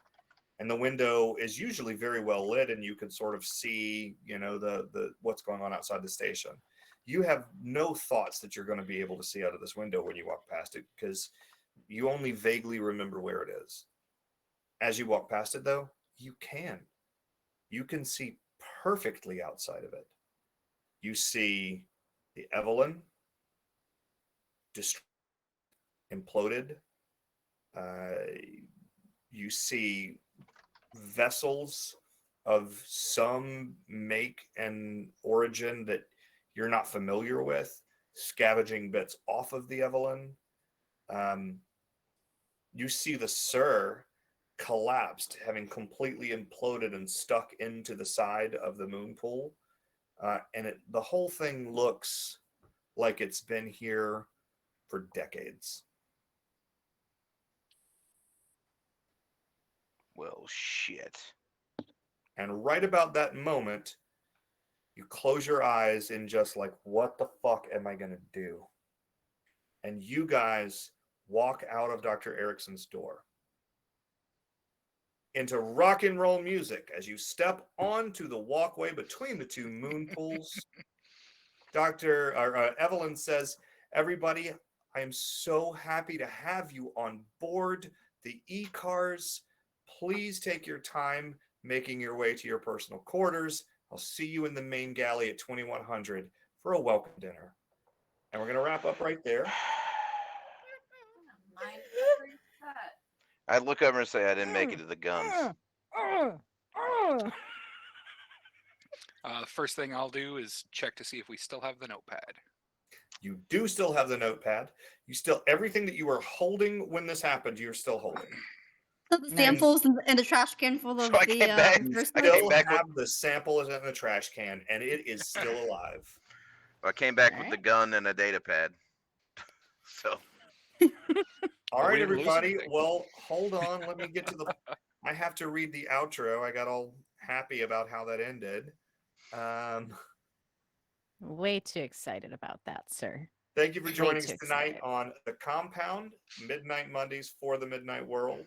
And the window is usually very well lit, and you can sort of see, the what's going on outside the station. You have no thoughts that you're going to be able to see out of this window when you walk past it, because you only vaguely remember where it is. As you walk past it, though, you can see perfectly outside of it. You see the Evelyn imploded. You see vessels of some make and origin that you're not familiar with, scavenging bits off of the Evelyn. You see the Sir collapsed, having completely imploded and stuck into the side of the moon pool. And the whole thing looks like it's been here for decades. well, shit. And right about that moment, you close your eyes and just like, what the fuck am I going to do? And you guys walk out of Dr. Erickson's door into rock and roll music as you step onto the walkway between the two moon pools. Evelyn says, everybody, I am so happy to have you on board the E-Cars. Please take your time making your way to your personal quarters. I'll see you in the main galley at 2100 for a welcome dinner. And we're going to wrap up right there. I'd look over and say I didn't make it to the guns. First thing I'll do is check to see if we still have the notepad. You do still have the notepad. Everything that you were holding when this happened, you're still holding. So the samples and the trash can full of So I came back- You first I one? came still back have the sample in the trash can, and it is still alive. I came back with the gun and a data pad. So All We right, didn't lose everybody. anything. Well, hold on. Let me get to the. I have to read the outro. I got all happy about how that ended. Way too excited about that, sir. Thank you for joining us too tonight excited. on The Compound, Midnight Mondays for the Midnight World.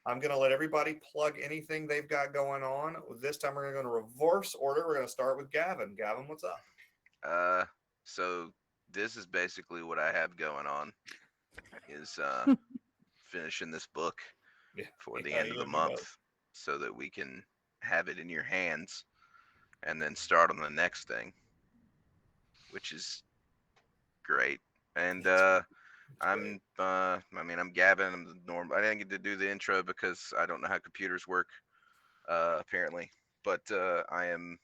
I'm going to let everybody plug anything they've got going on. This time we're going to go in reverse order. We're going to start with Gavin. Gavin, what's up? so this is basically what I have going on is finishing this book for the end of the month so that we can have it in your hands and then start on the next thing, which is great. And I'm Gavin. I'm the normal. I didn't get to do the intro because I don't know how computers work, apparently. But I am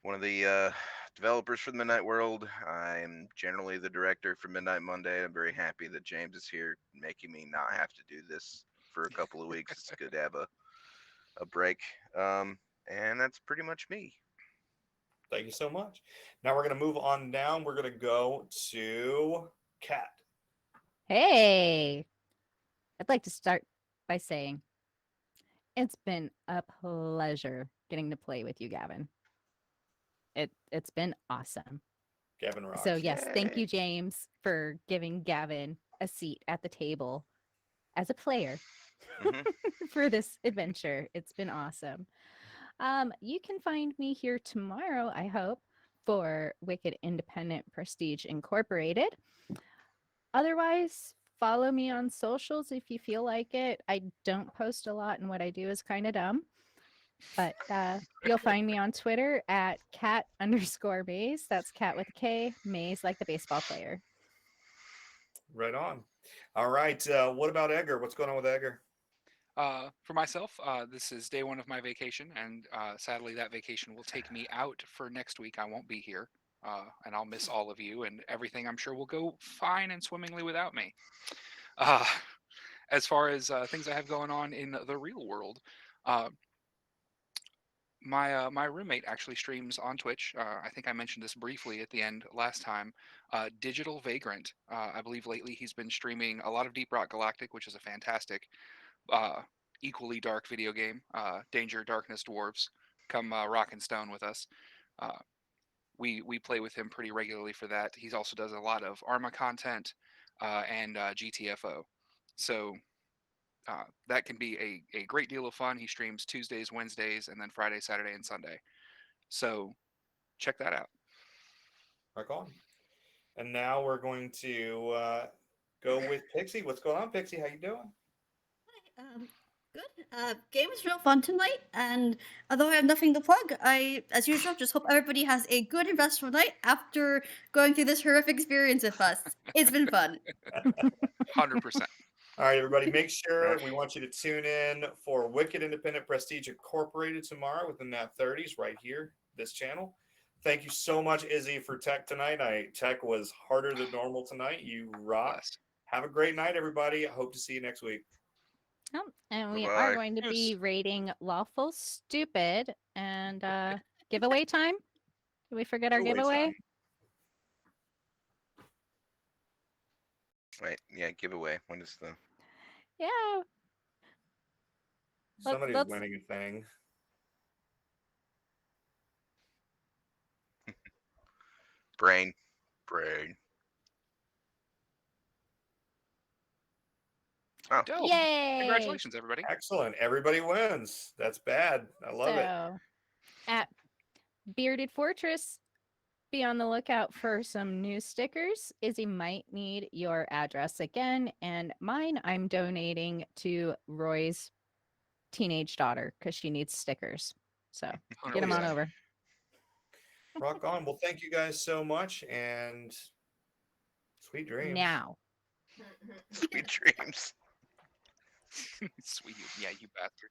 one of the developers for the Midnight World. I'm generally the director for Midnight Monday. I'm very happy that James is here, making me not have to do this for a couple of weeks. It's good to have a break. And that's pretty much me. Thank you so much. Now we're going to move on down. We're going to go to Kat. Hey, I'd like to start by saying it's been a pleasure getting to play with you, Gavin. It's been awesome. Gavin rocks. So yes, thank Yay. you, James, for giving Gavin a seat at the table as a player for this adventure. It's been awesome. You can find me here tomorrow, I hope, for Wicked Independent Prestige Incorporated. Otherwise, follow me on socials if you feel like it. I don't post a lot, and what I do is kind of dumb. But you'll find me on Twitter at cat_maze. That's cat with a K, maze like the baseball player. Right on. All right. What about Edgar? What's going on with Edgar? For myself, this is day one of my vacation, and sadly, that vacation will take me out for next week. I won't be here, and I'll miss all of you, and everything I'm sure will go fine and swimmingly without me. As far as things I have going on in the real world, my roommate actually streams on Twitch. I think I mentioned this briefly at the end last time. Digital Vagrant. I believe lately he's been streaming a lot of Deep Rock Galactic, which is a fantastic, equally dark video game. Danger, Darkness, Dwarves. Come rock and stone with us. We play with him pretty regularly for that. He also does a lot of Arma content and GTFO. So that can be a great deal of fun. He streams Tuesdays, Wednesdays, and then Friday, Saturday, and Sunday. So check that out. Rock on. And now we're going to go with Pixie. What's going on, Pixie? How you doing? Good. Game was real fun tonight, and although I have nothing to plug, I, as usual, just hope everybody has a good and restful night after going through this horrific experience with us. It's been fun. 100%. All right, everybody, make sure we want you to tune in for Wicked Independent Prestige Incorporated tomorrow within that 30s right here, this channel. Thank you so much, Izzy, for tech tonight. Tech was harder than normal tonight. You rocked. Have a great night, everybody. I hope to see you next week. Oh, and we Bye-bye. are going to be rating Lawful Stupid and giveaway time. Did we forget our giveaway? time. Wait, yeah, giveaway. When is the? Yeah. Somebody's let's- winning a thing. Brain. Oh, Dope. Yay! Congratulations, everybody. Excellent. Everybody wins. That's bad. I love it. So, at Bearded Fortress, be on the lookout for some new stickers. Izzy might need your address again, and mine I'm donating to Roy's teenage daughter because she needs stickers. So get them on yeah. over. Rock on. Well, thank you guys so much, and sweet dreams. Now. sweet dreams. Sweet. Yeah, you bastard.